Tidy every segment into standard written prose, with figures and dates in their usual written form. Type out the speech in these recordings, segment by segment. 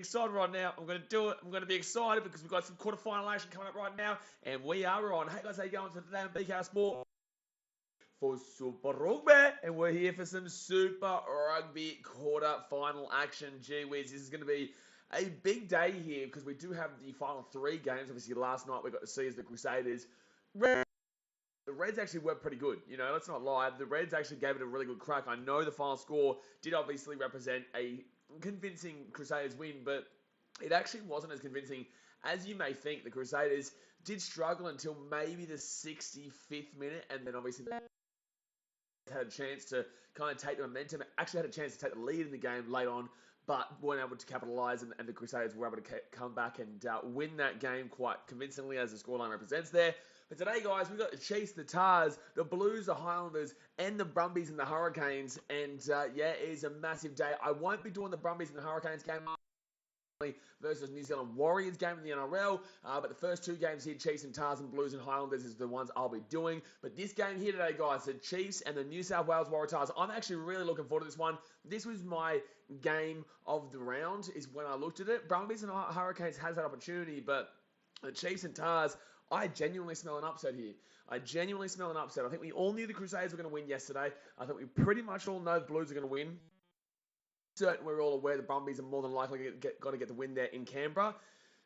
excited right now. I'm going to do it. I'm going to be excited because we've got some quarterfinal action coming up right now, and we are on. Hey guys, how you going today on BKR Sport for Super Rugby? And we're here for some Super Rugby quarter-final action. Gee whiz, this is going to be a big day here because we do have the final three games. Obviously, last night we got to see as the Crusaders. The Reds actually were pretty good. Let's not lie. The Reds actually gave it a really good crack. I know the final score did obviously represent a convincing Crusaders win, but it actually wasn't as convincing as you may think. The Crusaders did struggle until maybe the 65th minute, and then obviously they had a chance to kind of take the momentum. Actually had a chance to take the lead in the game late on, but weren't able to capitalise, and the Crusaders were able to come back and win that game quite convincingly, as the scoreline represents there. But today, guys, we've got the Chiefs, the Tars, the Blues, the Highlanders, and the Brumbies and the Hurricanes. And, it is a massive day. I won't be doing the Brumbies and the Hurricanes game versus New Zealand Warriors game in the NRL. But the first two games here, Chiefs and Tars and Blues and Highlanders, is the ones I'll be doing. But this game here today, guys, the Chiefs and the New South Wales Waratahs, I'm actually really looking forward to this one. This was my game of the round, is when I looked at it. Brumbies and Hurricanes has that opportunity, but the Chiefs and Tars, I genuinely smell an upset here. I genuinely smell an upset. I think we all knew the Crusaders were going to win yesterday. I think we pretty much all know the Blues are going to win. Certain we're all aware the Brumbies are more than likely got to get the win there in Canberra.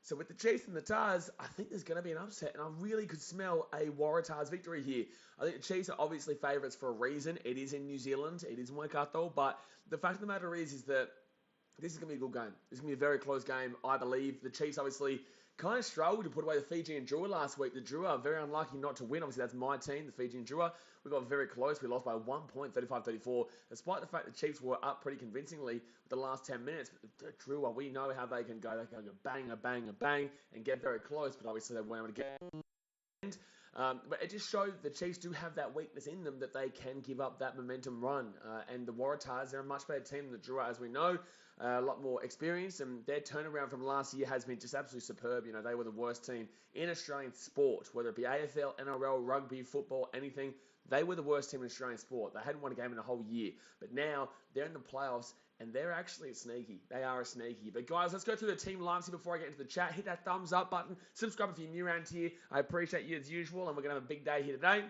So with the Chiefs and the Tars, I think there's going to be an upset, and I really could smell a Waratahs victory here. I think the Chiefs are obviously favourites for a reason. It is in New Zealand. It is Waikato. But the fact of the matter is that this is going to be a good game. This is going to be a very close game, I believe. The Chiefs obviously kind of struggled to put away the Fijian Drua last week. The Drua are very unlucky not to win. Obviously, that's my team, the Fijian Drua. We got very close. We lost by 1 point, 35-34, despite the fact the Chiefs were up pretty convincingly with the last 10 minutes. But the Drua, we know how they can go. They can go bang, a bang, a bang, and get very close, but obviously they weren't able to get. But it just showed the Chiefs do have that weakness in them, that they can give up that momentum run. And the Waratahs, they're a much better team than the Drua, as we know. A lot more experience, and their turnaround from last year has been just absolutely superb. They were the worst team in Australian sport, whether it be AFL, NRL, rugby, football, anything. They were the worst team in Australian sport. They hadn't won a game in a whole year. But now they're in the playoffs, and they're actually sneaky. They are a sneaky. But guys, let's go through the team lineups here before I get into the chat. Hit that thumbs up button. Subscribe if you're new around here. I appreciate you as usual, and we're going to have a big day here today.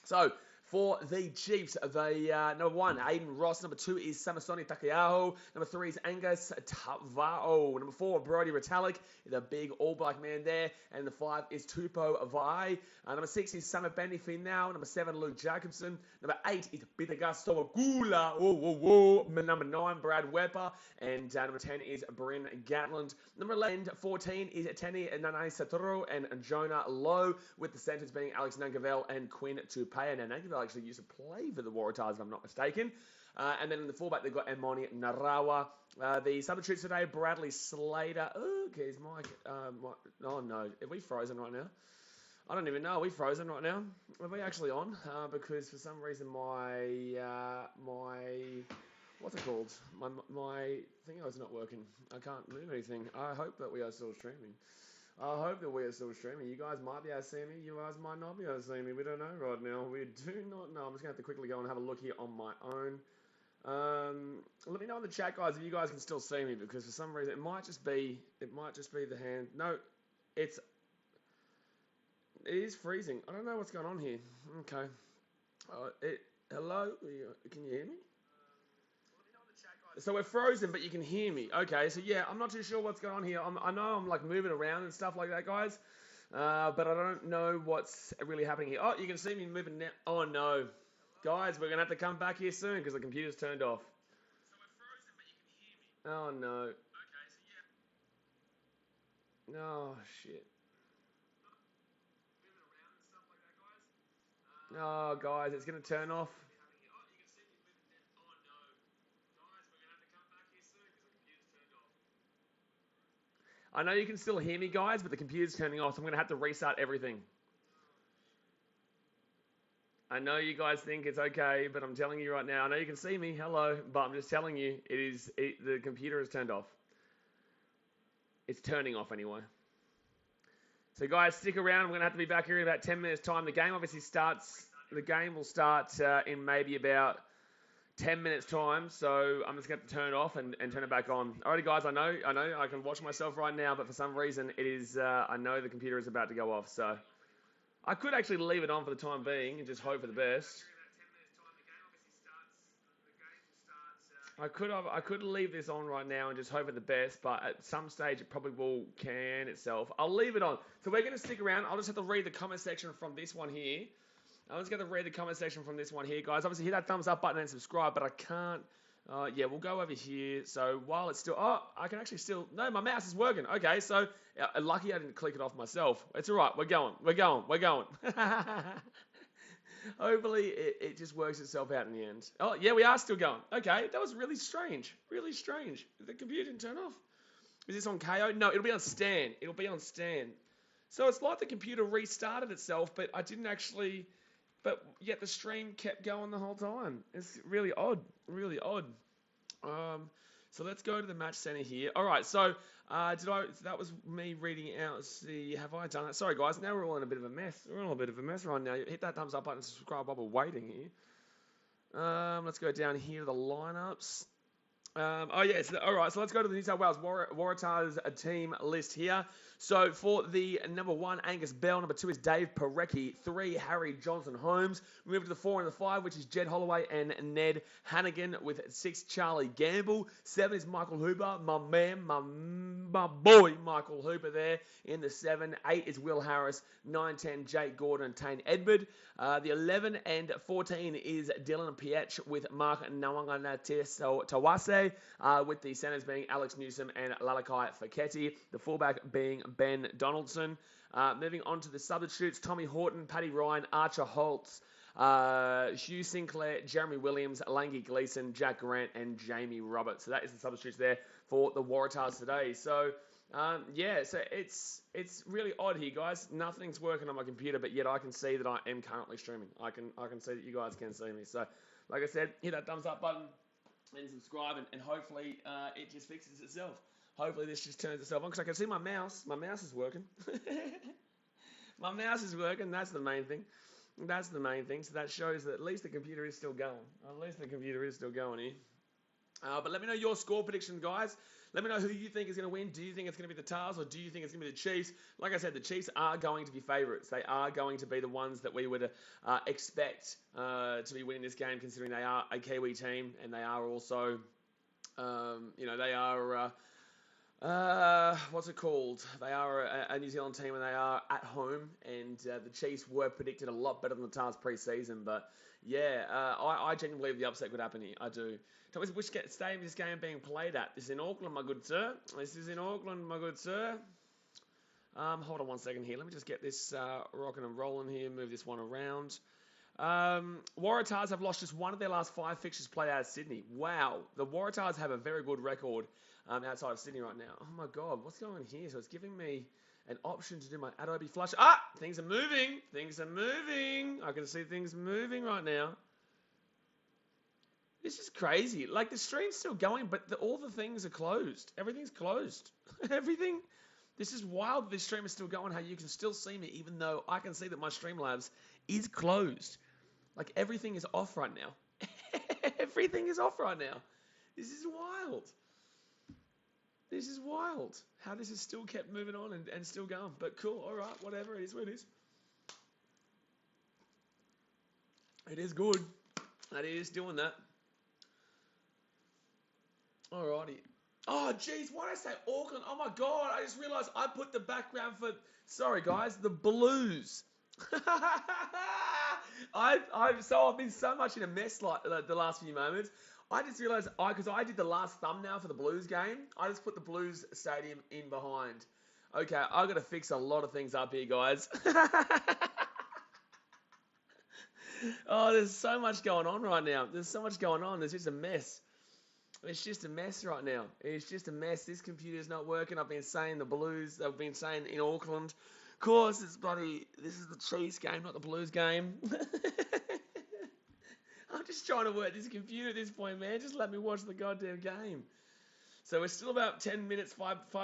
So, for the Chiefs, number 1, Aiden Ross. Number 2 is Samasoni Takeaho. Number 3 is Angus Tavao. Number 4, Brody Retallick, the big all-black man there. And the 5 is Tupou Avai. Number 6 is Summer Benny Finau. Number 7, Luke Jacobson. Number 8 is Bitagasto Gula. Number 9, Brad Webber. And number 10 is Bryn Gatland. Number 11, 14 is Teni Nanai Satoro and Jonah Lowe, with the centres being Alex Nangavel and Quinn Tupea. Now, Nangavel actually used to play for the Waratahs, if I'm not mistaken. And then in the fullback, they've got Emoni Narawa. The substitutes today, Bradley Slater. Okay, is Mike... oh, no. Are we frozen right now? I don't even know. Are we frozen right now? Are we actually on? Because for some reason what's it called? My thing is not working. I can't move anything. I hope that we are still streaming. You guys might be able to see me. You guys might not be able to see me. We don't know right now. We do not know. I'm just going to have to quickly go and have a look here on my own. Let me know in the chat, guys, if you guys can still see me, because for some reason it might just be the hand. No, it is freezing. I don't know what's going on here. Okay. Hello? Can you hear me? So we're frozen, but you can hear me. Okay, so yeah, I'm not too sure what's going on here. I know I'm like moving around and stuff like that, guys. But I don't know what's really happening here. Oh, you can see me moving now. Oh, no. Guys, we're going to have to come back here soon because the computer's turned off. So we're frozen, but you can hear me. Oh, no. Okay, so yeah. Oh, shit. Moving around and stuff like that, guys. Oh, guys, it's going to turn off. I know you can still hear me, guys, but the computer's turning off, so I'm going to have to restart everything. I know you guys think it's okay, but I'm telling you right now, I know you can see me, hello, but I'm just telling you, the computer is turned off. It's turning off anyway. So guys, stick around. I'm going to have to be back here in about 10 minutes time. The game obviously starts, the game will start in maybe about 10 minutes time, so I'm just going to turn it off and turn it back on. Alrighty, guys, I know I can watch myself right now, but for some reason it is, I know the computer is about to go off, so I could actually leave it on for the time being and just hope for the best. I could leave this on right now and just hope for the best, but at some stage it probably will can itself. I'll leave it on. So we're going to stick around. I'll just have to read the comment section from this one here. I'm just going to read the comment section from this one here, guys. Obviously, hit that thumbs up button and subscribe, but I can't. Yeah, we'll go over here. So while it's still... Oh, I can actually still... No, my mouse is working. Okay, so lucky I didn't click it off myself. It's all right. We're going. Hopefully, it just works itself out in the end. Oh, yeah, we are still going. Okay, that was really strange. Really strange. The computer didn't turn off. Is this on KO? No, it'll be on Stan. It'll be on Stan. So it's like the computer restarted itself, but I didn't actually... But yet the stream kept going the whole time. It's really odd. Really odd. So let's go to the match center here. All right, so that was me reading out. Let's see, have I done it? Sorry, guys. Now we're all in a bit of a mess. We're all in a bit of a mess right now. Hit that thumbs up button and subscribe while we're waiting here. Let's go down here to the lineups. Oh, yeah. All right, so let's go to the New South Wales Waratahs team list here. So for the number 1, Angus Bell. Number 2 is Dave Parecki. 3, Harry Johnson-Holmes. We move to the 4 and the 5, which is Jed Holloway and Ned Hannigan. With 6, Charlie Gamble. 7 is Michael Hooper. My man, my boy, Michael Hooper there in the 7. 8 is Will Harris. 9, 10, Jake Gordon and Tane Edward. The 11 and 14 is Dylan Pietsch with Mark Nawanganatis-Tawase. With the centers being Alex Newsom and Lalakai Feketi. The fullback being Ben Donaldson. Moving on to the substitutes, Tommy Horton, Paddy Ryan, Archer Holtz, Hugh Sinclair, Jeremy Williams, Langy Gleeson, Jack Grant, and Jamie Roberts. So that is the substitutes there for the Waratahs today. So, yeah, so it's really odd here, guys. Nothing's working on my computer, but yet I can see that I am currently streaming. I can see that you guys can see me. So, like I said, hit that thumbs up button and subscribe, and hopefully it just fixes itself. Hopefully this just turns itself on, because I can see my mouse. My mouse is working. My mouse is working. That's the main thing. That's the main thing. So that shows that at least the computer is still going. At least the computer is still going here. But let me know your score prediction, guys. Let me know who you think is going to win. Do you think it's going to be the Tars, or do you think it's going to be the Chiefs? Like I said, the Chiefs are going to be favourites. They are going to be the ones that we would expect to be winning this game, considering they are a Kiwi team, and they are also, they are... what's it called? They are a New Zealand team, and they are at home, and the Chiefs were predicted a lot better than the Tars pre-season, but yeah, I genuinely believe the upset could happen here. I do. Tell me which stadium is this game being played at? This is in Auckland, my good sir. This is in Auckland, my good sir. Hold on one second here. Let me just get this rocking and rolling here, move this one around. Waratahs have lost just one of their last 5 fixtures played out of Sydney. Wow. The Waratahs have a very good record outside of Sydney right now. Oh my God, what's going on here? So it's giving me an option to do my Adobe Flush. Ah, things are moving. Things are moving. I can see things moving right now. This is crazy. Like, the stream's still going, but all the things are closed. Everything's closed. Everything. This is wild. This stream is still going. How you can still see me, even though I can see that my Streamlabs is closed. Like, everything is off right now. Everything is off right now. This is wild. This is wild. How this has still kept moving on and still going. But cool. All right. Whatever. It is what it is. It is good. It is doing that. Alrighty. Oh, jeez. Why did I say Auckland? Oh, my God. I just realised I put the background for... Sorry, guys. The Blues. I've been so much in a mess like the last few moments. I just realised, because I did the last thumbnail for the Blues game, I just put the Blues stadium in behind. Okay, I've got to fix a lot of things up here, guys. Oh, there's so much going on right now. There's so much going on. There's just a mess. It's just a mess right now. It's just a mess. This computer's not working. I've been saying the Blues. I've been saying in Auckland. Of course, this is the Chiefs game, not the Blues game. I'm just trying to work this computer at this point, man. Just let me watch the goddamn game. So we're still about 10 minutes,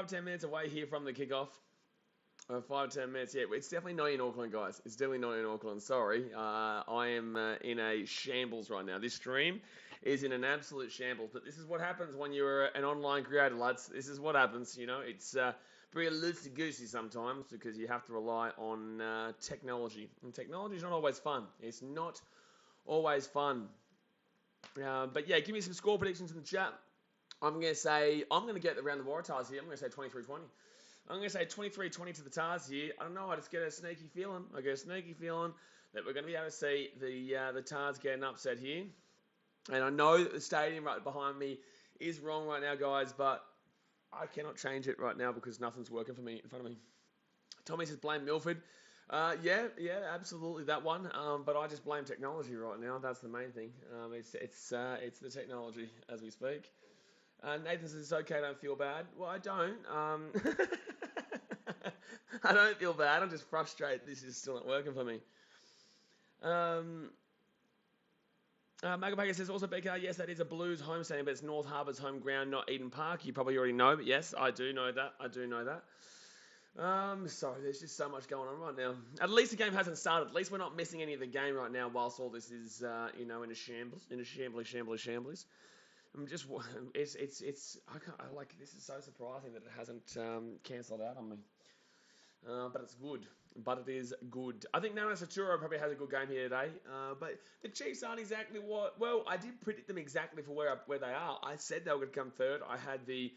10 minutes away here from the kickoff. 5-10 minutes, yeah. It's definitely not in Auckland, guys. It's definitely not in Auckland. Sorry. I am in a shambles right now. This stream is in an absolute shambles. But this is what happens when you're an online creator, lads. This is what happens, you know. It's pretty loosey-goosey sometimes because you have to rely on technology. And technology is not always fun. It's not always fun. But yeah, give me some score predictions in the chat. I'm going to get around the Waratahs here. I'm going to say 23-20. I'm going to say 23-20 to the Tars here. I don't know. I just get a sneaky feeling. I get a sneaky feeling that we're going to be able to see the Tars get an upset here. And I know that the stadium right behind me is wrong right now, guys, but I cannot change it right now because nothing's working for me in front of me. Tommy says blame Milford. Yeah, absolutely that one. But I just blame technology right now. That's the main thing. It's the technology as we speak. Nathan says it's okay. Don't feel bad. Well, I don't. I don't feel bad. I'm just frustrated. This is still not working for me. Magapaga says also BKR, yes, that is a Blues home stadium, but it's North Harbour's home ground, not Eden Park. You probably already know, but yes, I do know that. Sorry, there's just so much going on right now. At least the game hasn't started. At least we're not missing any of the game right now whilst all this is, in a shambles. I'm just, this is so surprising that it hasn't cancelled out on me. But it's good. It is good. I think Nana Saturo probably has a good game here today. But the Chiefs aren't exactly I did predict them exactly for where they are. I said they were going to come third. I had the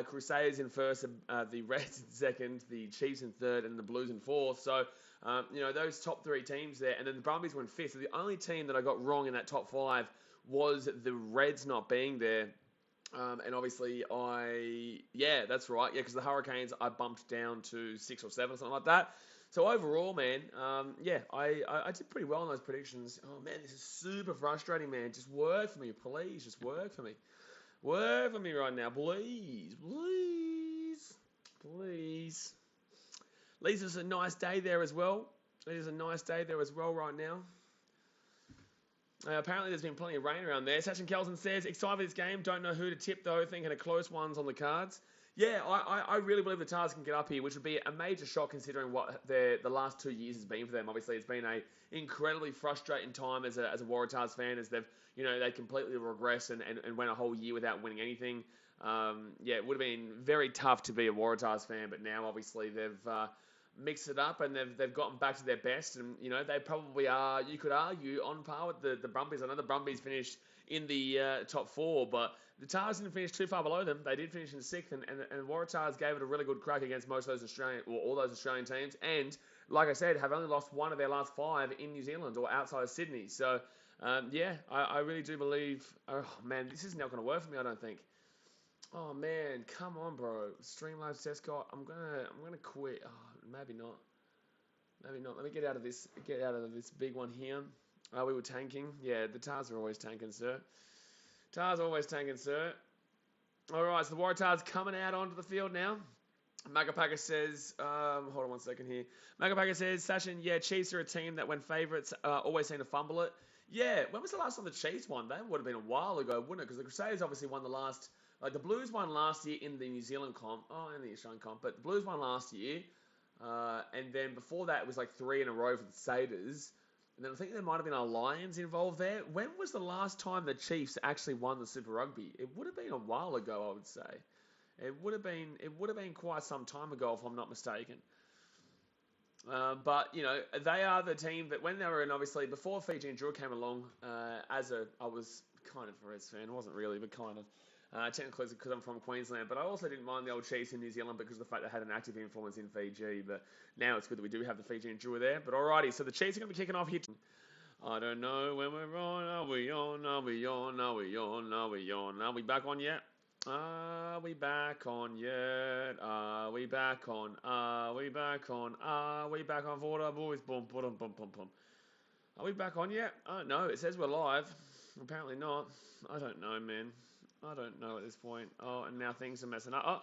Crusaders in first, the Reds in second, the Chiefs in third, and the Blues in fourth. So, those top three teams there. And then the Brumbies were in fifth. So the only team that I got wrong in that top five was the Reds not being there. And obviously that's right. Yeah, because the Hurricanes I bumped down to 6 or 7 or something like that. So overall, man, I did pretty well on those predictions. Oh man, this is super frustrating, man. Just work for me, please. Just work for me. Work for me right now, please. Lisa's a nice day there as well. Right now. Apparently there's been plenty of rain around there. Sachin Kelson says, excited for this game. Don't know who to tip though. Thinking of close ones on the cards. Yeah, I really believe the Tars can get up here, which would be a major shock considering what the last 2 years has been for them. Obviously, it's been a incredibly frustrating time as a Waratahs fan as they completely regressed and went a whole year without winning anything. It would have been very tough to be a Waratahs fan, but now obviously they've mixed it up and they've gotten back to their best, and they probably are, you could argue, on par with the Brumbies. I know the Brumbies finished in the top 4, but the Tars didn't finish too far below them. They did finish in 6th, and Waratahs gave it a really good crack against most of those all those Australian teams, and like I said, have only lost 1 of their last 5 in New Zealand or outside of Sydney. So I really do believe, oh man, this is not going to work for me, I don't think. Oh man, come on, bro. Streamlabs test guy. I'm gonna quit. Oh, maybe not. Let me get out of this big one here. We were tanking. Yeah, the Tars are always tanking, sir. All right, so the Waratahs coming out onto the field now. Magapaka says, hold on one second here. Magapaka says, Sachin, yeah, Chiefs are a team that when favourites always seem to fumble it. Yeah, when was the last time the Chiefs won? That would have been a while ago, wouldn't it? Because the Crusaders obviously won the last. Like the Blues won last year in the New Zealand comp. Oh, in the Australian comp. But the Blues won last year. And then before that, it was like 3 in a row for the Satyrs. And then I think there might have been a Lions involved there. When was the last time the Chiefs actually won the Super Rugby? It would have been a while ago, I would say. It would have been quite some time ago, if I'm not mistaken. But they are the team that when they were in, obviously before Fiji and Drew came along, I was kind of a Reds fan. I wasn't really, but kind of. Technically because I'm from Queensland, but I also didn't mind the old Chiefs in New Zealand because of the fact they had an active influence in Fiji. But now it's good that we do have the Fiji and Drew there. But alrighty, so the Chiefs are going to be kicking off here. I don't know when we're on. Are we on? Are we on? Are we on? Are we on? Are we back on yet? Are we back on yet? Are we back on? Are we back on? Are we back on for the boys? Boom, boom, boom, boom, boom. Are we back on yet? No, it says we're live. Apparently not. I don't know, man. I don't know at this point. Oh, and now things are messing up. Oh,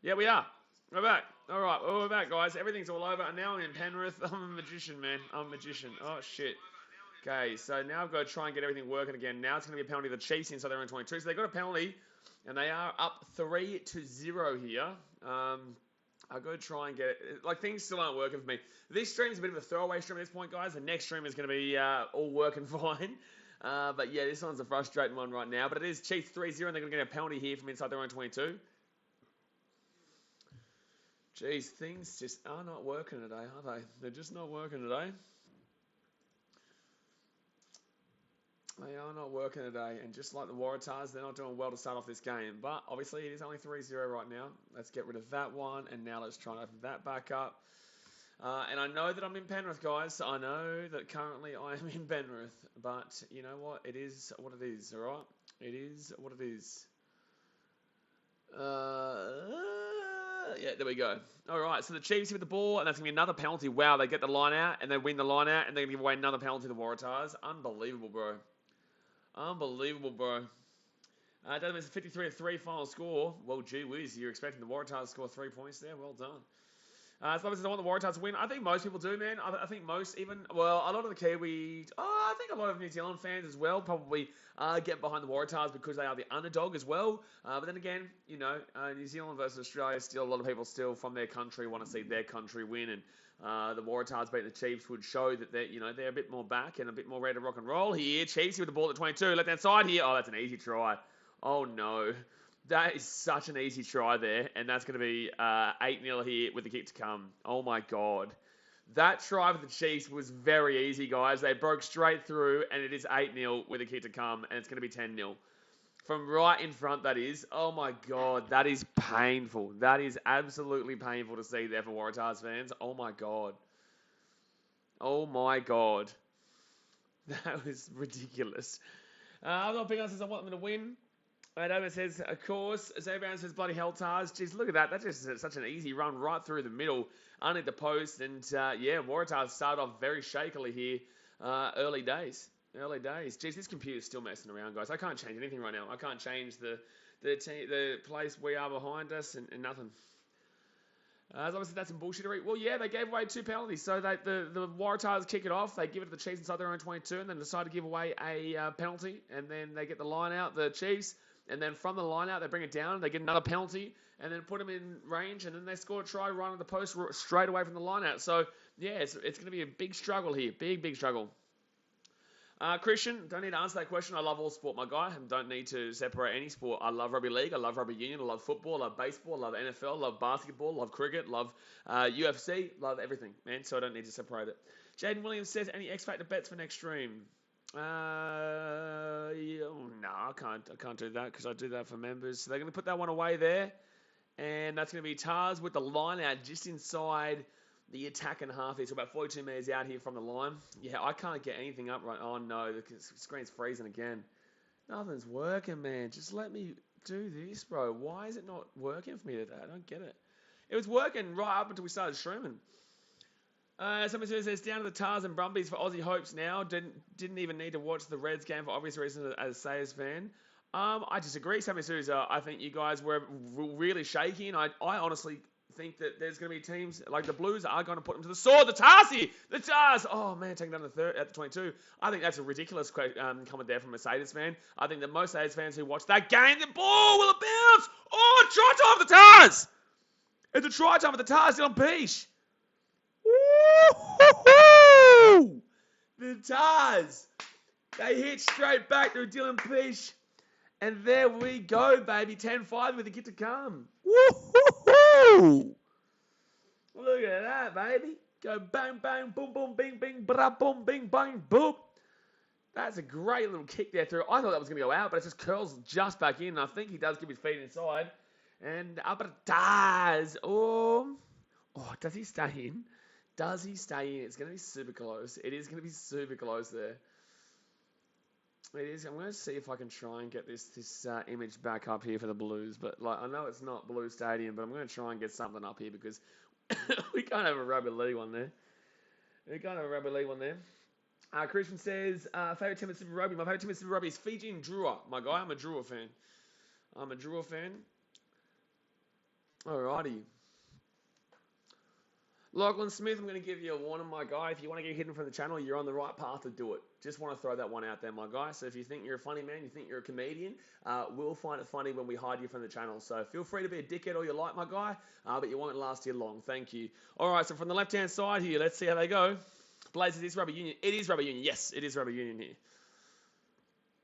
yeah, we are. We're back. All right, well, we're back, guys. Everything's all over. And now I'm in Penrith. I'm a magician, man. I'm a magician. Oh, shit. Okay, so now I've got to try and get everything working again. Now it's going to be a penalty. The Chiefs inside their own 22. So they got a penalty, and they are up 3-0 here. I've got to try and get it. Like, things still aren't working for me. This stream is a bit of a throwaway stream at this point, guys. The next stream is going to be all working fine. But yeah, this one's a frustrating one right now. But it is Chiefs 3-0, and they're going to get a penalty here from inside their own 22. Jeez, things just are not working today, are they? They're just not working today. They are not working today, and just like the Waratahs, they're not doing well to start off this game. But obviously, it is only 3-0 right now. Let's get rid of that one, and now let's try and open that back up. And I know that I'm in Penrith, guys. I know that currently I am in Penrith, but you know what? It is what it is, all right? It is what it is. Yeah, there we go. All right, so the Chiefs with the ball, and that's going to be another penalty. Wow, they get the line out, and they win the line out, and they're going to give away another penalty to the Waratahs. Unbelievable, bro. Unbelievable, bro. That was a 53-3 final score. Well, gee whiz, you're expecting the Waratahs to score 3 points there. Well done. As long as I want the Waratahs to win, I think most people do, man. I think most, even, well, a lot of the Kiwi, I think a lot of New Zealand fans as well probably get behind the Waratahs because they are the underdog as well. But then again, you know, New Zealand versus Australia, still a lot of people still from their country want to see their country win, and the Waratahs beating the Chiefs would show that they're, you know, they're a bit more back and a bit more ready to rock and roll here. Chiefs with the ball at 22, left hand side here. Oh, that's an easy try. Oh no. That is such an easy try there, and that's going to be 8-0 here with the kick to come. Oh, my God. That try for the Chiefs was very easy, guys. They broke straight through, and it is 8-0 with the kick to come, and it's going to be 10-0. From right in front, that is. Oh, my God. That is painful. That is absolutely painful to see there for Waratahs fans. Oh, my God. Oh, my God. That was ridiculous. I'm not picking on since I want them to win. Over says, of course. Zabran says, bloody hell, Tars. Jeez, look at that. That's just such an easy run right through the middle, underneath the post. And, yeah, Waratahs started off very shakily here. Early days. Early days. Jeez, this computer's still messing around, guys. I can't change anything right now. I can't change the place we are behind us and nothing. As obviously that's some bullshittery. Well, yeah, they gave away 2 penalties. So the Waratahs kick it off. They give it to the Chiefs inside their own 22 and then decide to give away a penalty. And then they get the line out, the Chiefs. And then from the line out, they bring it down. They get another penalty and then put them in range. And then they score a try right on the post straight away from the line out. So, yeah, it's going to be a big struggle here. Big struggle. Christian, don't need to answer that question. I love all sport, my guy. And don't need to separate any sport. I love rugby league. I love rugby union. I love football. I love baseball. I love NFL. I love basketball. I love cricket. Love UFC. Love everything, man. So I don't need to separate it. Jaden Williams says, any X Factor bets for next stream? No, I can't do that because I do that for members. So they're going to put that one away there. And that's going to be Tars with the line out just inside the attacking half here. So about 42 metres out here from the line. Yeah, I can't get anything up right. Oh, no, the screen's freezing again. Nothing's working, man. Just let me do this, bro. Why is it not working for me today? I don't get it. It was working right up until we started streaming. Somebody says it's down to the Tars and Brumbies for Aussie hopes now. Didn't even need to watch the Reds game for obvious reasons as a Sayers fan. I disagree, Sammy Souza. I think you guys were really shaky, and I honestly think that there's going to be teams like the Blues are going to put them to the sword. The Tars here! The Tars! Oh, man, taking down at the 22. I think that's a ridiculous comment there from Mercedes fan. I think that most Mercedes fans who watch that game, the ball will bounce! Oh, try time for the Tars! It's a try time for the Tars, Dylan Peach. Woo-hoo-hoo! The Tars! They hit straight back to Dylan Peach. And there we go, baby. 10-5 with the kick to come. Woo-hoo-hoo! Look at that, baby. Go bang, bang, boom, boom, bing, bing, bra, boom, bing, bang, boom. That's a great little kick there through. I thought that was going to go out, but it just curls just back in. I think he does keep his feet inside. And up it does. Oh, does he stay in? Does he stay in? It's going to be super close. It is going to be super close there. It is. I'm going to see if I can try and get this image back up here for the Blues. But like, I know it's not Blue Stadium, but I'm going to try and get something up here because we can't have a rugby league one there. Christian says, favourite team of Super Rugby. My favourite team of Super Rugby is Fiji and Drua. My guy, I'm a Drua fan. Alrighty. Lachlan Smith, I'm going to give you a warning, my guy. If you want to get hidden from the channel, you're on the right path to do it. Just want to throw that one out there, my guy. So if you think you're a funny man, you think you're a comedian, we'll find it funny when we hide you from the channel. So feel free to be a dickhead all you like, my guy, but you won't last here long. Thank you. All right, so from the left-hand side here, let's see how they go. Blaze, is this Rugby Union? It is Rugby Union. Yes, it is Rugby Union here.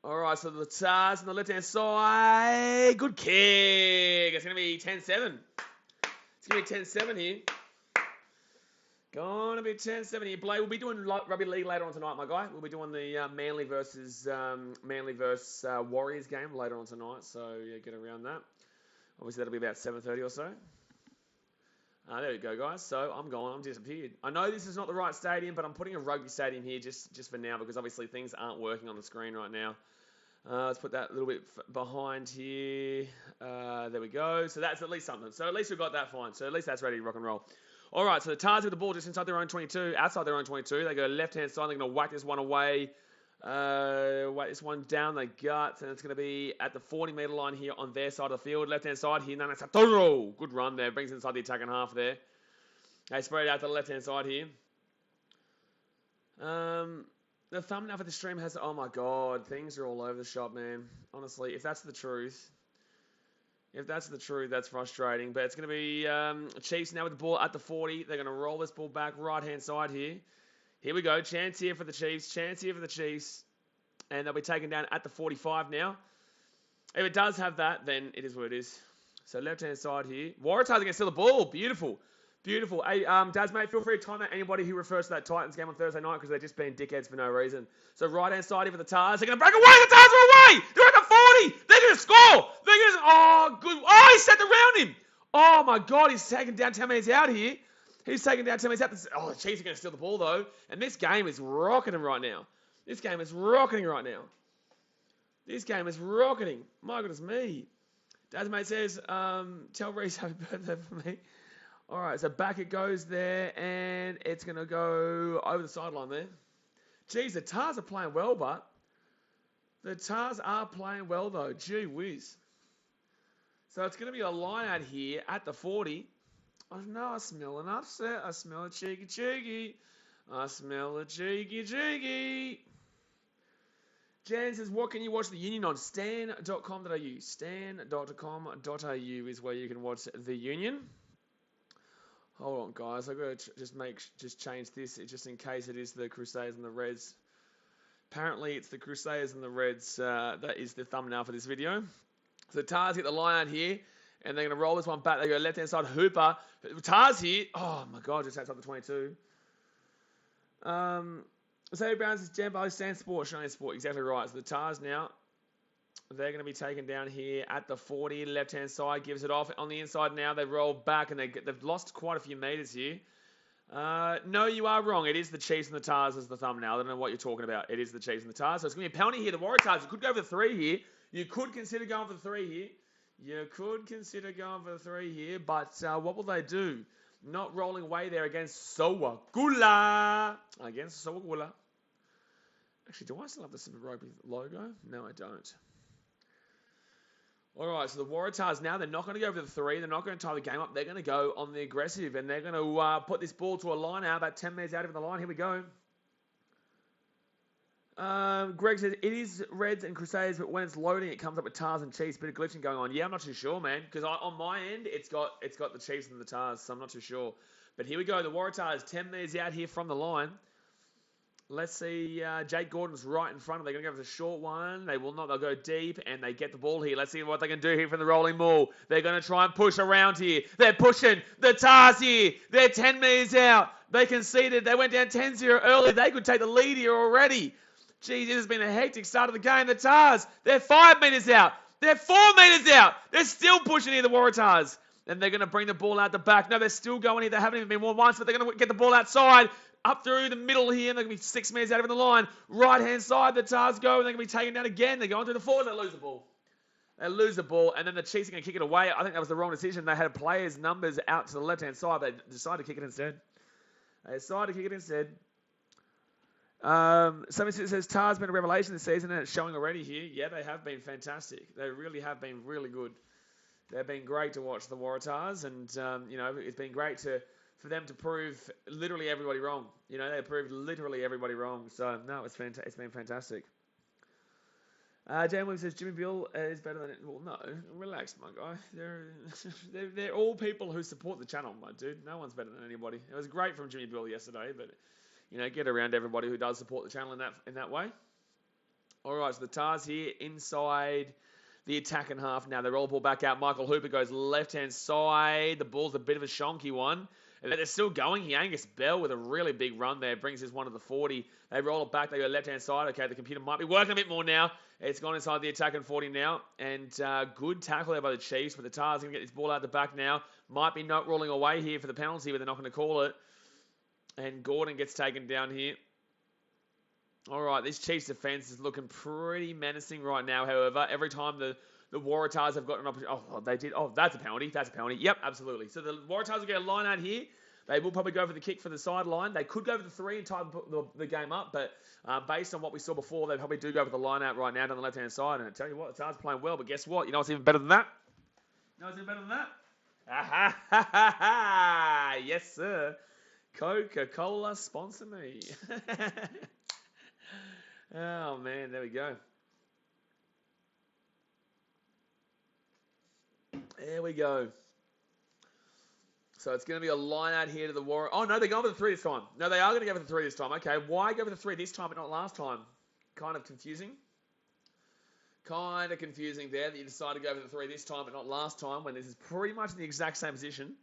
All right, so the Tars on the left-hand side. Good kick. It's going to be 10-7. It's going to be 10-7 here. Gonna be 10-7 here. Blake, we'll be doing Rugby League later on tonight, my guy. We'll be doing the Manly versus Warriors game later on tonight. So, yeah, get around that. Obviously, that'll be about 7:30 or so. There we go, guys. So, I'm disappeared. I know this is not the right stadium, but I'm putting a rugby stadium here just for now because obviously things aren't working on the screen right now. Let's put that a little bit behind here. There we go. So, that's at least something. So, at least we've got that fine. So, at least that's ready to rock and roll. All right, so the Tars with the ball just inside their own 22, outside their own 22. They go left-hand side. They're going to whack this one away. Whack this one down the gut. And it's going to be at the 40-metre line here on their side of the field. Left-hand side here. Nana Satoro. Good run there. Brings inside the attacking half there. They spread it out to the left-hand side here. The thumbnail for the stream has... Oh, my God. Things are all over the shop, man. Honestly, if that's the truth... If that's the truth, that's frustrating. But it's going to be Chiefs now with the ball at the 40. They're going to roll this ball back right-hand side here. Here we go. Chance here for the Chiefs. Chance here for the Chiefs. And they'll be taken down at the 45 now. If it does have that, then it is what it is. So left-hand side here. Waratahs are going to steal the ball. Beautiful. Beautiful. Hey, Daz, mate, feel free to time out anybody who refers to that Titans game on Thursday night because they're just being dickheads for no reason. So right-hand side here for the Tars. They're going to break away. The Tars are away. They're at the 40. They're going to score. They're going to... Oh, good. Oh, he set around him. Oh, my God. He's taking down 10 minutes out here. He's taking down 10 minutes out. Oh, the Chiefs are going to steal the ball, though. And this game is rocketing right now. This game is rocketing right now. This game is rocketing. My goodness me. Daz, mate, says, tell Reese happy birthday for me. All right, so back it goes there, and it's going to go over the sideline there. Geez, the Tars are playing well, but the Tars are playing well, though. Gee whiz. So it's going to be a line out here at the 40. Oh, no, I smell an upset. I smell a cheeky. I smell a cheeky. Jan says, what can you watch the Union on? Stan.com.au. Stan.com.au is where you can watch the Union. Hold on, guys. I've got to just change this just in case it is the Crusaders and the Reds. Apparently, it's the Crusaders and the Reds. That is the thumbnail for this video. So the Tars get the line out here, and they're going to roll this one back. They go left-hand side, Hooper. Tars here. Oh, my God, just outside the 22. So Brown says, Jambo, Stan Sport, Australian Sport. Exactly right. So the Tars now, they're going to be taken down here at the 40. Left-hand side gives it off. On the inside now, they roll back, and they've lost quite a few metres here. No, you are wrong. It is the Chiefs and the Tars as the thumbnail. I don't know what you're talking about. It is the Chiefs and the Tars. So it's going to be a penalty here. The Waratahs, you could go for the 3 here. You could consider going for the 3 here. But what will they do? Not rolling away there against Sowagula. Actually, do I still have the Super Rugby logo? No, I don't. All right, so the Waratahs now, they're not going to go for the 3. They're not going to tie the game up. They're going to go on the aggressive, and they're going to put this ball to a line out, about 10 metres out of the line. Here we go. Greg says, it is Reds and Crusaders, but when it's loading, it comes up with Tars and Chiefs. Bit of glitching going on. Yeah, I'm not too sure, man, because on my end, it's got the Chiefs and the Tars, so I'm not too sure. But here we go. The Waratahs, 10 metres out here from the line. Let's see, Jake Gordon's right in front of them. They're going to go for the short one. They will not. They'll go deep, and they get the ball here. Let's see what they can do here from the rolling ball. They're going to try and push around here. They're pushing. The Tars here. They're 10 metres out. They conceded. They went down 10-0 early. They could take the lead here already. Geez, it has been a hectic start of the game. The Tars, they're 5 metres out. They're 4 metres out. They're still pushing here, the Waratahs. And they're going to bring the ball out the back. No, they're still going here. They haven't even been won once, but they're going to get the ball outside. Up through the middle here, and they're going to be 6 metres out of the line. Right-hand side, the Tars go, and they're going to be taken down again. They're going through the forward, they lose the ball. And then the Chiefs are going to kick it away. I think that was the wrong decision. They had players' numbers out to the left-hand side, but they decided to kick it instead. Somebody says, Tars been a revelation this season, and it's showing already here. Yeah, they have been fantastic. They really have been really good. They've been great to watch, the Waratahs, and, it's been great for them to prove literally everybody wrong. They proved literally everybody wrong. So, no, it's been fantastic. Jan Williams says, Jimmy Bill is better than... Well, no, relax, my guy. They're all people who support the channel, my dude. No one's better than anybody. It was great from Jimmy Bill yesterday, but, get around everybody who does support the channel in that way. All right, so the Tars here inside the attacking half now. They roll the ball back out. Michael Hooper goes left-hand side. The ball's a bit of a shonky one. And they're still going here. Angus Bell with a really big run there. Brings his one to the 40. They roll it back. They go left-hand side. Okay, the computer might be working a bit more now. It's gone inside the attacking 40 now. And good tackle there by the Chiefs. But the Tars going to get this ball out the back now. Might be not rolling away here for the penalty, but they're not going to call it. And Gordon gets taken down here. All right, this Chiefs defense is looking pretty menacing right now. However, every time the Waratahs have got an opportunity. Oh, they did. Oh, that's a penalty. That's a penalty. Yep, absolutely. So the Waratahs will get a line out here. They will probably go for the kick for the sideline. They could go for the 3 and tie the game up, but based on what we saw before, they probably do go for the line out right now down the left-hand side. And I tell you what, the Tars playing well, but guess what? You know what's even better than that? You know what's even better than that? Ha ha ha ha! Yes, sir. Coca-Cola sponsor me. Oh, man, there we go. There we go. So it's going to be a line out here to the Warriors. Oh, no, they're going for the 3 this time. No, they are going to go for the 3 this time. Okay, why go for the 3 this time but not last time? Kind of confusing. Kind of confusing there that you decide to go for the 3 this time but not last time when this is pretty much in the exact same position.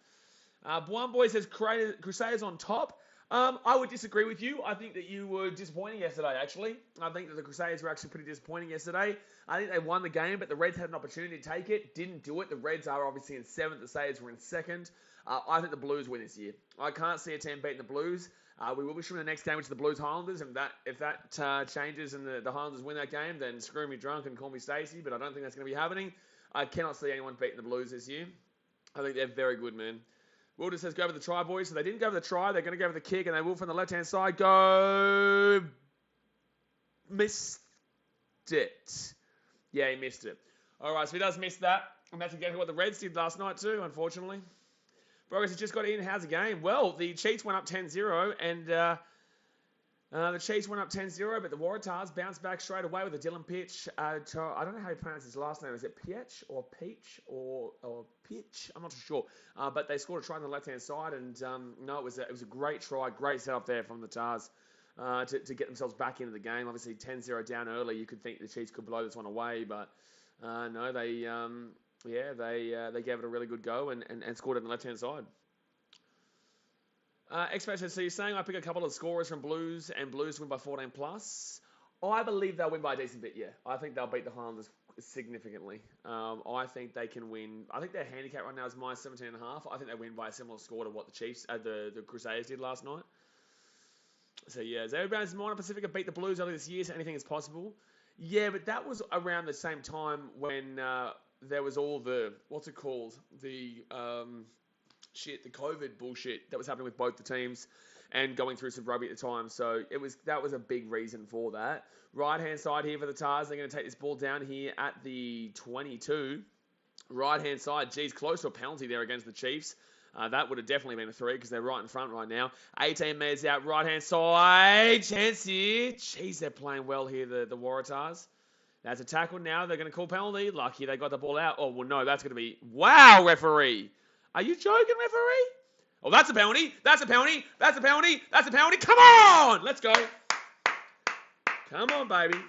One boy says Crusaders on top. I would disagree with you. I think that you were disappointing yesterday, actually. I think that the Crusaders were actually pretty disappointing yesterday. I think they won the game, but the Reds had an opportunity to take it. Didn't do it. The Reds are obviously in 7th. The Sabres were in 2nd. I think the Blues win this year. I can't see a team beating the Blues. We will be showing the next game, which is the Blues Highlanders. And if that changes and the Highlanders win that game, then screw me drunk and call me Stacey. But I don't think that's going to be happening. I cannot see anyone beating the Blues this year. I think they're very good, man. Wilder says go for the try, boys. So they didn't go for the try. They're going to go for the kick, and they will from the left-hand side go. Missed it. Yeah, he missed it. All right, so he does miss that. And that's exactly what the Reds did last night too, unfortunately. Progress has just got in. How's the game? Well, the Chiefs went up 10-0, and the Chiefs went up 10-0, but the Waratahs bounced back straight away with a Dylan Pitch. I don't know how you pronounce his last name. Is it Pietch or Peach or Pitch? I'm not too sure. But they scored a try on the left-hand side, and no, it was a great try, great setup there from the Tars to get themselves back into the game. Obviously, 10-0 down early. You could think the Chiefs could blow this one away, but no, they gave it a really good go and scored it on the left-hand side. X-Factor says, so you're saying I pick a couple of scorers from Blues and Blues win by 14 plus? I believe they'll win by a decent bit, yeah. I think they'll beat the Highlanders significantly. I think they can win. I think their handicap right now is minus 17.5. I think they win by a similar score to what the Chiefs, the Crusaders did last night. So, yeah, Zaragoza Minor Pacifica beat the Blues earlier this year, so anything is possible. Yeah, but that was around the same time when there was all the, what's it called? The COVID bullshit that was happening with both the teams and going through some rugby at the time. So that was a big reason for that. Right-hand side here for the Tars. They're going to take this ball down here at the 22. Right-hand side. Geez, close to a penalty there against the Chiefs. That would have definitely been a 3 because they're right in front right now. 18 metres out, right-hand side. Chance here. Jeez, they're playing well here, the Waratahs. That's a tackle now. They're going to call penalty. Lucky they got the ball out. Oh, well, no, that's going to be... Wow, referee. Are you joking, referee? Oh, that's a penalty. That's a penalty. That's a penalty. That's a penalty. Come on. Let's go. Come on, baby.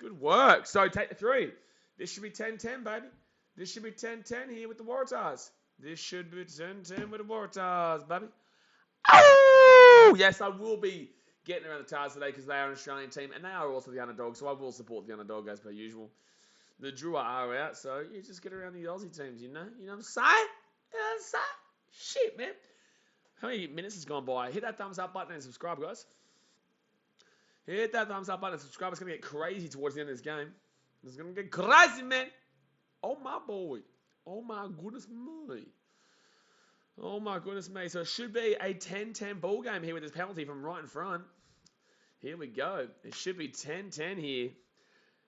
Good work. So take the 3. This should be 10-10, baby. This should be 10-10 here with the Waratahs. This should be 10-10 with the Waratahs, baby. Oh! Yes, I will be getting around the Tars today because they are an Australian team and they are also the underdog, so I will support the underdog as per usual. The Drua are out, so you just get around the Aussie teams, you know? You know what I'm saying? Shit, man. How many minutes has gone by? Hit that thumbs up button and subscribe, guys. Hit that thumbs up button and subscribe. It's going to get crazy towards the end of this game. It's going to get crazy, man. Oh, my boy. Oh, my goodness me. Oh, my goodness me. So it should be a 10-10 ball game here with this penalty from right in front. Here we go. It should be 10-10 here.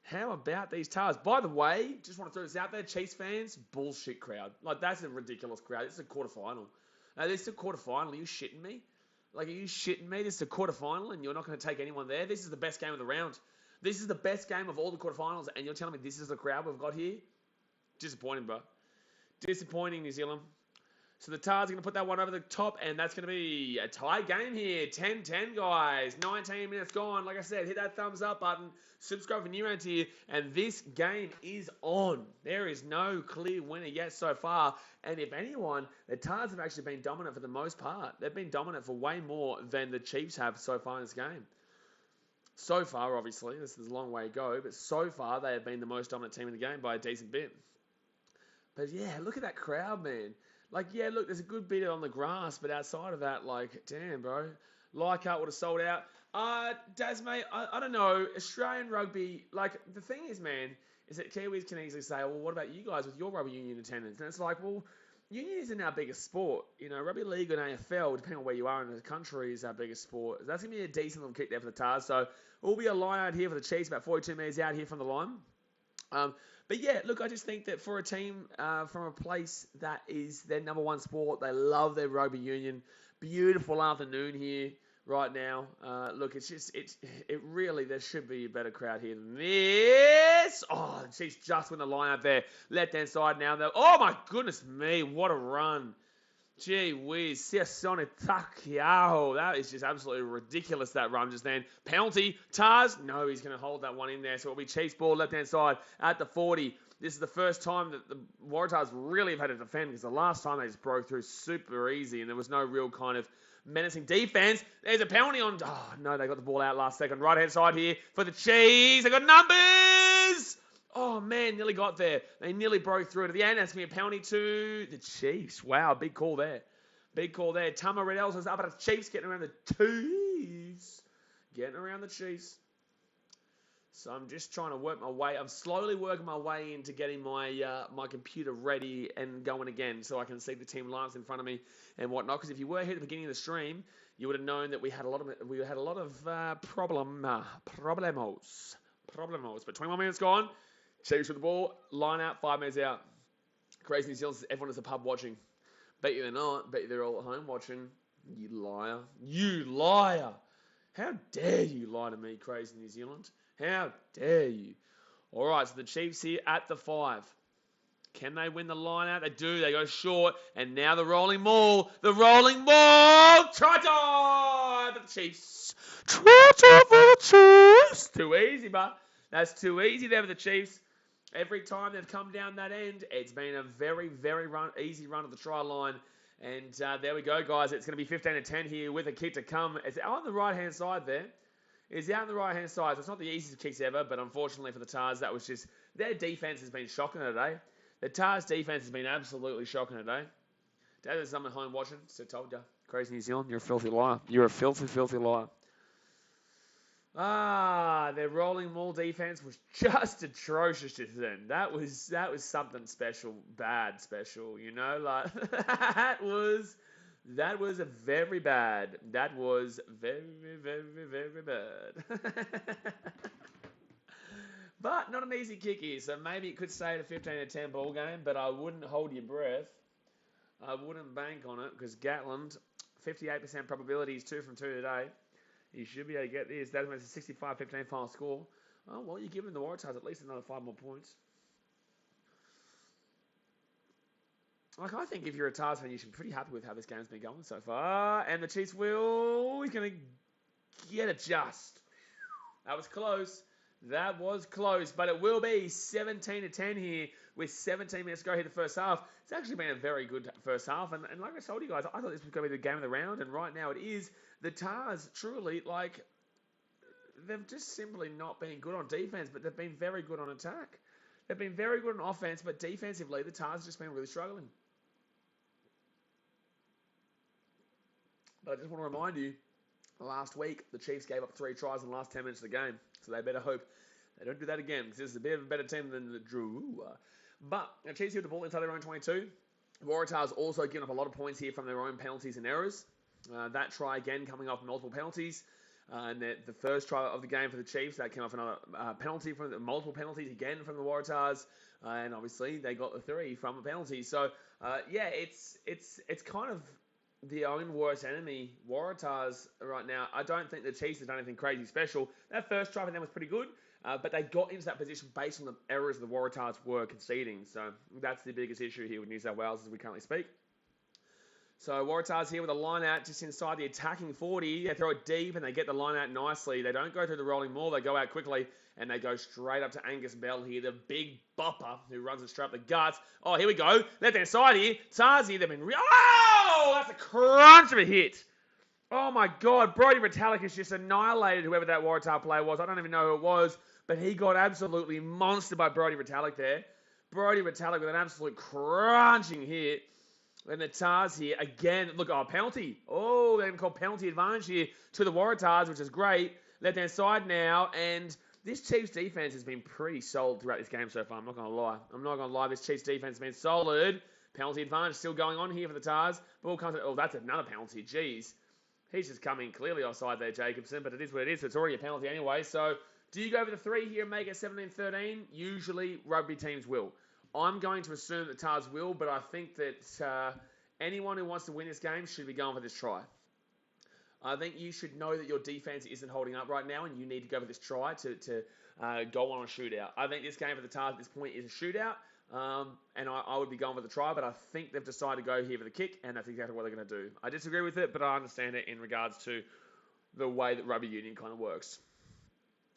How about these Tars? By the way, just want to throw this out there, Chiefs fans, bullshit crowd. Like, that's a ridiculous crowd. This is a quarterfinal. This is a quarterfinal. Are you shitting me? Like, are you shitting me? This is a quarterfinal and you're not going to take anyone there? This is the best game of the round. This is the best game of all the quarterfinals and you're telling me this is the crowd we've got here? Disappointing, bro. Disappointing, New Zealand. So the Tars are going to put that one over the top, and that's going to be a tie game here. 10-10, guys. 19 minutes gone. Like I said, hit that thumbs up button. Subscribe for new around here. And this game is on. There is no clear winner yet so far. And if anyone, the Tars have actually been dominant for the most part. They've been dominant for way more than the Chiefs have so far in this game. So far, obviously, this is a long way to go, but so far they have been the most dominant team in the game by a decent bit. But yeah, look at that crowd, man. Like, yeah, look, there's a good bit on the grass, but outside of that, like, damn, bro. Leichhardt would have sold out. Daz, mate, I don't know. Australian rugby, like, the thing is, man, is that Kiwis can easily say, well, what about you guys with your rugby union attendance? And it's like, well, union isn't our biggest sport. You know, rugby league and AFL, depending on where you are in the country, is our biggest sport. That's going to be a decent little kick there for the Tars. So, we'll be a line out here for the Chiefs, about 42 metres out here from the line. But yeah, look, I just think that for a team from a place that is their number one sport, they love their rugby union. Beautiful afternoon here right now. Look, it's just, it really, there should be a better crowd here than this. Oh, she's just win the line out there. Left-hand side now, though. Oh, my goodness me, what a run. Gee whiz, Siasone Takiaho. That is just absolutely ridiculous, that run just then. Penalty, Tars. No, he's going to hold that one in there. So it'll be Chiefs ball left-hand side at the 40. This is the first time that the Waratahs really have had to defend because the last time they just broke through super easy and there was no real kind of menacing defense. There's a penalty on... Oh, no, they got the ball out last second. Right-hand side here for the Chiefs. They got numbers! Oh, man, nearly got there. They nearly broke through it. At the end, that's going to be a penalty to the Chiefs. Wow, big call there. Big call there. Tama Riddell says up at the Chiefs, getting around the Chiefs. Getting around the Chiefs. So I'm just trying to work my way. I'm slowly working my way into getting my my computer ready and going again so I can see the team lineups in front of me and whatnot. Because if you were here at the beginning of the stream, you would have known that we had a lot of problemos. But 21 minutes gone. Chiefs with the ball, line out, 5 minutes out. Crazy New Zealand says everyone is a pub watching. Bet you they're not. Bet you they're all at home watching. You liar. You liar. How dare you lie to me, Crazy New Zealand? How dare you? All right, so the Chiefs here at the 5. Can they win the line out? They do. They go short. And now the rolling maul. The rolling maul. Try for the Chiefs. Try for the Chiefs. Too easy, but that's too easy there for the Chiefs. Every time they've come down that end, it's been a very, very easy run of the try line. And there we go, guys. It's going to be 15-10 here with a kick to come. It's out on the right-hand side there. It's out on the right-hand side. So it's not the easiest kicks ever, but unfortunately for the Tars, that was just... Their defense has been shocking today. The Tars' defense has been absolutely shocking today. Dad, there's someone at home watching, so I told you. Crazy New Zealand, you're a filthy liar. You're a filthy, filthy liar. Their rolling maul defense was just atrocious just then. That was something special, bad special, you know, like that was a very bad. That was very, very, very bad. But not an easy kick here, so maybe it could stay at a 15-10 ball game, but I wouldn't hold your breath. I wouldn't bank on it because Gatland, 58% probability is 2 from 2 today. You should be able to get this. That makes a 65-15 final score. Oh, well, you're giving the Waratahs at least another 5 more points. Like, I think if you're a Tars fan, you should be pretty happy with how this game's been going so far. And the Chiefs will... He's going to get it just. That was close. That was close, but it will be 17-10 here with 17 minutes to go here the first half. It's actually been a very good first half, and like I told you guys, I thought this was going to be the game of the round, and right now it is. The Tars, truly, like, they've just simply not been good on defense, but they've been very good on attack. They've been very good on offense, but defensively, the Tars have just been really struggling. But I just want to remind you, last week, the Chiefs gave up 3 tries in the last 10 minutes of the game. So they better hope they don't do that again, because this is a bit of a better team than the Drew. But the Chiefs get the ball inside their own 22. Waratahs also giving up a lot of points here from their own penalties and errors. That try again coming off multiple penalties. And the first try of the game for the Chiefs, that came off another penalty from the multiple penalties again from the Waratahs. And obviously they got the 3 from a penalty. So yeah, it's kind of the own worst enemy, Waratahs, right now. I don't think the Chiefs have done anything crazy special. That first try for them was pretty good, but they got into that position based on the errors the Waratahs were conceding. So that's the biggest issue here with New South Wales as we currently speak. So Waratahs here with a line out just inside the attacking 40. They throw it deep and they get the line out nicely. They don't go through the rolling maul. They go out quickly and they go straight up to Angus Bell here, the big bopper who runs it straight up the guts. Oh, here we go. Left-hand side here. Tahs here. They've been... Oh! That's a crunch of a hit. Oh, my God. Brodie Retallick has just annihilated whoever that Waratah player was. I don't even know who it was, but he got absolutely monstered by Brodie Retallick there. Brodie Retallick with an absolute crunching hit. And the Tahs here, again, look, penalty. Oh, they've called penalty advantage here to the Waratahs, which is great. Left-hand side now, and this Chiefs defense has been pretty solid throughout this game so far. I'm not going to lie. This Chiefs defense has been solid. Penalty advantage still going on here for the Tahs. Ball comes to, that's another penalty. Jeez. He's just coming clearly offside there, Jacobson, but it is what it is. It's already a penalty anyway. So, do you go for the 3 here and make it 17-13? Usually, rugby teams will. I'm going to assume that Tahs will, but I think that anyone who wants to win this game should be going for this try. I think you should know that your defense isn't holding up right now, and you need to go for this try to go on a shootout. I think this game for the Tahs at this point is a shootout, and I would be going for the try, but I think they've decided to go here for the kick, and that's exactly what they're going to do. I disagree with it, but I understand it in regards to the way that rugby union kind of works.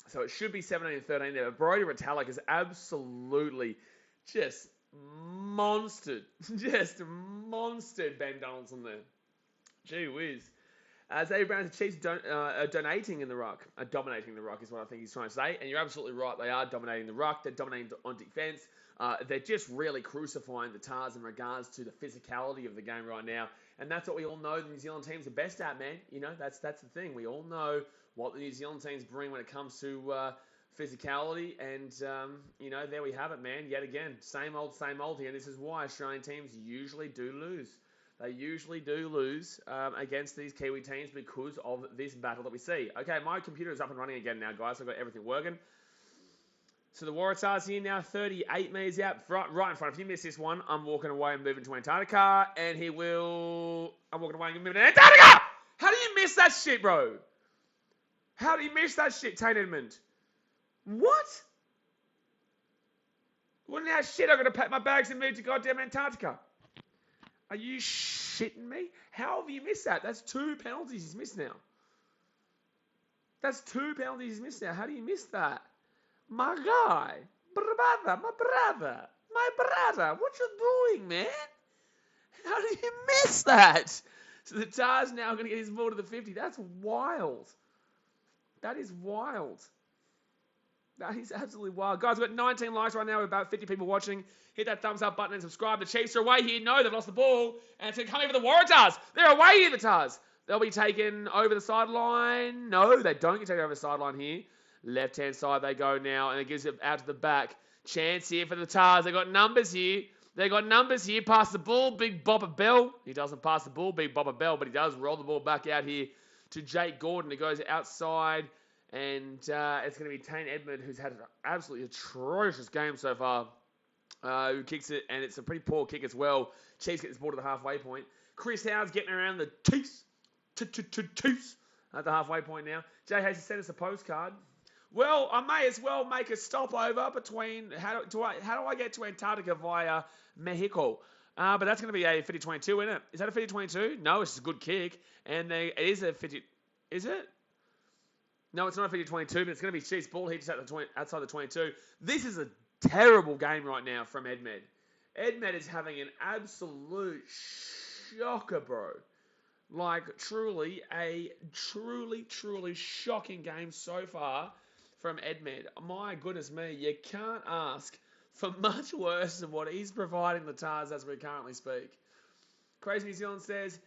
So it should be 17-13 there. Brodie Retallick is absolutely... just monstered Ben Donaldson there. Gee whiz. Xavier Brown's Chiefs dominating the ruck is what I think he's trying to say. And you're absolutely right. They are dominating the ruck. They're dominating on defense. They're just really crucifying the Tahs in regards to the physicality of the game right now. And that's what we all know the New Zealand teams are best at, man. You know, that's the thing. We all know what the New Zealand teams bring when it comes to... physicality, and there we have it, man. Yet again, same old here, and this is why Australian teams usually do lose. They usually do lose against these Kiwi teams because of this battle that we see. Okay, my computer is up and running again now, guys. So I've got everything working. So the Waratahs here now, 38 metres out, right in front. If you miss this one, I'm walking away and moving to Antarctica, and I'm walking away and moving to Antarctica! How do you miss that shit, bro? How do you miss that shit, Tate Edmund? What? Well, now shit, I'm going to pack my bags and move to goddamn Antarctica. Are you shitting me? How have you missed that? That's 2 penalties he's missed now. How do you miss that? My guy. My brother. What you doing, man? How do you miss that? So the Tahs now going to get his ball to the 50. That's wild. That is wild. That is absolutely wild. Guys, we've got 19 likes right now with about 50 people watching. Hit that thumbs up button and subscribe. The Chiefs are away here. No, they've lost the ball. And it's going to come over the Waratahs. They're away here, the Tahs. They'll be taken over the sideline. No, they don't get taken over the sideline here. Left-hand side they go now, and it gives it out to the back. Chance here for the Tahs. They got numbers here. Pass the ball. Big Bopper Bell. He doesn't pass the ball, Big Bopper Bell, but he does roll the ball back out here to Jake Gordon. It goes outside. And it's going to be Tate Edmund, who's had an absolutely atrocious game so far, who kicks it, and it's a pretty poor kick as well. Chiefs get this ball to the halfway point. Chris Howard's getting around the Chiefs at the halfway point now. Jay Hayes has sent us a postcard. Well, I may as well make a stopover between, how do I get to Antarctica via Mexico? But that's going to be a 50-22, isn't it? Is that a 50-22? No, it's a good kick. And it is a 50, is it? No, it's not a 50-22, but it's going to be Chiefs ball here just outside the 22. This is a terrible game right now from Edmed. Edmed is having an absolute shocker, bro. Like, truly shocking game so far from Edmed. My goodness me, you can't ask for much worse than what he's providing the Tahs as we currently speak. Crazy New Zealand says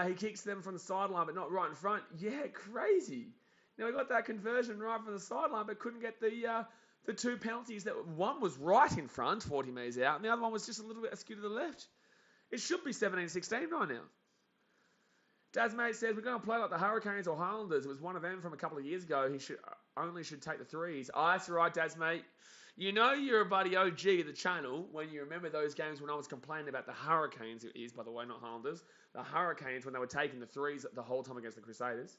he kicks them from the sideline, but not right in front. Yeah, crazy. Now, we got that conversion right from the sideline, but couldn't get the 2 penalties. That one was right in front, 40 metres out, and the other one was just a little bit askew to the left. It should be 17-16 right now. Dazmate says, we're going to play like the Hurricanes or Highlanders. It was one of them from a couple of years ago. He should take the 3s. Oh, that's right, Dazmate. You know you're a buddy OG of the channel when you remember those games when I was complaining about the Hurricanes. It is, by the way, not Highlanders. The Hurricanes when they were taking the 3s the whole time against the Crusaders.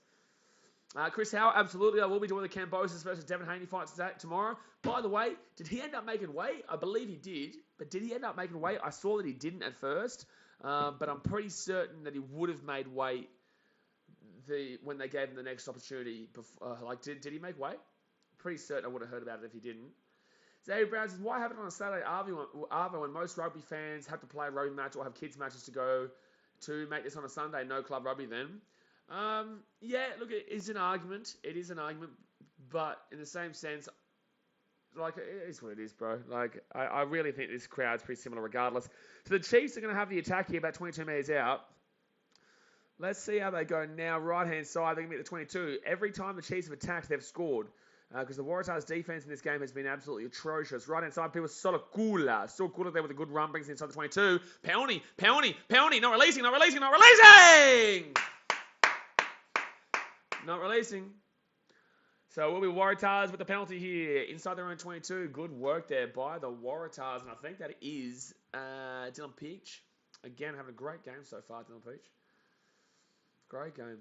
Chris Howard, absolutely. I will be doing the Cambosis versus Devin Haney fight tomorrow. By the way, did he end up making weight? I believe he did. But did he end up making weight? I saw that he didn't at first. but I'm pretty certain that he would have made weight when they gave him the next opportunity. Before, did he make weight? Pretty certain I would have heard about it if he didn't. Xavier Brown says, why have it on a Saturday Arvo when most rugby fans have to play a rugby match or have kids matches to go to make this on a Sunday? No club rugby then. Yeah, look, it is an argument. It is an argument, but in the same sense, like, it is what it is, bro. Like, I really think this crowd's pretty similar regardless. So the Chiefs are going to have the attack here about 22 metres out. Let's see how they go now. Right-hand side, they're going to be at the 22. Every time the Chiefs have attacked, they've scored. Because the Waratahs' defense in this game has been absolutely atrocious. Right-hand side, people Solakula. Solakula there with a good run, brings it inside the 22. Penalty. Not releasing. Not releasing. So it will be Waratahs with the penalty here. Inside their own 22. Good work there by the Waratahs. And I think that is Dylan Peach. Again, having a great game so far, Dylan Peach. Great game.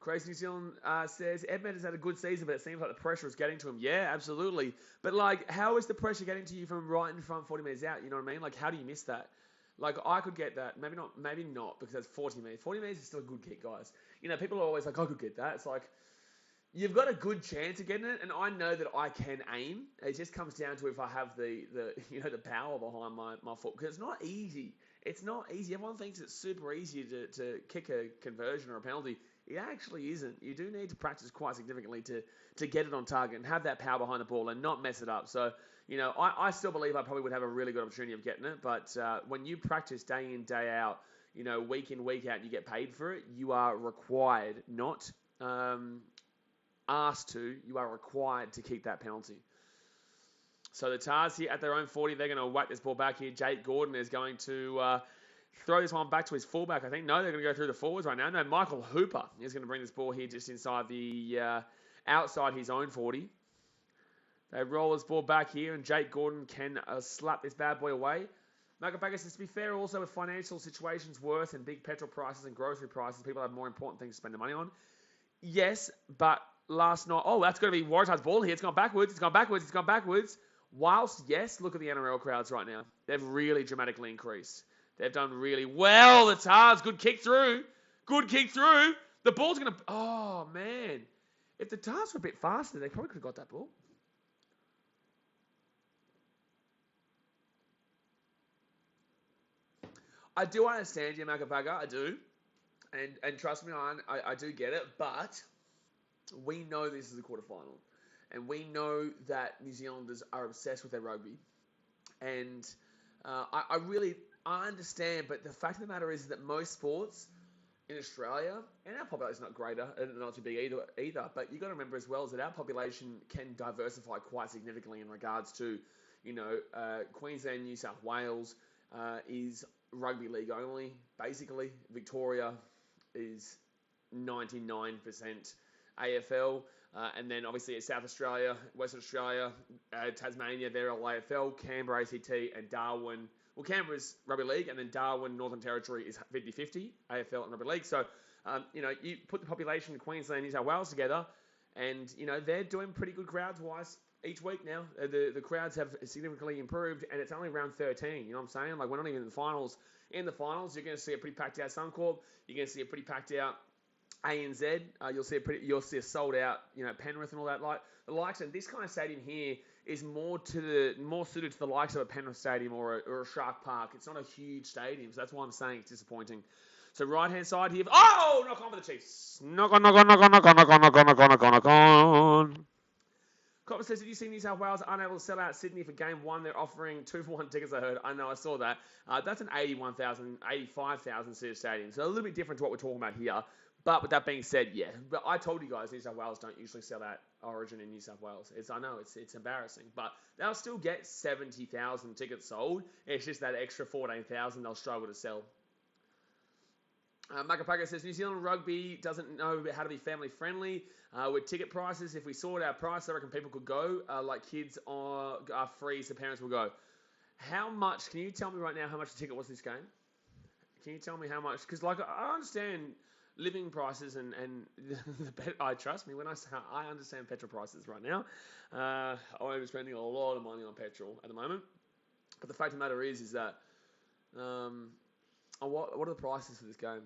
Crazy New Zealand says, Edmund has had a good season, but it seems like the pressure is getting to him. Yeah, absolutely. But, like, how is the pressure getting to you from right in front 40 metres out? You know what I mean? Like, how do you miss that? Like, I could get that. Maybe not, because that's 40 metres. 40 metres is still a good kick, guys. You know, people are always like, I could get that. It's like, you've got a good chance of getting it, and I know that I can aim. It just comes down to if I have the power behind my foot, because it's not easy. It's not easy. Everyone thinks it's super easy to kick a conversion or a penalty. It actually isn't. You do need to practice quite significantly to get it on target and have that power behind the ball and not mess it up. So, you know, I still believe I probably would have a really good opportunity of getting it. But when you practice day in, day out, you know, week in, week out, and you get paid for it, you are required, not asked to, you are required to kick that penalty. So the Tars here at their own 40, they're going to whack this ball back here. Jake Gordon is going to throw this one back to his fullback, I think. No, they're going to go through the forwards right now. No, Michael Hooper is going to bring this ball here just inside the outside his own 40. They roll this ball back here, and Jake Gordon can slap this bad boy away. Maccapaga says, to be fair, also with financial situations worse and big petrol prices and grocery prices, people have more important things to spend their money on. Yes, but last night... Oh, that's going to be Waratahs' ball here. It's gone backwards. Whilst, yes, look at the NRL crowds right now. They've really dramatically increased. They've done really well. The Tars, good kick through. The ball's going to... Oh, man. If the Tars were a bit faster, they probably could have got that ball. I do understand you, Maccapaga. I do. And trust me, I do get it. But we know this is a quarterfinal. And we know that New Zealanders are obsessed with their rugby. And I understand, but the fact of the matter is that most sports in Australia, and our population is not greater, and not too big either, but you've got to remember as well is that our population can diversify quite significantly in regards to, you know, Queensland, New South Wales is rugby league only, basically. Victoria is 99% AFL. And then obviously South Australia, Western Australia, Tasmania, they're all AFL, Canberra, ACT, and Darwin. Well, Canberra's rugby league, and then Darwin, Northern Territory is 50-50, AFL and rugby league. So, you know, you put the population of Queensland, New South Wales together, and, you know, they're doing pretty good crowds-wise each week now. The crowds have significantly improved, and it's only round 13, you know what I'm saying? Like, we're not even in the finals. In the finals, you're going to see a pretty packed-out Suncorp. You're going to see a pretty packed-out ANZ, you'll see a sold out, you know, Penrith and all that. Like the likes of this kind of stadium here is more suited to the likes of a Penrith stadium or a Shark Park. It's not a huge stadium, so that's why I'm saying it's disappointing. So right hand side here, oh, knock on for the Chiefs. Knock on. Copper says, did you see New South Wales unable to sell out Sydney for game 1? They're offering 2-for-1 tickets, I heard. I know, I saw that. That's an 85,000 seat stadium. So a little bit different to what we're talking about here. But with that being said, yeah. But I told you guys, New South Wales don't usually sell out Origin in New South Wales. I know, it's embarrassing. But they'll still get 70,000 tickets sold. It's just that extra 14,000 they'll struggle to sell. Maccapaga says, New Zealand rugby doesn't know how to be family friendly. With ticket prices, if we sorted our price, I reckon people could go. Like kids are free, so parents will go. How much, can you tell me right now how much the ticket was this game? Can you tell me how much? Because, like, I understand living prices and I trust me when I say I understand petrol prices right now. I'm spending a lot of money on petrol at the moment. But the fact of the matter is that What are the prices for this game?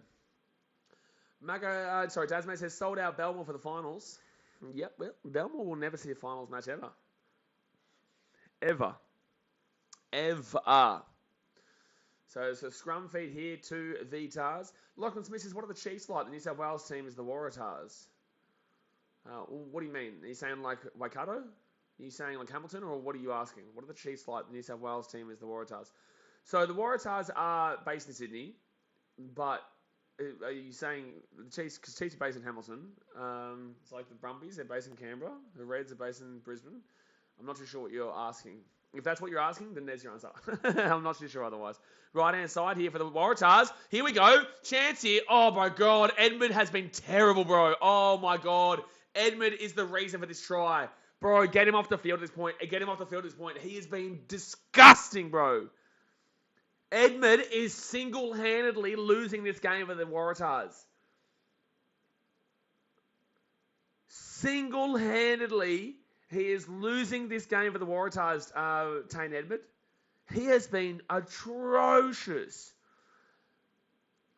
Dasmate says sold out Belmore for the finals. Yep, well, Belmore will never see a finals match ever. Ever. So scrum feed here to the Tars. Lachlan Smith says, what are the Chiefs like? The New South Wales team is the Waratahs. What do you mean? Are you saying like Waikato? Are you saying like Hamilton? Or what are you asking? What are the Chiefs like? The New South Wales team is the Waratahs. So the Waratahs are based in Sydney, but are you saying the Chiefs, because Chiefs are based in Hamilton, it's like the Brumbies, they're based in Canberra, the Reds are based in Brisbane. I'm not too sure what you're asking. If that's what you're asking, then there's your answer. I'm not too sure otherwise. Right-hand side here for the Waratahs. Here we go. Chance here. Oh, my God. Edmund has been terrible, bro. Oh, my God. Edmund is the reason for this try. Bro, get him off the field at this point. He has been disgusting, bro. Edmund is single-handedly losing this game for the Waratahs. Single-handedly, he is losing this game for the Waratahs, Tane Edmund. He has been atrocious.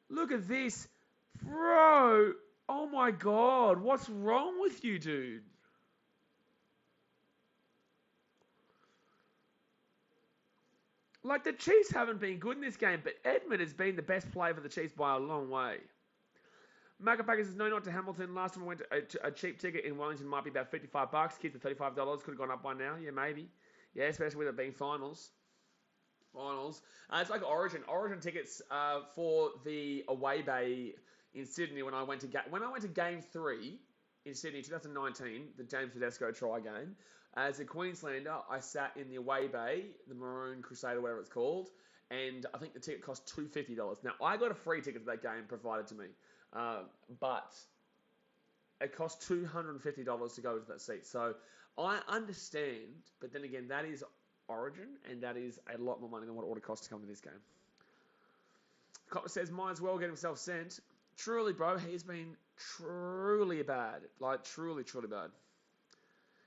Look at this. Bro, oh my God. What's wrong with you, dude? Like, the Chiefs haven't been good in this game, but Edmund has been the best player for the Chiefs by a long way. Macapaka says, no, not to Hamilton. Last time I went to a cheap ticket in Wellington might be about $55. Kids are $35. Could have gone up by now. Yeah, maybe. Yeah, especially with it being finals. It's like Origin. Origin tickets for the away bay in Sydney when I went to Game 3 in Sydney 2019, the James Tedesco try game. As a Queenslander, I sat in the away bay, the Maroon Crusader, whatever it's called, and I think the ticket cost $250. Now, I got a free ticket to that game provided to me, but it cost $250 to go to that seat. So I understand, but then again, that is Origin, and that is a lot more money than what it would have cost to come to this game. Copper says, might as well get himself sent. Truly, bro, he's been truly bad. Like, truly bad.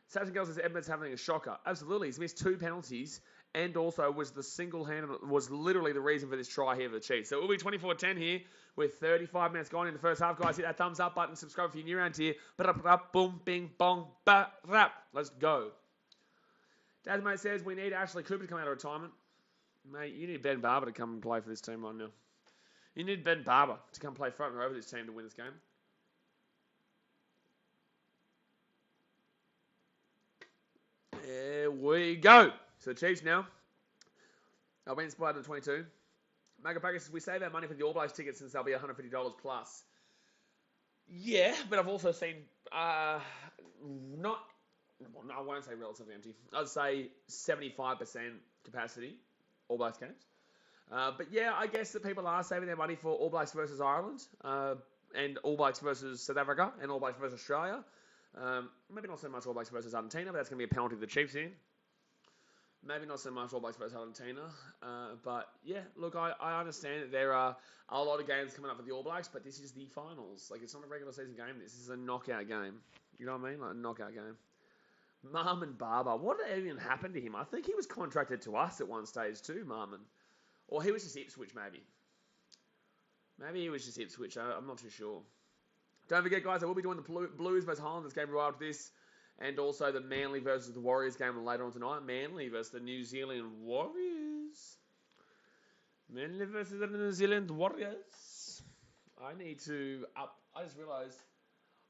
Sasha Girl says Edmund's having a shocker. Absolutely, he's missed 2 penalties and also was literally the reason for this try here for the Chiefs. So it will be 24-10 here with 35 minutes gone in the first half. Guys, hit that thumbs up button, subscribe if you're new around here. Boom, bing, bong, ba-rap. Let's go. Dasmate says we need Ashley Cooper to come out of retirement. Mate, you need Ben Barber to come and play for this team right now. You need Ben Barber to come play front row for this team to win this game. There we go. So the Chiefs now. I went inspired to 22. Magapaka says we save our money for the All Blacks tickets since they'll be $150 plus. Yeah, but I've also seen I won't say relatively empty. I'd say 75% capacity All Blacks games. But yeah, I guess that people are saving their money for All Blacks versus Ireland, and All Blacks versus South Africa, and All Blacks versus Australia. Maybe not so much All Blacks versus Argentina, but that's going to be a penalty to the Chiefs here. Maybe not so much All Blacks versus Argentina. But yeah, look, I understand that there are a lot of games coming up for the All Blacks, but this is the finals. Like, it's not a regular season game. This is a knockout game. You know what I mean? Like a knockout game. Marmon Barber. What even happened to him? I think he was contracted to us at one stage too, Marmon. Or he was just Ipswich, maybe. Maybe he was just Ipswich. I'm not too sure. Don't forget, guys, I will be doing the Blues versus Highlanders game right after this. And also the Manly versus the Warriors game later on tonight. Manly versus the New Zealand Warriors. Manly versus the New Zealand Warriors. I just realised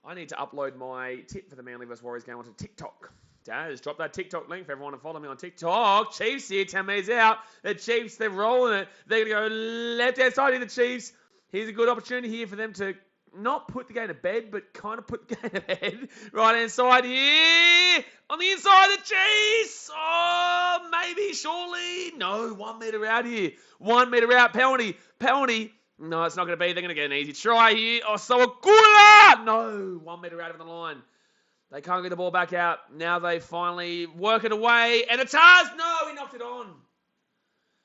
I need to upload my tip for the Manly versus Warriors game onto TikTok. Daz, drop that TikTok link for everyone to follow me on TikTok. Chiefs here, 10 minutes out. The Chiefs, they're rolling it. They're going to go left-hand side of the Chiefs. Here's a good opportunity here for them to not put the game to bed, but kind of put the game to bed. Right-hand side here. On the inside of the Chiefs. Oh, maybe, surely. No, 1 metre out here. 1 metre out. Penalty. No, it's not going to be. They're going to get an easy try here. Oh, so a good. No, 1 metre out of the line. They can't get the ball back out. Now they finally work it away. And it's ours. No, he knocked it on.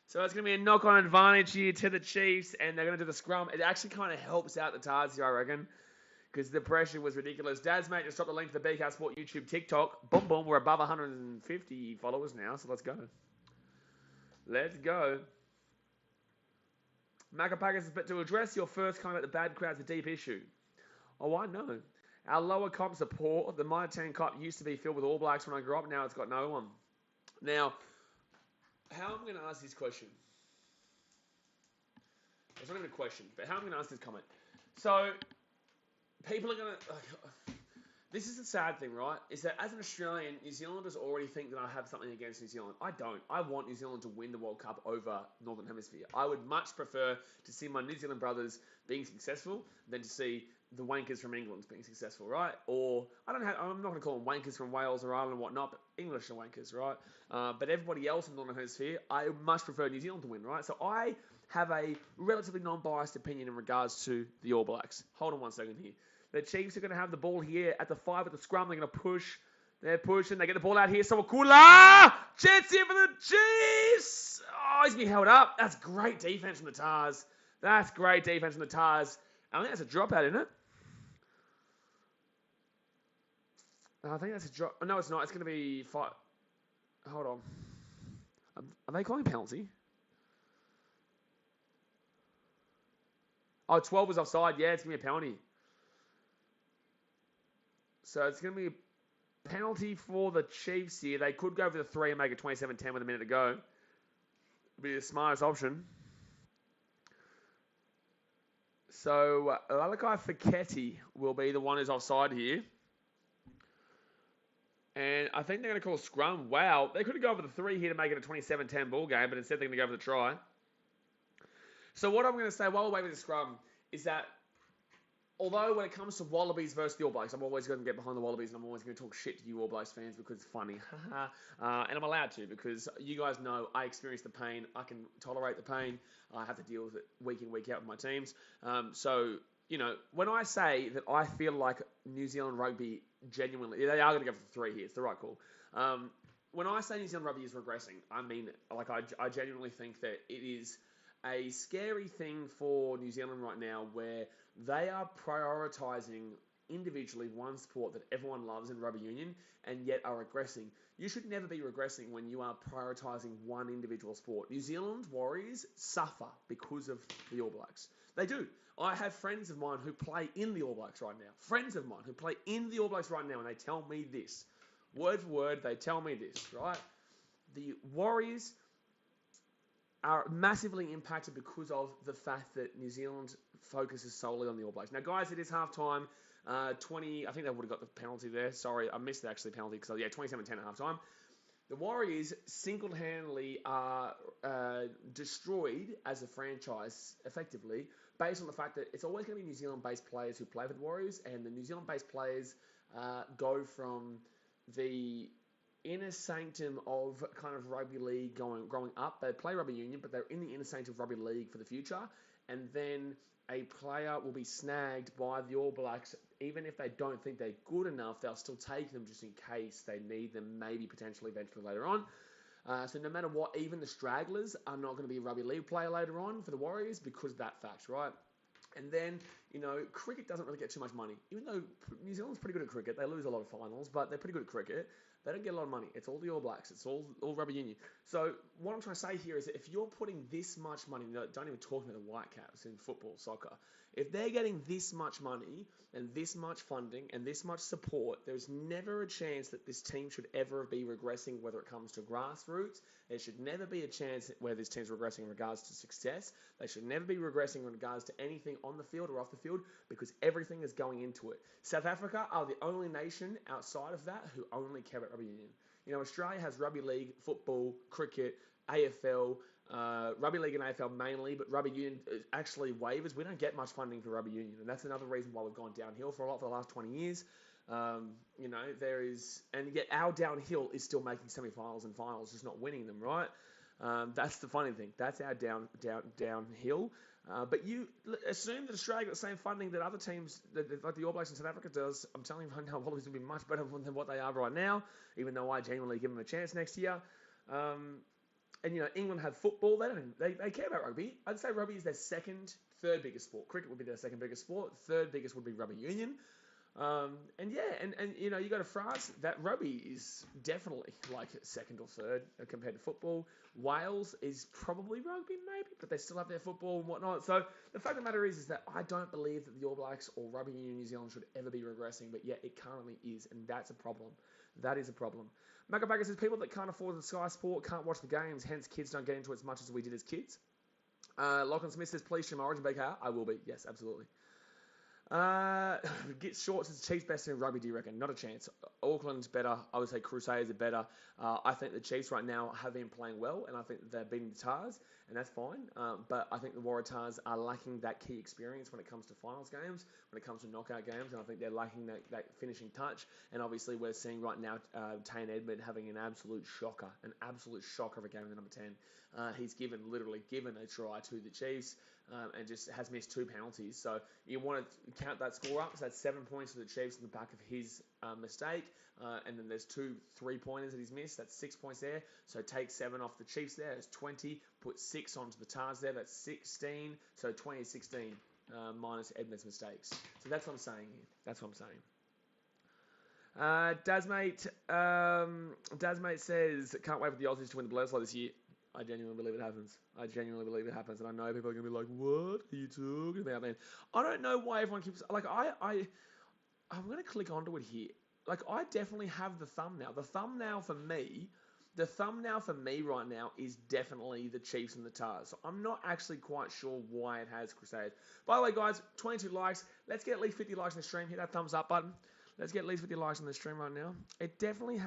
So it's going to be a knock-on advantage here to the Chiefs, and they're going to do the scrum. It actually kind of helps out the Tars here, I reckon, because the pressure was ridiculous. Dad's mate just dropped the link to the BKR Sport YouTube TikTok. Boom, boom. We're above 150 followers now, so let's go. Let's go. Macapagas is but to address your first comment about the bad crowd's a deep issue. Oh, I know. Our lower comps are poor. The Minor 10 Cup used to be filled with All Blacks when I grew up. Now it's got no one. Now, how I'm going to ask this question. It's not even a question, but how I'm going to ask this comment. So, people are going to... This is the sad thing, right? Is that as an Australian, New Zealanders already think that I have something against New Zealand. I don't. I want New Zealand to win the World Cup over Northern Hemisphere. I would much prefer to see my New Zealand brothers being successful than to see the wankers from England being successful, right? Or, I'm not going to call them wankers from Wales or Ireland and whatnot, but English are wankers, right? But everybody else in the Northern Hemisphere, I much prefer New Zealand to win, right? So I have a relatively non-biased opinion in regards to the All Blacks. Hold on one second here. The Chiefs are going to have the ball here at the 5 at the scrum. They're going to push. They're pushing. They get the ball out here. Sawakula! Chance here for the Chiefs! Oh, he's being held up. That's great defense from the Tars. That's great defense from the Tars. I think that's a dropout, isn't it? I think that's a drop. No, it's not. It's going to be 5. Hold on. Are they calling penalty? Oh, 12 was offside. Yeah, it's going to be a penalty. So it's going to be a penalty for the Chiefs here. They could go for the 3 and make it 27-10 with a minute to go. It'd be the smartest option. So Lalakai Fiketti will be the one who's offside here. And I think they're going to call a scrum. Wow. They could have gone for the 3 here to make it a 27-10 ball game, but instead they're going to go for the try. So what I'm going to say while we're waiting for the scrum is that although when it comes to Wallabies versus the All Blacks, I'm always going to get behind the Wallabies and I'm always going to talk shit to you All Blacks fans because it's funny. And I'm allowed to because you guys know I experience the pain. I can tolerate the pain. I have to deal with it week in, week out with my teams. So, you know, when I say that I feel like New Zealand rugby genuinely, they are going to go for the 3 here. It's the right call. When I say New Zealand rugby is regressing, I mean it. Like, I genuinely think that it is a scary thing for New Zealand right now where they are prioritising individually one sport that everyone loves in rugby union and yet are regressing. You should never be regressing when you are prioritising one individual sport. New Zealand Warriors suffer because of the All Blacks. They do. I have friends of mine who play in the All Blacks right now. Friends of mine who play in the All Blacks right now and they tell me this. Word for word, they tell me this, right? The Warriors are massively impacted because of the fact that New Zealand focuses solely on the All Blacks. Now, guys, it is halftime. 20, I think they would have got the penalty there. Sorry, I missed the actually penalty because, 27-10 at halftime. The Warriors single-handedly are destroyed as a franchise, effectively, based on the fact that it's always going to be New Zealand-based players who play for the Warriors, and the New Zealand-based players go from the inner sanctum of kind of rugby league growing up. They play rugby union, but they're in the inner sanctum of rugby league for the future. And then a player will be snagged by the All Blacks. Even if they don't think they're good enough, they'll still take them just in case they need them, maybe potentially eventually later on. So no matter what, even the stragglers are not going to be a rugby league player later on for the Warriors because of that fact, right? And then, cricket doesn't really get too much money. Even though New Zealand's pretty good at cricket, they lose a lot of finals, but they're pretty good at cricket. They don't get a lot of money. It's all the All Blacks. It's all rugby union. So what I'm trying to say here is that if you're putting this much money, don't even talk about the Whitecaps in football, soccer. If they're getting this much money and this much funding and this much support, there's never a chance that this team should ever be regressing, whether it comes to grassroots. There should never be a chance where this team's regressing in regards to success. They should never be regressing in regards to anything on the field or off the field because everything is going into it. South Africa are the only nation outside of that who only care about rugby union. Australia has rugby league, football, cricket, AFL, rugby league and AFL mainly, but rugby union actually waivers. We don't get much funding for rugby union, and that's another reason why we've gone downhill for a lot for the last 20 years. There is, and yet our downhill is still making semi-finals and finals, just not winning them, right? That's the funny thing. That's our downhill. But you assume that Australia got the same funding that other teams, like the All Blacks in South Africa does. I'm telling you right now, Wallabies will be much better than what they are right now, even though I genuinely give them a chance next year. England have football. They care about rugby. I'd say rugby is their third biggest sport. Cricket would be their second biggest sport. Third biggest would be rugby union. And yeah, and you know, you go to France, that rugby is definitely like second or third compared to football. Wales is probably rugby, maybe, but they still have their football and whatnot. So the fact of the matter is that I don't believe that the All Blacks or Rugby Union New Zealand should ever be regressing, but yet it currently is, and that's a problem. That is a problem. Macabaka says people that can't afford the Sky Sport can't watch the games, hence kids don't get into it as much as we did as kids. Lachlan Smith says, please stream Origin BKR. I will be, yes, absolutely. Get short says Chiefs best in rugby, do you reckon? Not a chance. Auckland's better. I would say Crusaders are better. I think the Chiefs right now have been playing well, and I think they're beating the Tars, and that's fine. But I think the Waratahs are lacking that key experience when it comes to finals games, when it comes to knockout games, and I think they're lacking that finishing touch. And obviously, we're seeing right now Tane Edmund having an absolute shocker of a game in the number 10. He's literally given a try to the Chiefs. And just has missed 2 penalties. So you want to count that score up. So that's 7 points to the Chiefs in the back of his mistake. And then there's 2 3-pointers that he's missed. That's 6 points there. So take 7 off the Chiefs there. That's 20. Put 6 onto the Tars there. That's 16. So 20 is 16 minus Edmund's mistakes. So that's what I'm saying here. That's what I'm saying. Dazmate says, can't wait for the Aussies to win the Bledisloe this year. I genuinely believe it happens. And I know people are going to be like, what are you talking about, man? I don't know why everyone keeps... Like, I'm going to click onto it here. Like, I definitely have the thumbnail. The thumbnail for me right now is definitely the Chiefs and the Tars. So I'm not actually quite sure why it has Crusaders. By the way, guys, 22 likes. Let's get at least 50 likes on the stream. Hit that thumbs up button. Let's get at least 50 likes on the stream right now. It's definitely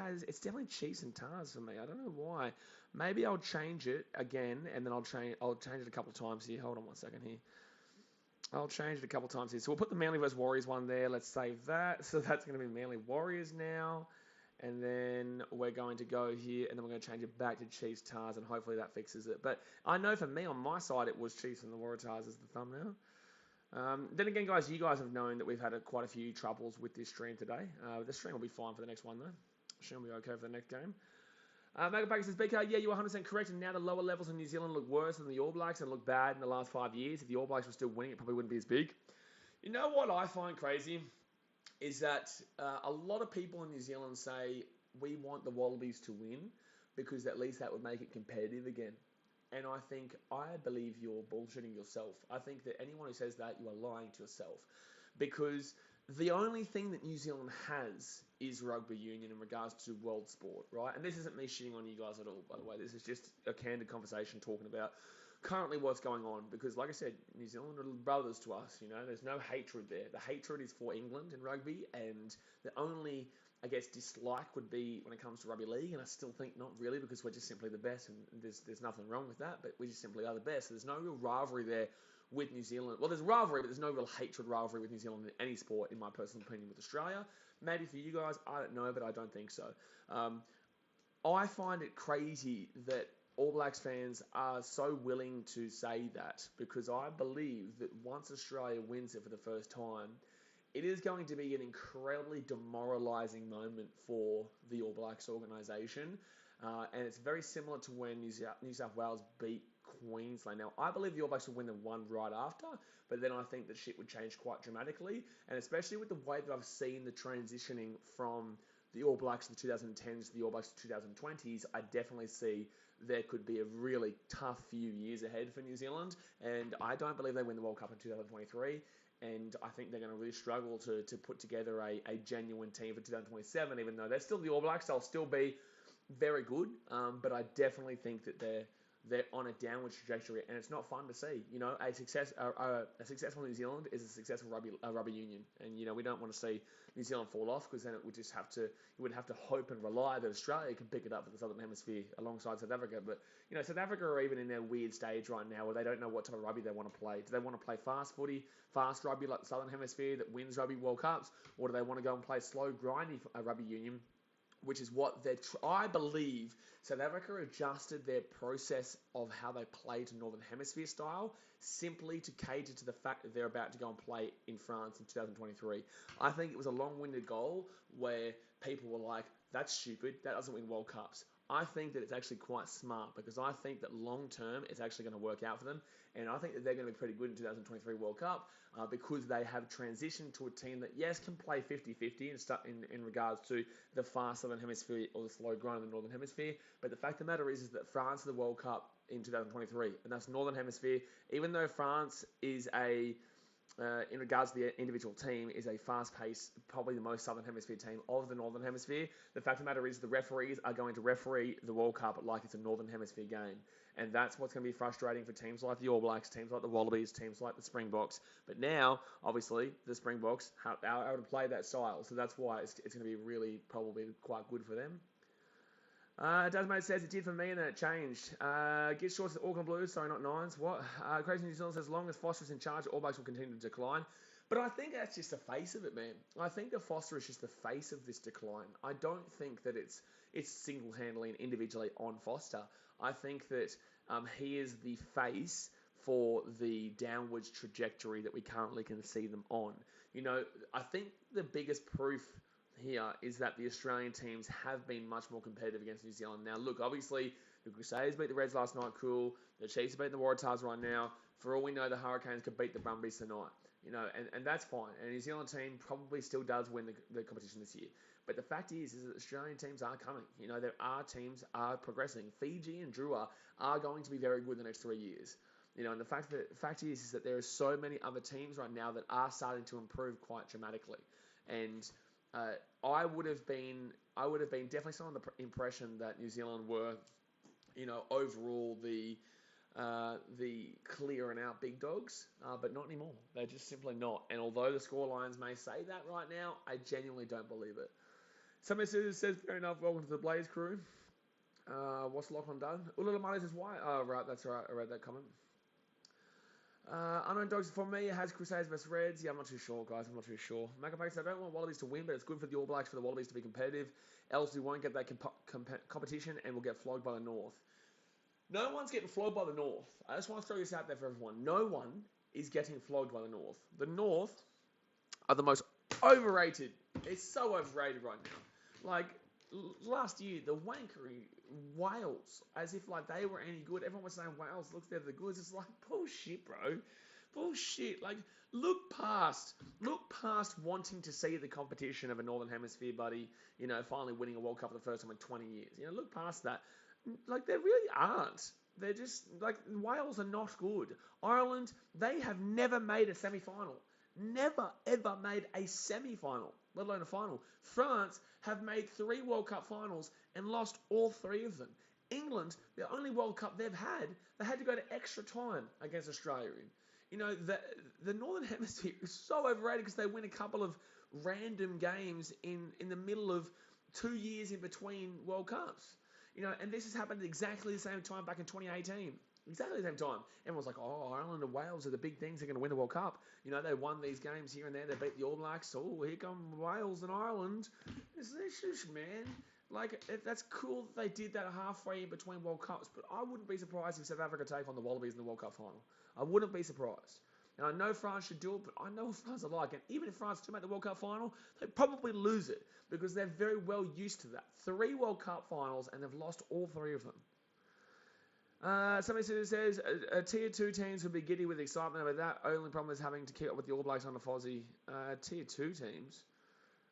Chiefs and Tars for me. I don't know why. Maybe I'll change it again, and then I'll change it a couple of times here. Hold on 1 second here. I'll change it a couple of times here. So we'll put the Manly vs Warriors one there. Let's save that. So that's going to be Manly Warriors now. And then we're going to go here, and then we're going to change it back to Chiefs Tars, and hopefully that fixes it. But I know for me, on my side, it was Chiefs and the Waratahs as the thumbnail. Then again, guys, you guys have known that we've had quite a few troubles with this stream today. The stream will be fine for the next one, though. Stream will be okay for the next game. Magapaka says, BK, yeah, you're 100% correct, and now the lower levels in New Zealand look worse than the All Blacks and look bad in the last 5 years. If the All Blacks were still winning, it probably wouldn't be as big. You know what I find crazy is that a lot of people in New Zealand say we want the Wallabies to win because at least that would make it competitive again. And I believe you're bullshitting yourself. I think that anyone who says that, you are lying to yourself. Because the only thing that New Zealand has is rugby union in regards to world sport, right? And this isn't me shitting on you guys at all, by the way. This is just a candid conversation talking about currently what's going on. Because like I said, New Zealand are brothers to us, you know. There's no hatred there. The hatred is for England in rugby, and the only, I guess, dislike would be when it comes to rugby league, and I still think not really, because we're just simply the best, and there's nothing wrong with that, but we just simply are the best. So there's no real rivalry there with New Zealand. Well, there's rivalry, but there's no real hatred rivalry with New Zealand in any sport, in my personal opinion, with Australia. Maybe for you guys, I don't know, but I don't think so. I find it crazy that All Blacks fans are so willing to say that, because I believe that once Australia wins it for the first time, it is going to be an incredibly demoralising moment for the All Blacks organisation. And it's very similar to when New South Wales beat Queensland. Now, I believe the All Blacks will win the one right after, but then I think that shit would change quite dramatically. And especially with the way that I've seen the transitioning from the All Blacks in the 2010s to the All Blacks in the 2020s, I definitely see there could be a really tough few years ahead for New Zealand. And I don't believe they win the World Cup in 2023. And I think they're going to really struggle to put together a genuine team for 2027, even though they're still the All Blacks. They'll still be very good, but I definitely think that they're on a downward trajectory, and it's not fun to see. You know, a successful New Zealand is a successful rugby union, and you know we don't want to see New Zealand fall off, because then it would just you would have to hope and rely that Australia can pick it up for the Southern Hemisphere alongside South Africa. But you know, South Africa are even in their weird stage right now where they don't know what type of rugby they want to play. Do they want to play fast footy, fast rugby like the Southern Hemisphere that wins Rugby World Cups, or do they want to go and play slow, grindy rugby union? Which is what I believe South Africa adjusted their process of how they play to Northern Hemisphere style simply to cater to the fact that they're about to go and play in France in 2023. I think it was a long-winded goal where people were like, that's stupid, that doesn't win World Cups. I think that it's actually quite smart because I think that long term it's actually going to work out for them. And I think that they're going to be pretty good in 2023 World Cup because they have transitioned to a team that, yes, can play 50-50 in regards to the far Southern Hemisphere or the slow grind in the Northern Hemisphere. But the fact of the matter is that France is the World Cup in 2023, and that's Northern Hemisphere. Even though France is in regards to the individual team, is a fast-paced, probably the most Southern Hemisphere team of the Northern Hemisphere. The fact of the matter is the referees are going to referee the World Cup like it's a Northern Hemisphere game. And that's what's going to be frustrating for teams like the All Blacks, teams like the Wallabies, teams like the Springboks. But now, obviously, the Springboks are able to play that style. So that's why it's going to be really probably quite good for them. Dasmate says it did for me and then it changed. Get shorts at Auckland Blues, sorry, not Nines. What? Crazy New Zealand says, as long as Foster's in charge, All Blacks will continue to decline. But I think that's just the face of it, man. I think that Foster is just the face of this decline. I don't think that it's single-handedly and individually on Foster. I think that he is the face for the downwards trajectory that we currently can see them on. You know, I think the biggest proof here is that the Australian teams have been much more competitive against New Zealand. Now, look, obviously, the Crusaders beat the Reds last night, cool. The Chiefs are beating the Waratahs right now. For all we know, the Hurricanes could beat the Brumbies tonight. You know, and that's fine. And the New Zealand team probably still does win the competition this year. But the fact is that Australian teams are coming. You know, there are teams are progressing. Fiji and Drua are going to be very good in the next 3 years. You know, and the fact is that there are so many other teams right now that are starting to improve quite dramatically. And I would have been definitely still on the impression that New Zealand were, you know, overall the clear and out big dogs, but not anymore. They're just simply not. And although the scorelines may say that right now, I genuinely don't believe it. Somebody says fair enough. Welcome to the Blaze crew. What's Lachlan done? Ulula Money says why? Oh right, that's right. I read that comment. Unknown Dogs for me has Crusaders vs Reds. Yeah, I'm not too sure, guys. I'm not too sure. Macapake said, I don't want Wallabies to win, but it's good for the All Blacks for the Wallabies to be competitive. Else we won't get that competition and we'll get flogged by the North. No one's getting flogged by the North. I just want to throw this out there for everyone. No one is getting flogged by the North. The North are the most overrated. It's so overrated right now. Like, last year, the wankery Wales, as if like they were any good. Everyone was saying Wales looks they're the goods. It's like bullshit, bro. Bullshit. Like look past wanting to see the competition of a Northern Hemisphere buddy, you know, finally winning a World Cup for the first time in 20 years. You know, look past that. Like they really aren't. They're just like Wales are not good. Ireland, they have never made a semi-final. Never ever made a semi-final, let alone a final. France have made 3 World Cup finals and lost all 3 of them. England, the only World Cup they've had, they had to go to extra time against Australia in. You know, the Northern Hemisphere is so overrated because they win a couple of random games in the middle of 2 years in between World Cups. You know, and this has happened at exactly the same time back in 2018. Exactly the same time. Everyone's like, oh, Ireland and Wales are the big things. They're going to win the World Cup. You know, they won these games here and there. They beat the All Blacks. Oh, here come Wales and Ireland. It's just, man. Like, that's cool that they did that halfway in between World Cups, but I wouldn't be surprised if South Africa take on the Wallabies in the World Cup final. I wouldn't be surprised. And I know France should do it, but I know what France are like. And even if France do make the World Cup final, they'd probably lose it because they're very well used to that. 3 World Cup finals, and they've lost all 3 of them. Somebody says Tier 2 teams would be giddy with excitement about that. Only problem is having to keep up with the All Blacks on the Fozzie. Tier 2 teams?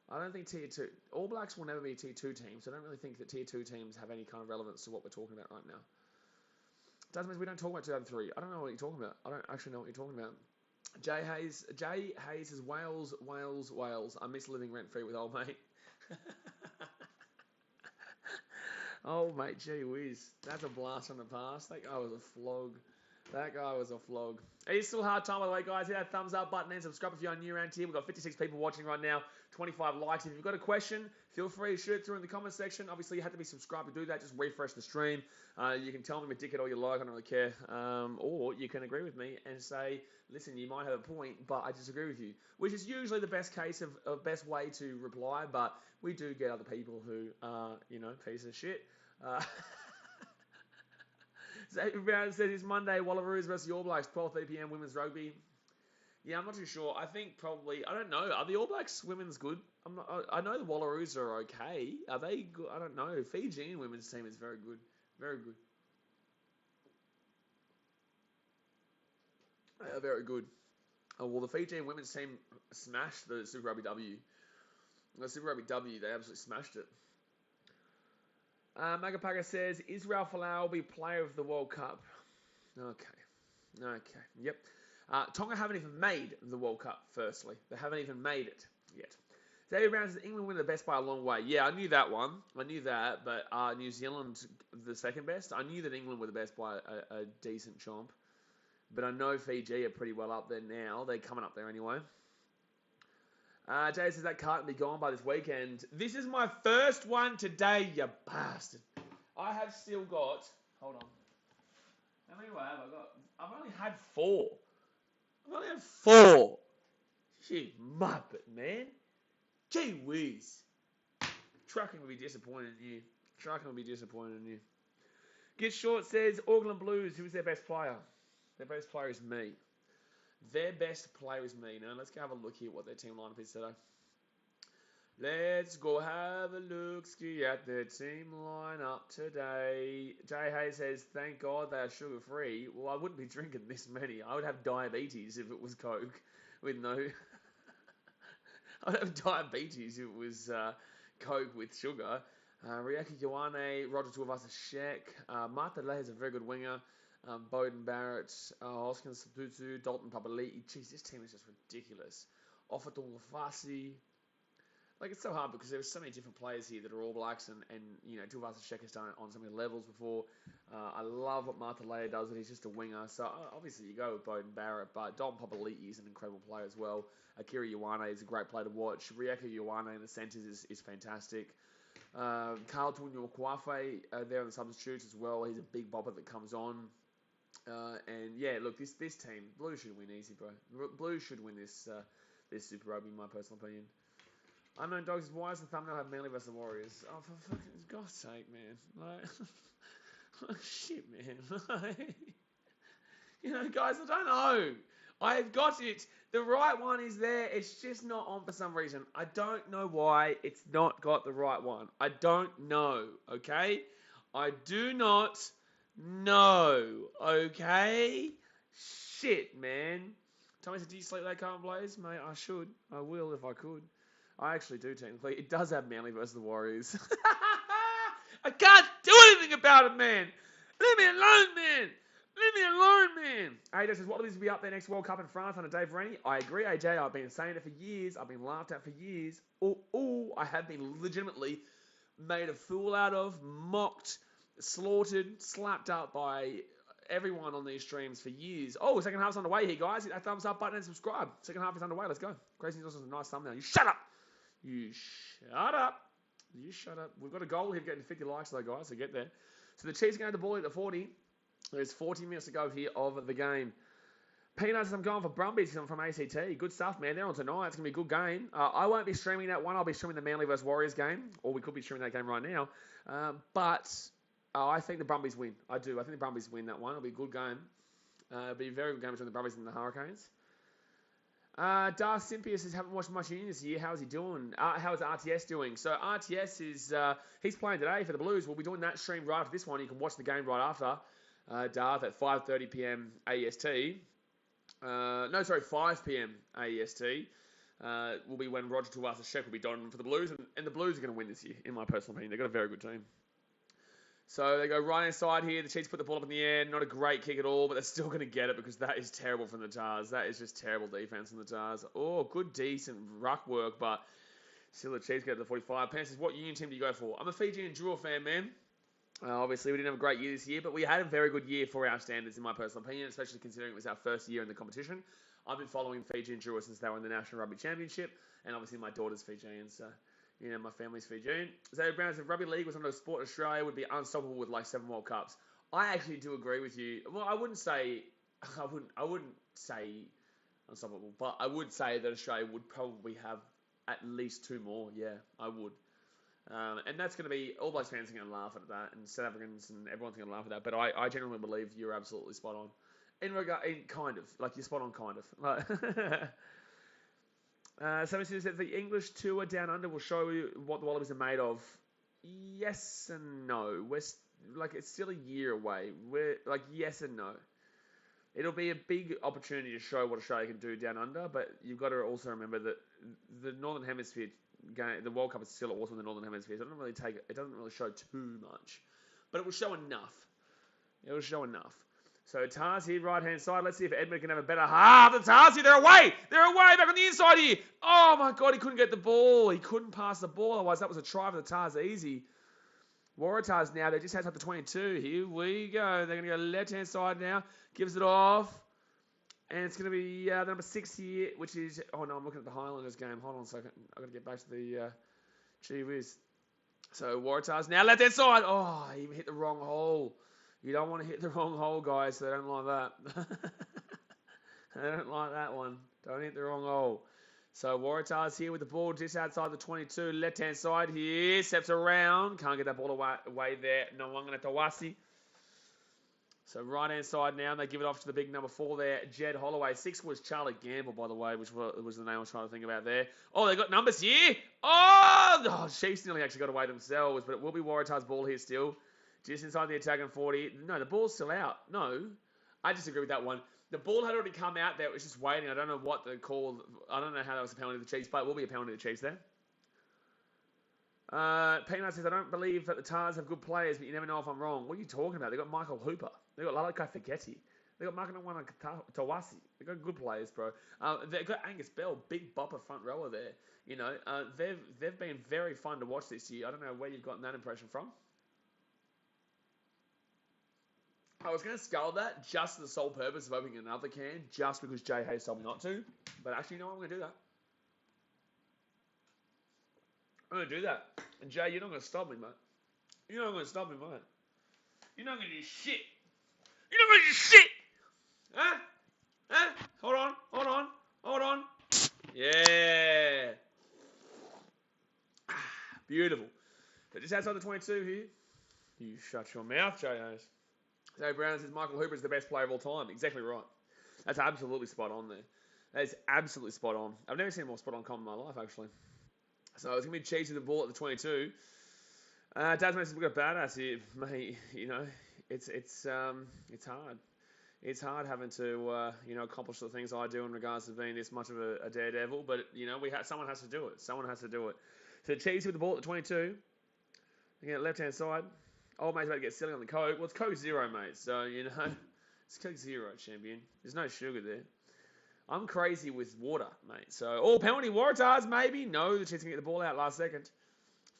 I don't think Tier 2... All Blacks will never be a Tier 2 team, so I don't really think that Tier 2 teams have any kind of relevance to what we're talking about right now. Doesn't mean we don't talk about 2003. I don't know what you're talking about. I don't actually know what you're talking about. Jay Hayes says, Wales, Wales, Wales. I miss living rent-free with old mate. Oh, mate, gee whiz. That's a blast from the past. That guy was a flog. It's still hard time, by the way, guys. Hit that thumbs up button and subscribe if you're new around here. We've got 56 people watching right now, 25 likes. If you've got a question, feel free to shoot it through in the comment section. Obviously, you have to be subscribed to do that. Just refresh the stream. You can tell me I'm a dickhead all you like. I don't really care. Or you can agree with me and say, listen, you might have a point, but I disagree with you. Which is usually the best case of best way to reply, but we do get other people who are, you know, pieces of shit. Xavier Brown says it's Monday, Wallaroos versus the All Blacks, 12:30 p.m. women's rugby. Yeah, I'm not too sure. I think probably, I don't know. Are the All Blacks women's good? I know the Wallaroos are okay. Are they good? I don't know. Fijian women's team is very good. Very good. They are very good. Oh, well, the Fijian women's team smashed the Super Rugby W. The Super Rugby W, they absolutely smashed it. Magapaga says, Israel Folau will be player of the World Cup. Okay. Okay. Yep. Tonga haven't even made the World Cup, firstly. They haven't even made it yet. David Brown says, England win the best by a long way. Yeah, I knew that one. I knew that, but New Zealand the second best. I knew that England were the best by a decent chomp. But I know Fiji are pretty well up there now. They're coming up there anyway. Jay says that cart will be gone by this weekend. This is my first one today, you bastard. I have still got... Hold on. How many do I have? I've only had 4. I've only had 4. Shit, muppet, man. Gee whiz. Trucking will be disappointed in you. Trucking will be disappointed in you. Get Short says, Auckland Blues, who's their best player? Their best player is me. Their best player is me. Now, let's go have a look here what their team lineup is today. Let's go have a look-ski at their team lineup today. Jay Hayes says, thank God they are sugar-free. Well, I wouldn't be drinking this many. I would have diabetes if it was Coke with no... I'd have diabetes if it was Coke with sugar. Rieki Ioane, Roger Tuivasa-Sheck. Martha Lay is a very good winger. Bowden Barrett, Hoskins Saputu, Dalton Papali'i. Jeez, this team is just ridiculous. Offatul Lafasi. Like, it's so hard because there's so many different players here that are All Blacks, and you know, Tuivasa-Sheck has done it on so many levels before. I love what Martha Lay does, and he's just a winger. So, obviously, you go with Bowden Barrett, but Dalton Papali'i is an incredible player as well. Akira Ioane is a great player to watch. Rieki Ioane in the centres is fantastic. Carl Tunyuakwafe there on the substitutes as well. He's a big bopper that comes on. And yeah, look, this team, Blues should win easy, bro. Blues should win this Super Rugby, in my personal opinion. Unknown Dogs says, why does the thumbnail have Manly versus the Warriors? Oh, for fucking God's sake, man. Like, oh, shit, man. Like, you know, guys, I don't know. I've got it. The right one is there. It's just not on for some reason. I don't know why it's not got the right one. I don't know, okay? I do not know, okay? Shit, man. Tommy said, do you sleep late, Carlton Blaze? Mate, I should. I will if I could. I actually do, technically. It does have Manly versus the Warriors. I can't do anything about it, man. Leave me alone, man. Leave me alone, man. AJ says, Wallabies will be up there next World Cup in France under Dave Rennie. I agree, AJ. I've been saying it for years. I've been laughed at for years. I have been legitimately made a fool out of, mocked, slaughtered, slapped up by everyone on these streams for years. Oh, second half's underway here, guys. Hit that thumbs up button and subscribe. Second half is underway. Let's go. Crazy News is a nice thumbnail. You shut up. You shut up. You shut up. We've got a goal here getting 50 likes, though, guys, so get there. So the Chiefs are going to ball at the 40. There's 40 minutes to go here of the game. Peanuts, I'm going for Brumbies from ACT. Good stuff, man. They're on tonight. It's going to be a good game. I won't be streaming that one. I'll be streaming the Manly vs Warriors game, or we could be streaming that game right now. But I think the Brumbies win. I do. I think the Brumbies win that one. It'll be a good game. It'll be a very good game between the Brumbies and the Hurricanes. Darth Simpius says, haven't watched much in this year. How's he doing? How is RTS doing? So RTS is, he's playing today for the Blues. We'll be doing that stream right after this one. You can watch the game right after. Darth at 5:30 p.m. AEST. 5 p.m. AEST. Will be when Roger Tuivasa-Sheck will be done for the Blues. And the Blues are going to win this year, in my personal opinion. They've got a very good team. So they go right inside here. The Chiefs put the ball up in the air. Not a great kick at all, but they're still going to get it because that is terrible from the Tars. That is just terrible defense from the Tars. Oh, good, decent ruck work, but still the Chiefs get to the 45. Pants says, what union team do you go for? I'm a Fijian Drua fan, man. Obviously, we didn't have a great year this year, but we had a very good year for our standards, in my personal opinion, especially considering it was our first year in the competition. I've been following Fijian Drua since they were in the National Rugby Championship, and obviously my daughter's Fijian, so... You know, my family's Fijian. Zay Brown said, Rugby League was another sport in Australia would be unstoppable with like 7 World Cups. I actually do agree with you. Well, I wouldn't say unstoppable, but I would say that Australia would probably have at least 2 more. Yeah, I would. And that's going to be, all those fans are going to laugh at that, and South Africans and everyone's going to laugh at that. But I genuinely believe you're absolutely spot on. In kind of, like you're spot on, kind of. Somebody says that the English tour down under will show you what the Wallabies are made of. Yes and no. It's still a year away. Yes and no. It'll be a big opportunity to show what Australia can do down under, but you've got to also remember that the Northern Hemisphere game, the World Cup is still awesome in the Northern Hemisphere. So it doesn't really show too much, but it will show enough. It will show enough. So Tars here, right hand side. Let's see if Edmund can have a better half. The Tars here, they're away back on the inside here. Oh my God, he couldn't get the ball. He couldn't pass the ball. Otherwise, that was a try for the Tars, easy. Waratahs now, they just had up to 22. Here we go. They're going to go left-hand side now. Gives it off. And it's going to be the number 6 here, which is... Oh, no, I'm looking at the Highlanders game. Hold on a second. I've got to get back to the... Gee whiz. So, Waratahs now left-hand side. Oh, he hit the wrong hole. You don't want to hit the wrong hole, guys. They don't like that. They don't like that one. Don't hit the wrong hole. So Waratahs here with the ball just outside the 22, left-hand side here, steps around, can't get that ball away there, no one going to Tawasi. So right-hand side now, and they give it off to the big number 4 there, Jed Holloway. 6 was Charlie Gamble, by the way, which was the name I was trying to think about there. Oh, they got numbers here. Oh, Chiefs nearly actually got away themselves, but it will be Waratahs' ball here still. Just inside the attacking 40. No, the ball's still out. No, I disagree with that one. The ball had already come out there. It was just waiting. I don't know what the call... I don't know how that was a penalty to the Chiefs, but it will be a penalty to the Chiefs there. Peanut says, I don't believe that the Tars have good players, but you never know if I'm wrong. What are you talking about? They've got Michael Hooper. They've got Lalakai Fageti. They've got Makanawana Tawasi. They've got good players, bro. They've got Angus Bell, big bopper front rower there. You know, they've been very fun to watch this year. I don't know where you've gotten that impression from. I was going to scull that just for the sole purpose of opening another can, just because Jay Hayes told me not to. But actually, no, I'm going to do that. I'm going to do that. And Jay, you're not going to stop me, mate. You're not going to stop me, mate. You're not going to do shit. You're not going to do shit. Huh? Huh? Hold on. Yeah. Beautiful. So just outside the 22 here. You shut your mouth, Jay Hayes. So Brown says Michael Hooper is the best player of all time. Exactly right. That's absolutely spot on there. That is absolutely spot on. I've never seen a more spot on comment in my life, actually. So it's going to be Cheese with the ball at the 22. Tasman says we've got badass here, mate. You know, it's hard. It's hard having to accomplish the things I do in regards to being this much of a daredevil. But someone has to do it. Someone has to do it. So Cheese with the ball at the 22. Again, left-hand side. Old mate's about to get silly on the Coke. Well, it's Coke Zero, mate. So, it's Coke Zero, champion. There's no sugar there. I'm crazy with water, mate. So, penalty Waratahs, maybe. No, the Chiefs can get the ball out last second.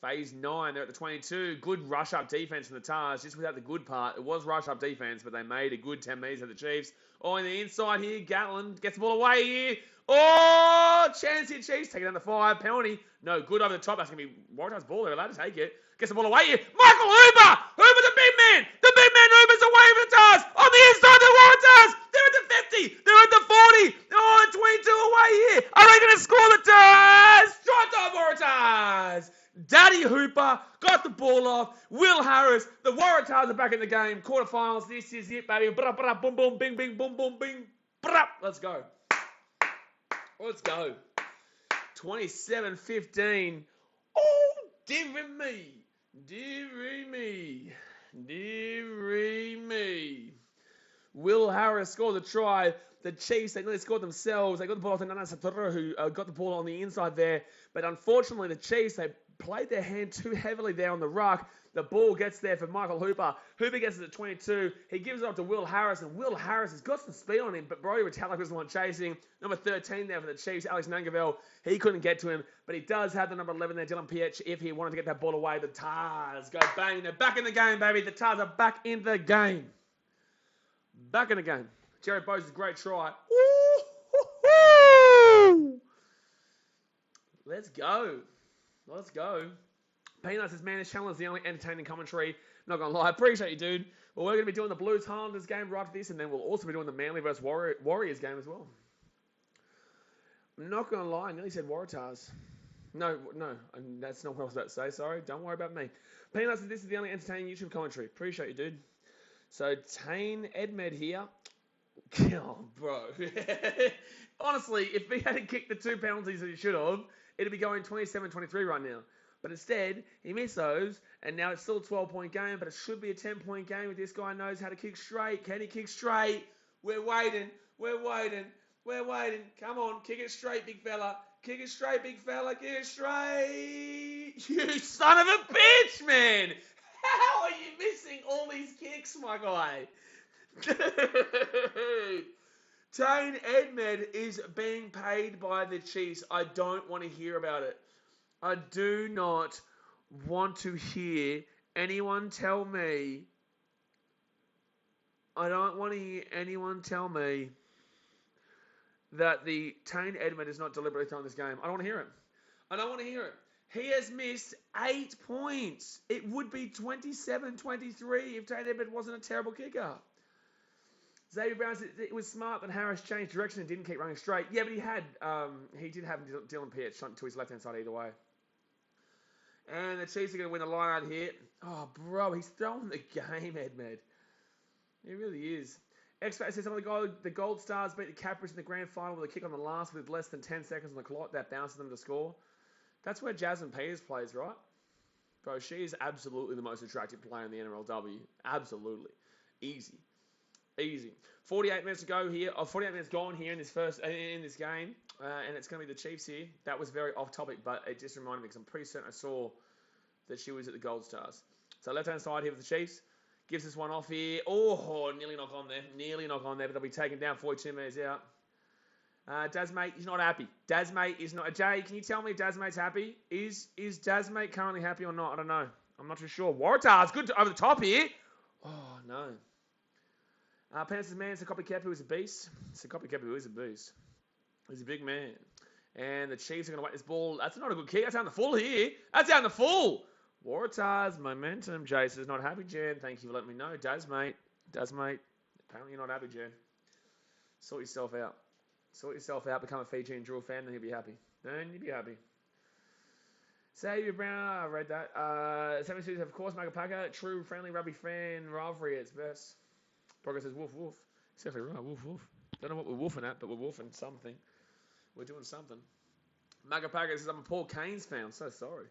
Phase 9, they're at the 22. Good rush-up defense from the Tars, just without the good part. It was rush-up defense, but they made a good 10 metres of the Chiefs. Oh, in the inside here, Gatlin gets the ball away here. Oh, chance here, Chiefs. Take it down to 5. Penalty. No, good over the top. That's going to be Waratahs' ball. They're allowed to take it. Gets the ball away here. Michael Hooper! Hooper, the big man! The big man Hooper's away from the Tars! On the inside, the Waratahs! They're at the 50! They're at the 40! Oh, the 22 away here! Are they going to score the Tars? Strike time, Waratahs! Daddy Hooper got the ball off. Will Harris, the Waratahs are back in the game. Quarterfinals, this is it, baby. Bra, bra, boom, boom, bing, bing, boom, boom, bing. Bra. Let's go. Let's go. 27-15. Oh, dearie me. Dearie me. Dearie me. Will Harris scored the try. The Chiefs, they nearly scored themselves. They got the ball off to Nana Satoru, who got the ball on the inside there. But unfortunately, the Chiefs, they played their hand too heavily there on the ruck. The ball gets there for Michael Hooper. Hooper gets it at 22. He gives it up to Will Harris, and Will Harris has got some speed on him, but Brody Retallick was the one chasing. Number 13 there for the Chiefs, Alex Nangavel. He couldn't get to him, but he does have the number 11 there, Dylan Pietsch, if he wanted to get that ball away. The Tars go bang. They're back in the game, baby. The Tars are back in the game. Back in the game. Jared Bose's great try. Woo-hoo-hoo! Let's go. Let's go. Peanut says, man, this channel is the only entertaining commentary. Not going to lie. I appreciate you, dude. Well, we're going to be doing the Blues Highlanders game right after this, and then we'll also be doing the Manly versus Warriors game as well. I'm not going to lie. I nearly said Waratahs. No, that's not what I was about to say. Sorry. Don't worry about me. Peanut says, this is the only entertaining YouTube commentary. Appreciate you, dude. So, Tane Edmed here. Oh, bro. Honestly, if he hadn't kicked the 2 penalties that he should have, it'd be going 27-23 right now. But instead, he missed those, and now it's still a 12-point game, but it should be a 10-point game if this guy knows how to kick straight. Can he kick straight? We're waiting. We're waiting. We're waiting. Come on, kick it straight, big fella. Kick it straight, big fella. Kick it straight. You son of a bitch, man. How are you missing all these kicks, my guy? Tane Edmed is being paid by the Chiefs. I don't want to hear about it. I do not want to hear anyone tell me. I don't want to hear anyone tell me that the Tane Edmed is not deliberately throwing this game. I don't want to hear him. I don't want to hear it. He has missed 8 points. It would be 27-23 if Tane Edmed wasn't a terrible kicker. Xavier Brown said it was smart that Harris changed direction and didn't keep running straight. Yeah, but he did have Dylan Pearce to his left-hand side either way. And the Chiefs are going to win the line out here. Oh, bro, he's throwing the game, Edmed. He really is. X-Factor says some of the Gold Stars beat the Capras in the grand final with a kick on the last with less than 10 seconds on the clock. That bounces them to score. That's where Jasmine Peters plays, right? Bro, she is absolutely the most attractive player in the NRLW. Absolutely. Easy. 48 minutes to go here. 48 minutes gone here in this game, and it's going to be the Chiefs here. That was very off topic, but it just reminded me because I'm pretty certain I saw that she was at the Gold Stars. So left-hand side here for the Chiefs. Gives us one off here. Oh, nearly knock on there, but they'll be taken down 42 minutes out. Dazmate, he's not happy. Dazmate is not. Jay, can you tell me if Dazmate's happy? Is Dazmate currently happy or not? I don't know. I'm not too sure. Waratahs, good over the top here. Oh, no. Panthers man, it's a copycat who is a beast. It's a copycat who is a beast. He's a big man. And the Chiefs are going to wait this ball. That's not a good kick. That's down the full here. That's down the full. Waratahs, momentum. Jace is not happy, Jen. Thank you for letting me know. Dazmate. Apparently you're not happy, Jen. Sort yourself out. Become a Fiji and Drill fan, then you'll be happy. Xavier Brown, I read that. 72 of course, Magapaka. True friendly rugby fan rivalry at its best. Progress says woof woof. Exactly right, woof woof. Don't know what we're woofing at, but we're woofing something. We're doing something. Magapaka says I'm a Paul Keynes fan. I'm so sorry.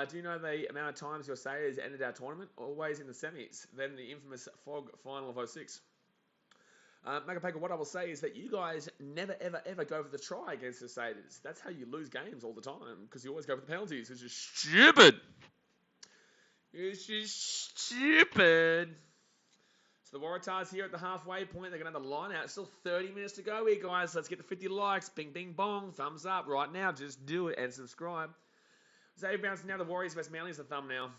Do you know the amount of times your Sayers ended our tournament? Always in the semis. Then the infamous Fog final of 06. Magapaka, what I will say is that you guys never, ever go for the try against the Crusaders. That's how you lose games all the time, because you always go for the penalties. It's just stupid. It's just stupid. So the Waratahs here at the halfway point. They're going to have the line out. Still 30 minutes to go here, guys. Let's get the 50 likes. Bing, bing, bong. Thumbs up right now. Just do it and subscribe. Xavier bouncing now. The Warriors vs Manly is the thumbnail.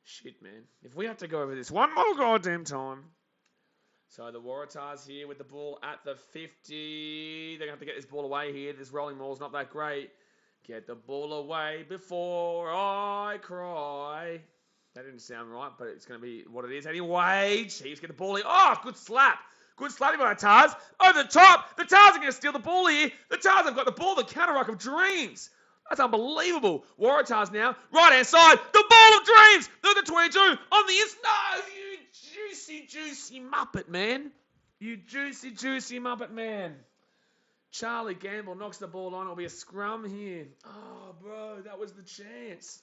Shit, man. If we have to go over this one more goddamn time. So the Waratahs here with the ball at the 50. They're going to have to get this ball away here. This rolling ball's not that great. Get the ball away before I cry. That didn't sound right, but it's going to be what it is anyway. Chiefs get the ball here. Oh, good slap. Good slapping by the Tars. Over the top. The Tars are going to steal the ball here. The Tars have got the ball. The counter-ruck of dreams. That's unbelievable. Waratahs now. Right-hand side. The ball of dreams. Look at the 22. On the inside. No, you juicy Muppet, man. You juicy Muppet, man. Charlie Gamble knocks the ball on. It'll be a scrum here. Oh, bro, that was the chance.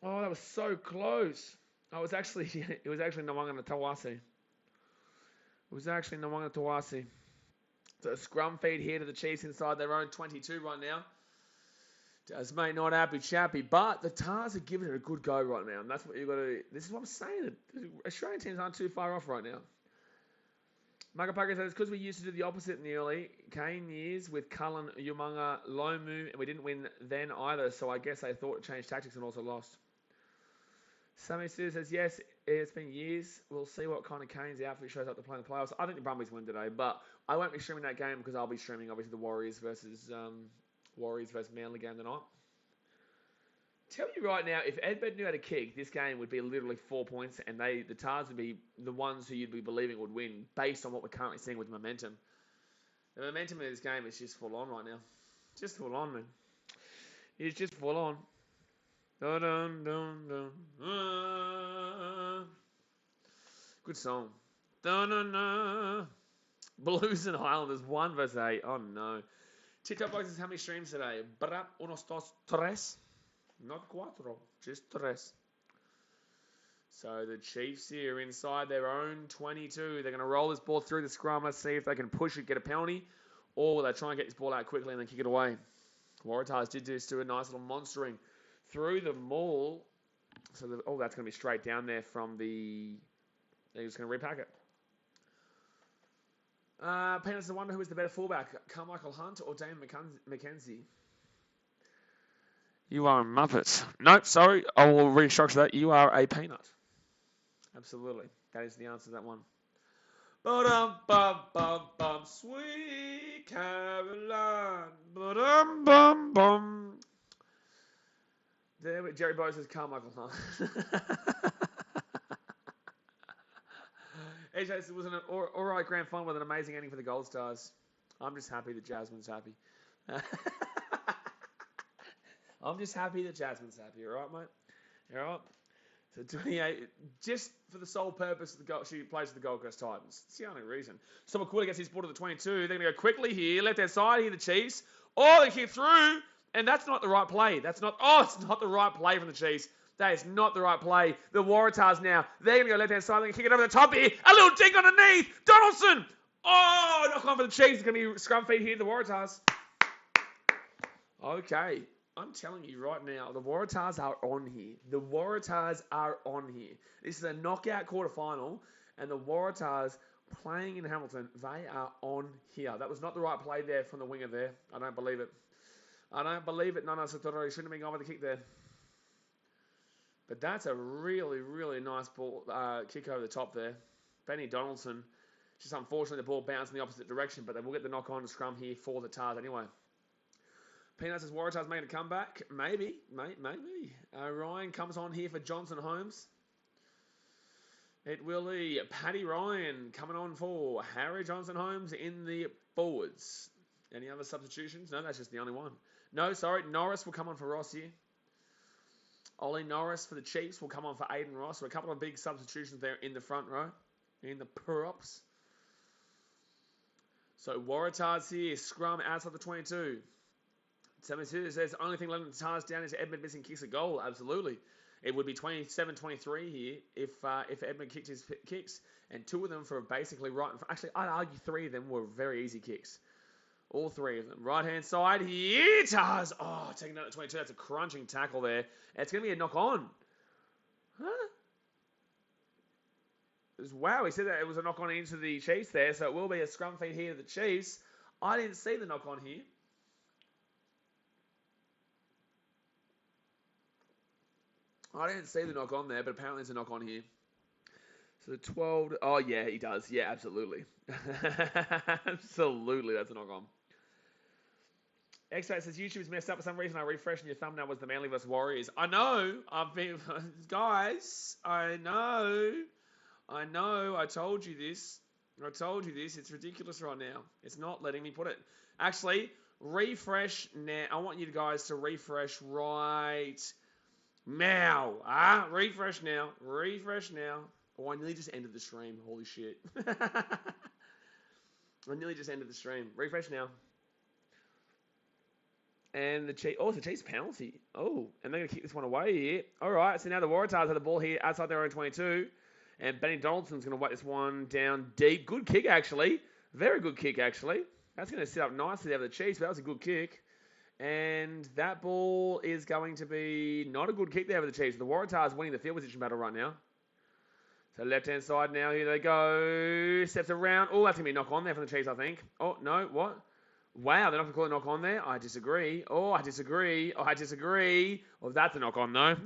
Oh, that was so close. It was actually Nawanga Tawasi. So a scrum feed here to the Chiefs inside their own 22 right now. Dazmate not happy chappy, but the Tars are giving it a good go right now, and that's what you've got to do. This is what I'm saying. The Australian teams aren't too far off right now. Magapaka says, because we used to do the opposite in the early Kane years with Cullen, Umunga, Lomu, and we didn't win then either, so I guess they thought to change tactics and also lost. Sammy Sue says, yes, it's been years. We'll see what kind of Kane's outfit shows up to play in the playoffs. I think the Brumbies win today, but I won't be streaming that game because I'll be streaming, obviously, the Warriors versus Manly game tonight. Tell you right now, if Edmed knew how to kick, this game would be literally 4 points, and the Tars would be the ones who you'd be believing would win based on what we're currently seeing with momentum. The momentum in this game is just full on right now. Just full on, man. It's just full on. Dun, dun, dun, dun. Good song. Da-na-na. Blues and Highlanders 1 versus 8. Oh no. TikTok boxes, how many streams today? Bra, unos, dos, tres. Not cuatro, just tres. So the Chiefs here inside their own 22. They're going to roll this ball through the scrum. Let's see if they can push it, get a penalty, or will they try and get this ball out quickly and then kick it away? Waratahs did this to a nice little monstering through the maul. So, that's going to be straight down there from the... They're just going to repack it. Peanuts, I wonder who is the better fullback, Carmichael Hunt or Dane McKenzie? You are a muppet. Nope, sorry. I will restructure that. You are a peanut. Absolutely. That is the answer to that one. Ba-dum-bum-bum-bum. Sweet Caroline. Ba-dum-bum-bum. There, Jerry Bowe says Carmichael Hunt. AJ says it was an alright grand final with an amazing ending for the Gold Stars. I'm just happy that Jasmine's happy. I'm just happy that Jasmine's happy, alright, mate? Alright? So 28, just for the sole purpose of she plays for the Gold Coast Titans. It's the only reason. So McQuillan gets his ball to the 22. They're going to go quickly here. Left hand side here, the Chiefs. Oh, they kick through. And that's not the right play. It's not the right play from the Chiefs. That is not the right play. The Waratahs now. They're going to go left hand side. They're going to kick it over the top here. A little dink underneath. Donaldson. Oh, knock on for the Chiefs. It's going to be scrum feed here, the Waratahs. Okay. I'm telling you right now, the Waratahs are on here. The Waratahs are on here. This is a knockout quarterfinal, and the Waratahs playing in Hamilton, they are on here. That was not the right play there from the winger there. I don't believe it. Nana Satori shouldn't have been going with the kick there. But that's a really, really nice ball kick over the top there. Benny Donaldson. Just unfortunately, the ball bounced in the opposite direction, but they will get the knock-on scrum here for the Tars anyway. Peanuts says Waratahs making a comeback. Maybe. Ryan comes on here for Johnson Holmes. It will be Paddy Ryan coming on for Harry Johnson Holmes in the forwards. Any other substitutions? No, that's just the only one. No, sorry. Norris will come on for Ross here. Ollie Norris for the Chiefs will come on for Aiden Ross. So a couple of big substitutions there in the front row. In the props. So Waratahs here. Scrum outside the 22. 72 says the only thing letting the Tars down is Edmund missing kicks a goal. Absolutely. It would be 27-23 here if Edmund kicked his kicks. And two of them for basically right. Actually, I'd argue three of them were very easy kicks. All three of them. Right-hand side here. Tars. Oh, taking down at 22. That's a crunching tackle there. It's going to be a knock-on. Huh? Wow, he said that it was a knock-on into the Chiefs there. So it will be a scrum feed here to the Chiefs. I didn't see the knock-on here. I didn't see the knock on there, but apparently there's a knock on here. So 12... Oh, yeah, he does. Yeah, absolutely. Absolutely, that's a knock on. X-Ray says, YouTube's messed up for some reason. I refreshed and your thumbnail was the Manly vs Warriors. I know. I've been... Guys, I know. I told you this. It's ridiculous right now. It's not letting me put it. Actually, refresh now. I want you guys to refresh right... Now, refresh now. Oh, I nearly just ended the stream. Holy shit. I nearly just ended the stream. Refresh now. And the Chiefs, it's a Chiefs penalty. Oh, and they're going to kick this one away here. All right, so now the Waratahs have the ball here outside their own 22. And Benny Donaldson's going to whack this one down deep. Good kick, actually. Very good kick, actually. That's going to sit up nicely there for the Chiefs, but that was a good kick. And that ball is going to be not a good kick there for the Chiefs. The Waratahs winning the field position battle right now. So left-hand side now. Here they go. Steps around. Oh, that's going to be a knock on there for the Chiefs, I think. Oh, no. What? Wow, they're not going to call a knock on there. I disagree. Oh, that's a knock on, though.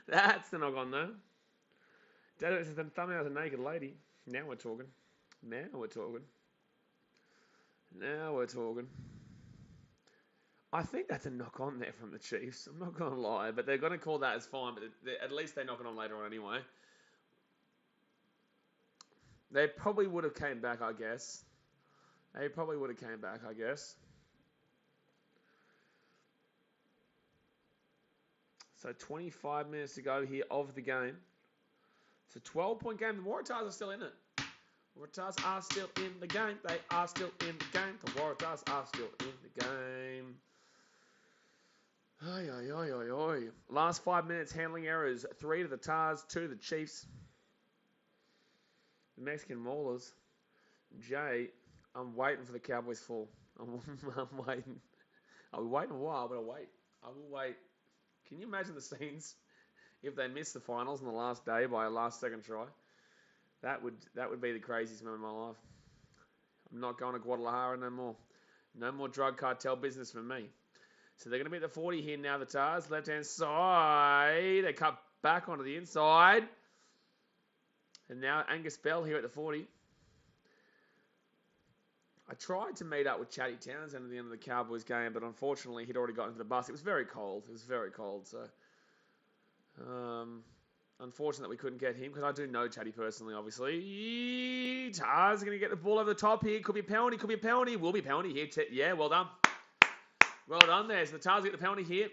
That's the knock on, though. Dad says the thumbnail is a naked lady. Now we're talking. I think that's a knock on there from the Chiefs. I'm not going to lie, but they're going to call that as fine. But at least they knock it on later on anyway. They probably would have came back, I guess. So 25 minutes to go here of the game. It's a 12-point game. The Waratahs are still in it. Waratahs are still in the game. They are still in the game. The Waratahs are still in the game. Oi, oi, oi, oi, oi. Last 5 minutes, handling errors. 3 to the Tars, 2 to the Chiefs. The Mexican Maulers. Jay, I'm waiting for the Cowboys fall. I'm waiting. I'll be waiting a while, but I'll wait. I will wait. Can you imagine the scenes if they miss the finals on the last day by a last-second try? That would be the craziest moment of my life. I'm not going to Guadalajara no more. No more drug cartel business for me. So they're going to be at the 40 here now, the Tars. Left-hand side. They cut back onto the inside. And now Angus Bell here at the 40. I tried to meet up with Chatty Townsend at the end of the Cowboys game, but unfortunately he'd already got into the bus. It was very cold. So unfortunate that we couldn't get him, because I do know Chatty personally, obviously. Tars are going to get the ball over the top here. Could be a penalty. Will be a penalty here. Yeah, well done. Well done there. So the Tars get the penalty here.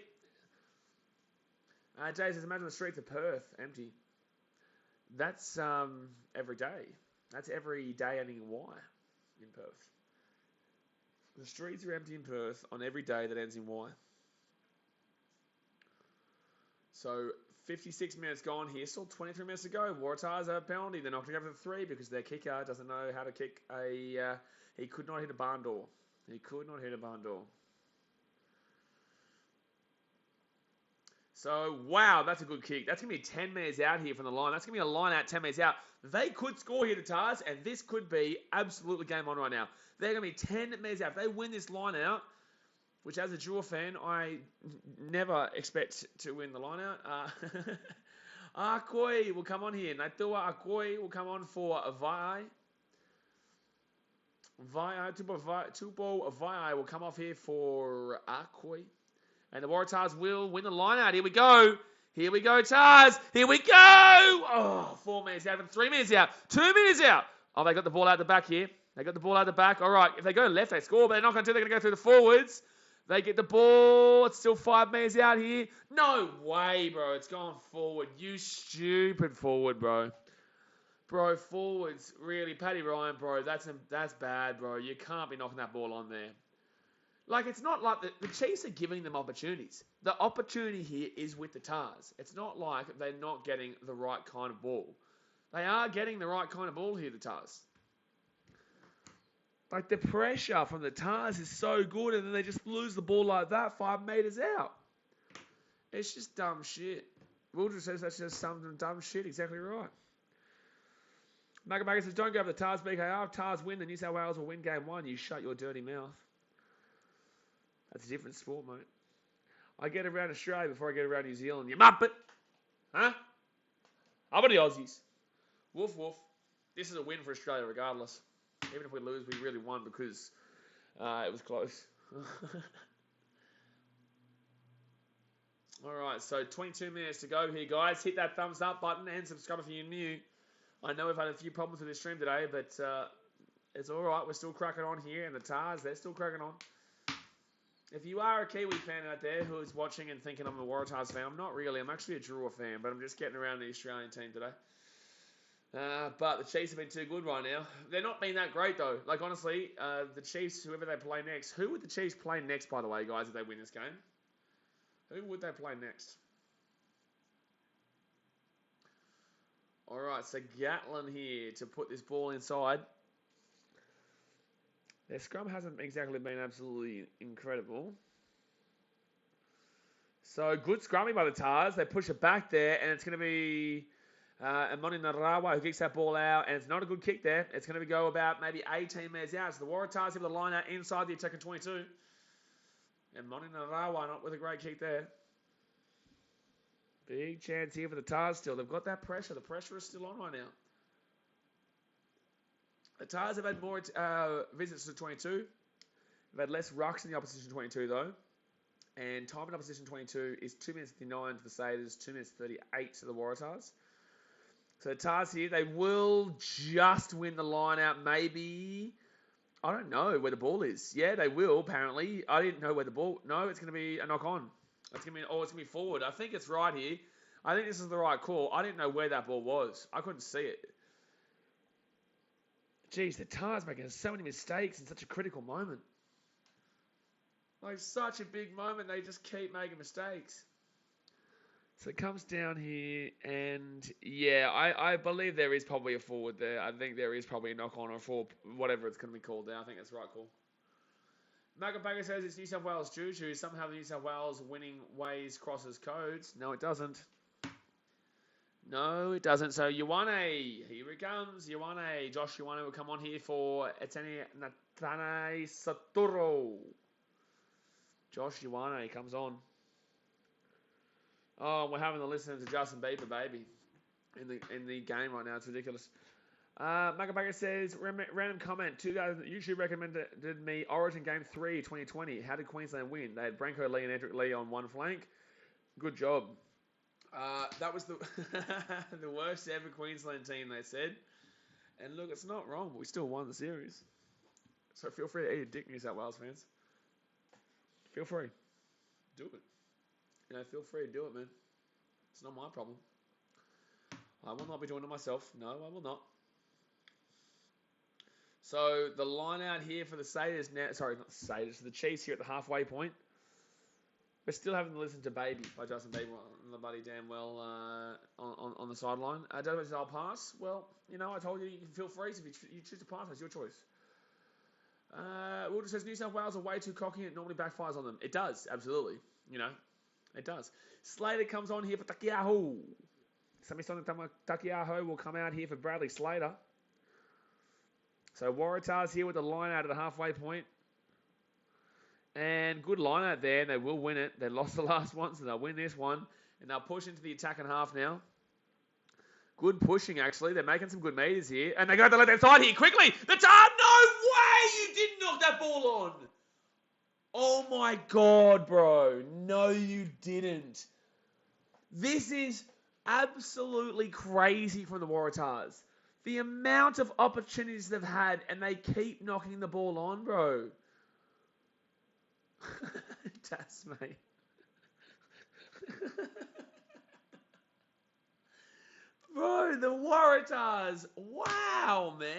Jay says, imagine the streets of Perth empty. That's every day. That's every day ending in Y in Perth. The streets are empty in Perth on every day that ends in Y. So 56 minutes gone here. Still 23 minutes to go. Waratahs have a penalty. They're not going to go for the 3 because their kicker doesn't know how to kick a... he could not hit a barn door. So, wow, that's a good kick. That's going to be 10 metres out here from the line. That's going to be a line out 10 metres out. They could score here, the Tars, and this could be absolutely game on right now. They're going to be 10 metres out. If they win this line out, which as a Drua fan, I never expect to win the line out. Akoi will come on here. Natua Akoi will come on for Vai. Tupo Vai will come off here for Akoi. And the Waratahs will win the line out. Here we go, Tars. Here we go. Oh, 4 minutes out. 3 minutes out. 2 minutes out. Oh, they got the ball out the back here. All right, if they go left, they score, but they're not going to do. They're going to go through the forwards. They get the ball. It's still 5 minutes out here. No way, bro. It's gone forward. You stupid forward, bro. Bro, forwards. Really, Paddy Ryan, bro. That's bad, bro. You can't be knocking that ball on there. Like, it's not like the Chiefs are giving them opportunities. The opportunity here is with the Tars. It's not like they're not getting the right kind of ball. They are getting the right kind of ball here, the Tars. Like, the pressure from the Tars is so good, and then they just lose the ball like that 5 metres out. It's just dumb shit. Wildred says that's just some dumb shit. Exactly right. Maga says, don't go over the Tars, BKR. If Tars win, the New South Wales will win game 1. You shut your dirty mouth. That's a different sport, mate. I get around Australia before I get around New Zealand. You muppet. Huh? How about the Aussies? Woof, woof. This is a win for Australia regardless. Even if we lose, we really won because it was close. All right, so 22 minutes to go here, guys. Hit that thumbs up button and subscribe if you're new. I know we've had a few problems with this stream today, but it's all right. We're still cracking on here, and the Tars, they're still cracking on. If you are a Kiwi fan out there who is watching and thinking I'm a Waratahs fan, I'm not really. I'm actually a Drua fan, but I'm just getting around the Australian team today. But the Chiefs have been too good right now. They're not being that great, though. Like, honestly, the Chiefs, whoever they play next... Who would the Chiefs play next, by the way, guys, if they win this game? Who would they play next? All right, so Gatlin here to put this ball inside. Their scrum hasn't exactly been absolutely incredible. So, good scrumming by the Tars. They push it back there, and it's going to be Amoni Narawa who kicks that ball out, and it's not a good kick there. It's going to go about maybe 18 metres out. So, the Waratahs able to line out inside the attacking 22. And Amoni Narawa not with a great kick there. Big chance here for the Tars still. They've got that pressure. The pressure is still on right now. The Tars have had more visits to 22. They've had less rucks in the opposition 22, though. And time in opposition 22 is 2 minutes 59 to the Satyrs, 2 minutes 38 to the Waratahs. So the Tars here, they will just win the line out, maybe. I don't know where the ball is. Yeah, they will, apparently. I didn't know where the ball... No, it's going to be a knock-on. It's going to be forward. I think it's right here. I think this is the right call. I didn't know where that ball was. I couldn't see it. Jeez, the Tars making so many mistakes in such a critical moment. Like, such a big moment, they just keep making mistakes. So it comes down here, and yeah, I believe there is probably a forward there. I think there is probably a knock-on or a forward, whatever it's going to be called there. I think that's the right call. Magabaga says it's New South Wales Juju. Somehow the New South Wales winning ways crosses codes. No, it doesn't. No, it doesn't. So Ioane, here it comes. Ioane, Josh Ioane will come on here for Etene Natane Saturo. Josh Ioane comes on. Oh, we're having to listen to Justin Bieber, baby, in the game right now. It's ridiculous. Magabaga says, random comment. YouTube recommended me Origin Game 3 2020. How did Queensland win? They had Branko Lee and Edric Lee on one flank. Good job. That was the the worst ever Queensland team, they said. And look, it's not wrong, but we still won the series. So feel free to eat a dick, New South Wales fans. Feel free. Do it. Feel free to do it, man. It's not my problem. I will not be doing it myself. No, I will not. So the line out here for the Satyrs now. Sorry, not the Satyrs. The Chiefs here at the halfway point. We're still having to listen to Baby by Justin Bieber on the bloody damn well on the sideline. Does I'll pass? Well, I told you can feel free. If you choose to pass, it's your choice. Wilder says New South Wales are way too cocky and it normally backfires on them. It does, absolutely. It does. Slater comes on here for Takiaho. Samisonic Takiaho will come out here for Bradley Slater. So Waratahs here with the line out at the halfway point. And good line out there, and they will win it. They lost the last one, so they'll win this one. And they'll push into the attacking half now. Good pushing, actually. They're making some good meters here. And they go to the left-hand side here quickly. The Tar, no way you didn't knock that ball on. Oh, my God, bro. No, you didn't. This is absolutely crazy from the Waratahs. The amount of opportunities they've had, and they keep knocking the ball on, bro. Tas, mate. Bro, the Waratahs. Wow, man.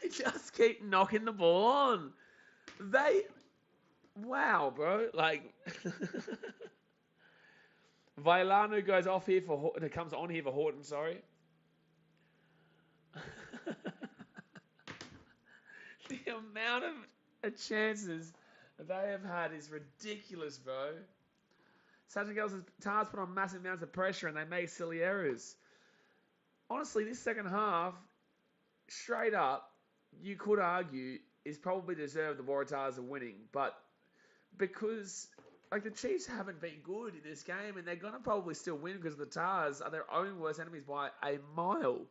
They just keep knocking the ball on. Wow, bro. Like, Vailanu goes off here for Horton. It comes on here for Horton, sorry. The amount of chances they have had is ridiculous, bro. Sergeant Girls' Tars put on massive amounts of pressure and they make silly errors. Honestly, this second half, straight up, you could argue is probably deserved the Waratahs are winning, but because the Chiefs haven't been good in this game and they're going to probably still win because the Tars are their own worst enemies by a mile.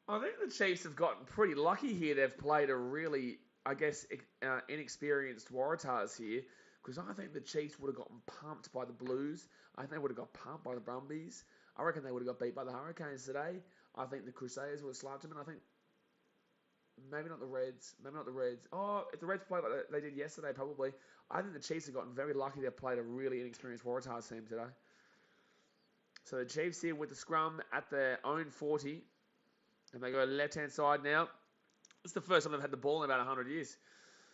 I think the Chiefs have gotten pretty lucky here. They've played a really, inexperienced Waratahs here because I think the Chiefs would have gotten pumped by the Blues. I think they would have got pumped by the Brumbies. I reckon they would have got beat by the Hurricanes today. I think the Crusaders would have slapped them, and I think maybe not the Reds. Oh, if the Reds played like they did yesterday, probably. I think the Chiefs have gotten very lucky. They've played a really inexperienced Waratahs team today. So the Chiefs here with the scrum at their own 40. And they go left-hand side now. It's the first time they've had the ball in about 100 years.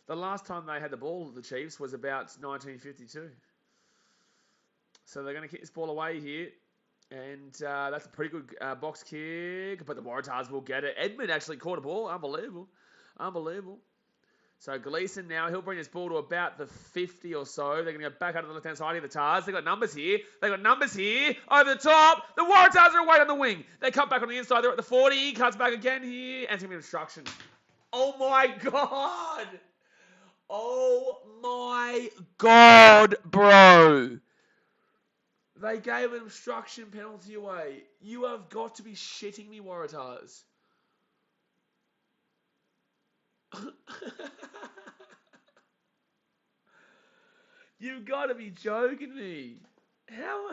The last time they had the ball, the Chiefs, was about 1952. So they're going to kick this ball away here. And that's a pretty good box kick. But the Waratahs will get it. Edmund actually caught a ball. Unbelievable. So Gleeson now, he'll bring this ball to about the 50 or so. They're going to go back out to the left-hand side here, the Tars. They've got numbers here. Over the top. The Waratahs are away on the wing. They come back on the inside. They're at the 40. Cuts back again here. And some obstruction. Oh, my God. Oh, my God, bro. They gave an obstruction penalty away. You have got to be shitting me, Waratahs. You've got to be joking me. How?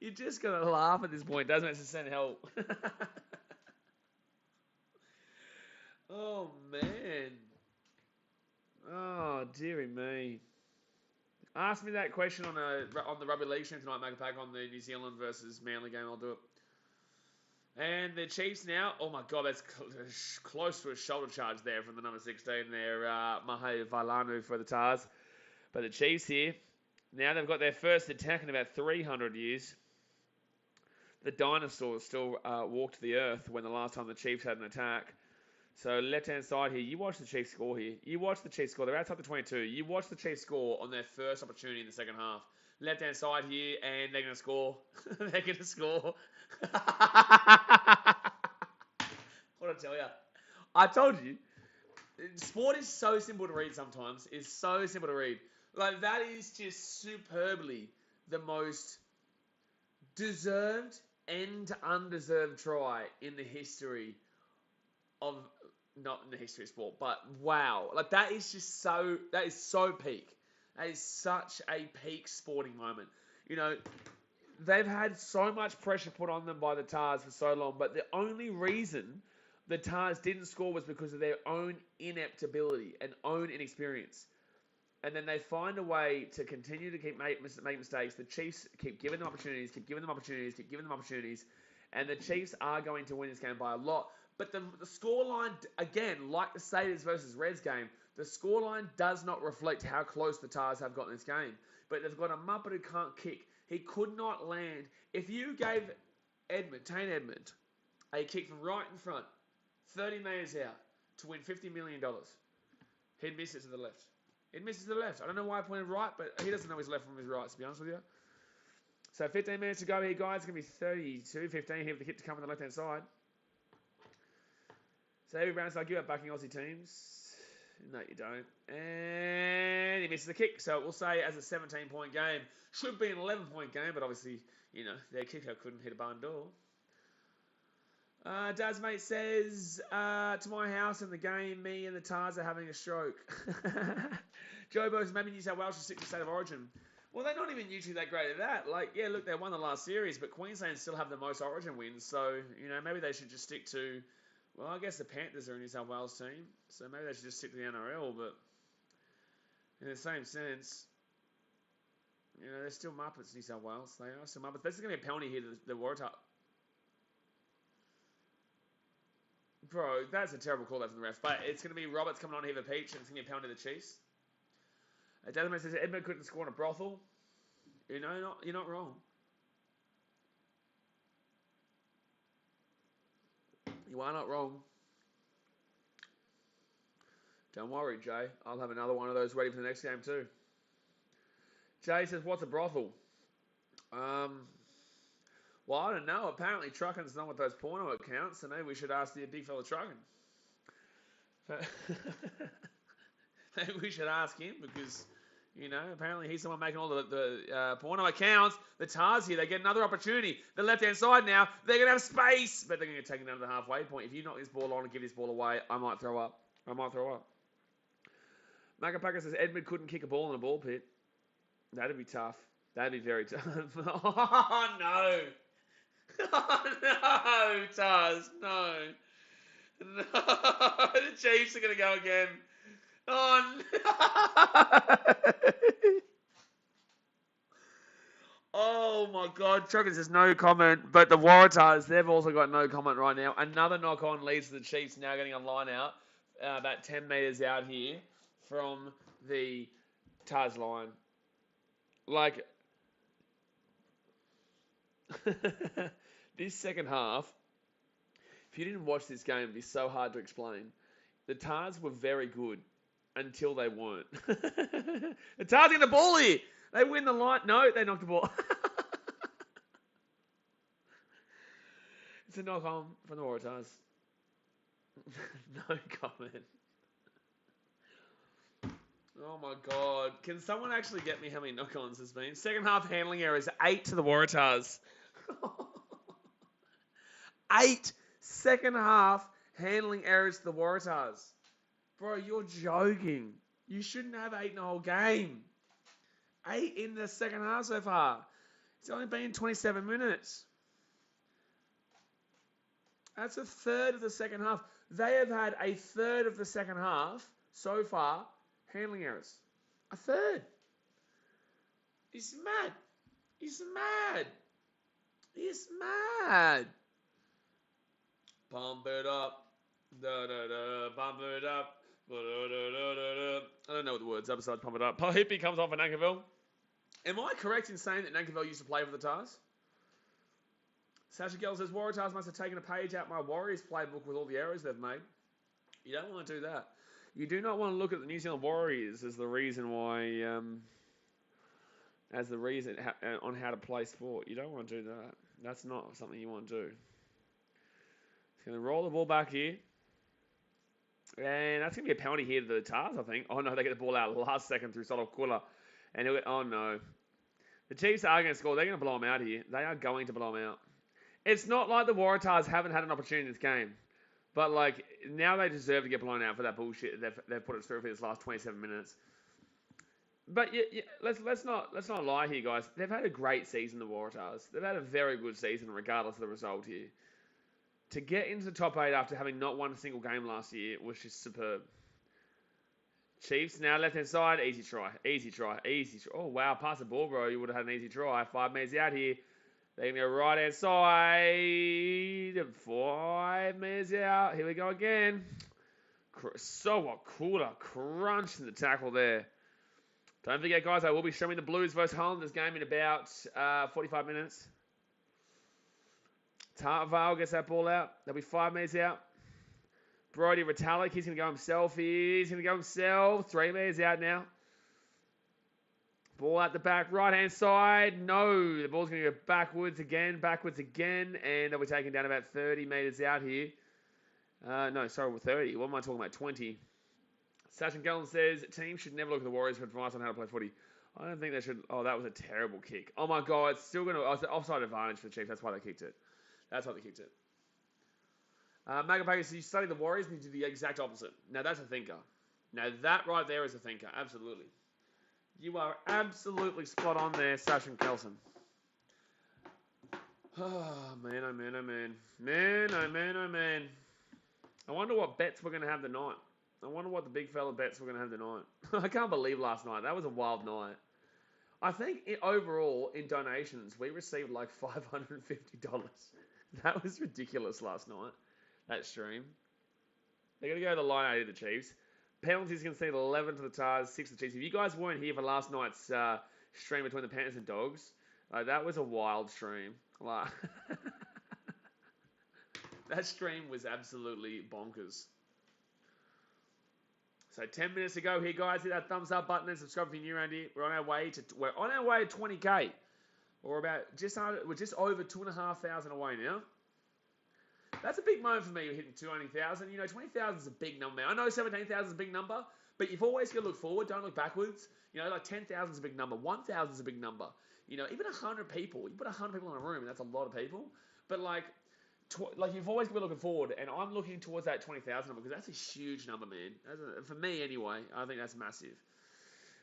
You're just going to laugh at this point, doesn't it? To send help. Oh, man. Oh, dearie me. Ask me that question on the Rugby League stream tonight, Magapack, on the New Zealand versus Manly game. I'll do it. And the Chiefs now, oh my God, that's close to a shoulder charge there from the number 16 there, Mahe Vailanu for the Tars. But the Chiefs here, now they've got their first attack in about 300 years. The dinosaurs still walked the earth when the last time the Chiefs had an attack. So left-hand side here, you watch the Chiefs score here. You watch the Chiefs score. They're outside the 22. You watch the Chiefs score on their first opportunity in the second half. Left-hand side here, and they're going to score. They're going to score. What I tell you? I told you. Sport is so simple to read sometimes. It's so simple to read. Like, that is just superbly the most deserved and undeserved try in the history of, not in the history of sport, but wow. Like, that is just so, that is so peak. That is such a peak sporting moment. You know, they've had so much pressure put on them by the Tars for so long, but the only reason the Tars didn't score was because of their own inept ability and own inexperience. And then they find a way to continue to make mistakes. The Chiefs keep giving them opportunities, keep giving them opportunities. And the Chiefs are going to win this game by a lot. But the scoreline, again, like the Satyrs versus Reds game, the scoreline does not reflect how close the Tars have gotten this game. But they've got a Muppet who can't kick. He could not land. If you gave Tane Edmund, a kick from right in front, 30 metres out, to win $50 million, he'd miss it to the left. It misses to the left. I don't know why I pointed right, but he doesn't know his left from his right, to be honest with you. So 15 minutes to go here, guys. It's going to be 32-15 here with the hit to come on the left-hand side. So every round, so I give up backing Aussie teams. No, you don't. And he misses the kick. So we'll say as a 17-point game. Should be an 11-point game, but obviously, you know, their kicker couldn't hit a barn door. Dad's mate says, to my house in the game, me and the Tars are having a stroke. Joe Bo's maybe New South Wales should stick to state of origin. Well, they're not even usually that great at that. Like, yeah, look, they won the last series, but Queensland still have the most origin wins. So, you know, maybe they should just stick to, well, I guess the Panthers are a New South Wales team. So maybe they should just stick to the NRL, but in the same sense, you know, they're still Muppets, New South Wales. They are still Muppets. This is going to be a penalty here to the Waratahs. Bro, that's a terrible call that from the ref. But it's going to be Roberts coming on here for Peach, and it's going to be a penalty to the Chiefs. Desmond says Edmund couldn't score in a brothel. You know, you're not wrong. You are not wrong. Don't worry, Jay. I'll have another one of those ready for the next game too. Jay says, what's a brothel? Well, I don't know. Apparently, trucking's not with those porno accounts, so maybe we should ask the big fella trucking. Maybe we should ask him because, you know, apparently he's the one making all the porno accounts. The Tars here, they get another opportunity. The left-hand side now, they're going to have space, but they're going to take it down to the halfway point. If you knock this ball on and give this ball away, I might throw up. Magapacker says Edmund couldn't kick a ball in a ball pit. That'd be tough. That'd be very tough. Oh, no. Oh, no, Tars. No. No. The Chiefs are going to go again. Oh, no. Oh, my God. Truckers, there's no comment. But the Waratahs, they've also got no comment right now. Another knock-on leads to the Chiefs now getting a line out about 10 metres out here from the Tars line. Like, this second half, if you didn't watch this game, it'd be so hard to explain. The Tars were very good until they weren't. The Tars get the ball here. They win the line. No, they knocked the ball. It's a knock-on from the Waratahs. No comment. Oh my God. Can someone actually get me how many knock-ons there's been? Second half handling errors, 8 to the Waratahs. 8 second half handling errors to the Waratahs. Bro, you're joking. You shouldn't have 8 in the whole game. 8 in the second half so far. It's only been 27 minutes. That's a third of the second half. They have had a third of the second half so far handling errors. A third. He's mad. He's mad. He's mad. Pump it up. Da da da. Pump it up. Da, da, da, da, da. I don't know what the words are besides pump it up. Hippie comes off for Nankivell. Am I correct in saying that Nankivell used to play for the Tars? Sasha Gell says, Waratahs must have taken a page out my Warriors playbook with all the errors they've made. You don't want to do that. You do not want to look at the New Zealand Warriors as the reason why, on how to play sport. You don't want to do that. That's not something you want to do. He's going to roll the ball back here. And that's going to be a penalty here to the Tars, I think. Oh, no, they get the ball out last second through Sodol Kula. And oh, no. The Chiefs are going to score. They're going to blow them out here. They are going to blow them out. It's not like the Waratahs haven't had an opportunity in this game. But, like, now they deserve to get blown out for that bullshit they've put us through for this last 27 minutes. But let's not lie here, guys. They've had a great season, the Waratahs. They've had a very good season, regardless of the result here. To get into the top 8 after having not won a single game last year was just superb. Chiefs now left-hand side. Easy try. Easy try. Easy try. Oh, wow. Pass the ball, bro. You would have had an easy try. 5 metres out here. They're going to go right-hand side. 5 metres out. Here we go again. So cooler. Crunch in the tackle there. Don't forget, guys, I will be showing the Blues versus Highlanders game in about 45 minutes. Tarval gets that ball out. That'll be 5 metres out. Brody Retallick, he's going to go himself. He's going to go himself. 3 metres out now. Ball at the back, right-hand side. No, the ball's going to go backwards again, and they'll be taken down about 30 metres out here. No, sorry, 30. What am I talking about? 20. Sachin Gallen says, teams should never look at the Warriors for advice on how to play footy. I don't think they should. Oh, that was a terrible kick. Oh, my God. It's still going to... Oh, it's an offside advantage for the Chiefs. That's why they kicked it. Magapaka says, you study the Warriors and you do the exact opposite. Now, that's a thinker. Now, that right there is a thinker. Absolutely. You are absolutely spot on there, Sachin Kelson. Oh, man, oh, man, oh, man. Man, oh, man, oh, man. I wonder what bets we're going to have tonight. I wonder what the big fella bets we're going to have tonight. I can't believe last night. That was a wild night. I think overall, in donations, we received like $550. That was ridiculous last night, that stream. They're going to go to the line 8 of the Chiefs. Penalties conceded 11 to the Tars, 6 to the Chiefs. If you guys weren't here for last night's stream between the Panthers and Dogs, that was a wild stream. That stream was absolutely bonkers. So 10 minutes to go here, guys. Hit that thumbs up button and subscribe if you're new around here. We're on our way to 20K. We're just over 2,500 away now. That's a big moment for me, hitting 200,000. You know, 20,000 is a big number. I know 17,000 is a big number, but you've always got to look forward. Don't look backwards. You know, like 10,000 is a big number. 1,000 is a big number. You know, even 100 people. You put 100 people in a room, and that's a lot of people. But like you've always been looking forward, and I'm looking towards that 20,000 number because that's a huge number, man. For me, anyway, I think that's massive.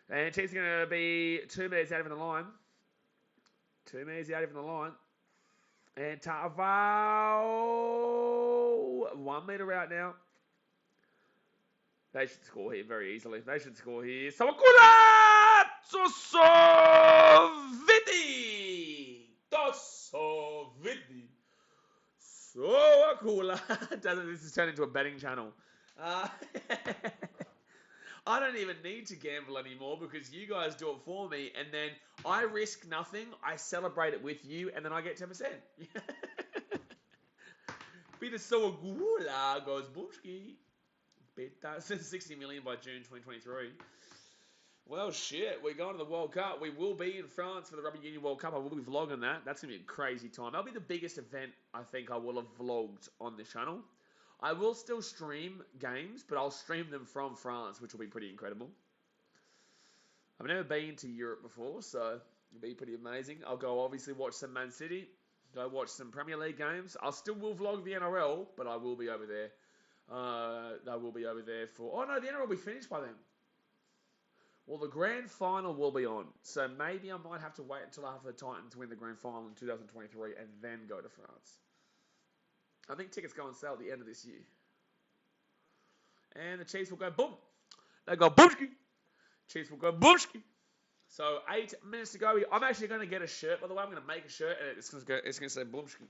And Chiefs are going to be 2 metres out of the line. 2 metres out of the line. And Tarval, 1 metre out now. They should score here very easily. They should score here. Sawakula Tosoviti. Sawakula. This has turned into a betting channel. I don't even need to gamble anymore because you guys do it for me, and then I risk nothing, I celebrate it with you, and then I get 10%. Peter Sawagula goes Bushki. That's 60 million by June 2023. Well, shit, we're going to the World Cup. We will be in France for the Rugby Union World Cup. I will be vlogging that. That's going to be a crazy time. That'll be the biggest event I think I will have vlogged on this channel. I will still stream games, but I'll stream them from France, which will be pretty incredible. I've never been to Europe before, so it'll be pretty amazing. I'll go obviously watch some Man City, go watch some Premier League games. I still will vlog the NRL, but I will be over there. I will be over there for... Oh, no, the NRL will be finished by then. Well, the grand final will be on, so maybe I might have to wait until after the Titans win the grand final in 2023 and then go to France. I think tickets go on sale at the end of this year. And the Chiefs will go boom. They go boomski. Chiefs will go boomski. So 8 minutes to go. I'm actually going to get a shirt. By the way, I'm going to make a shirt, and it's going to say Boomski.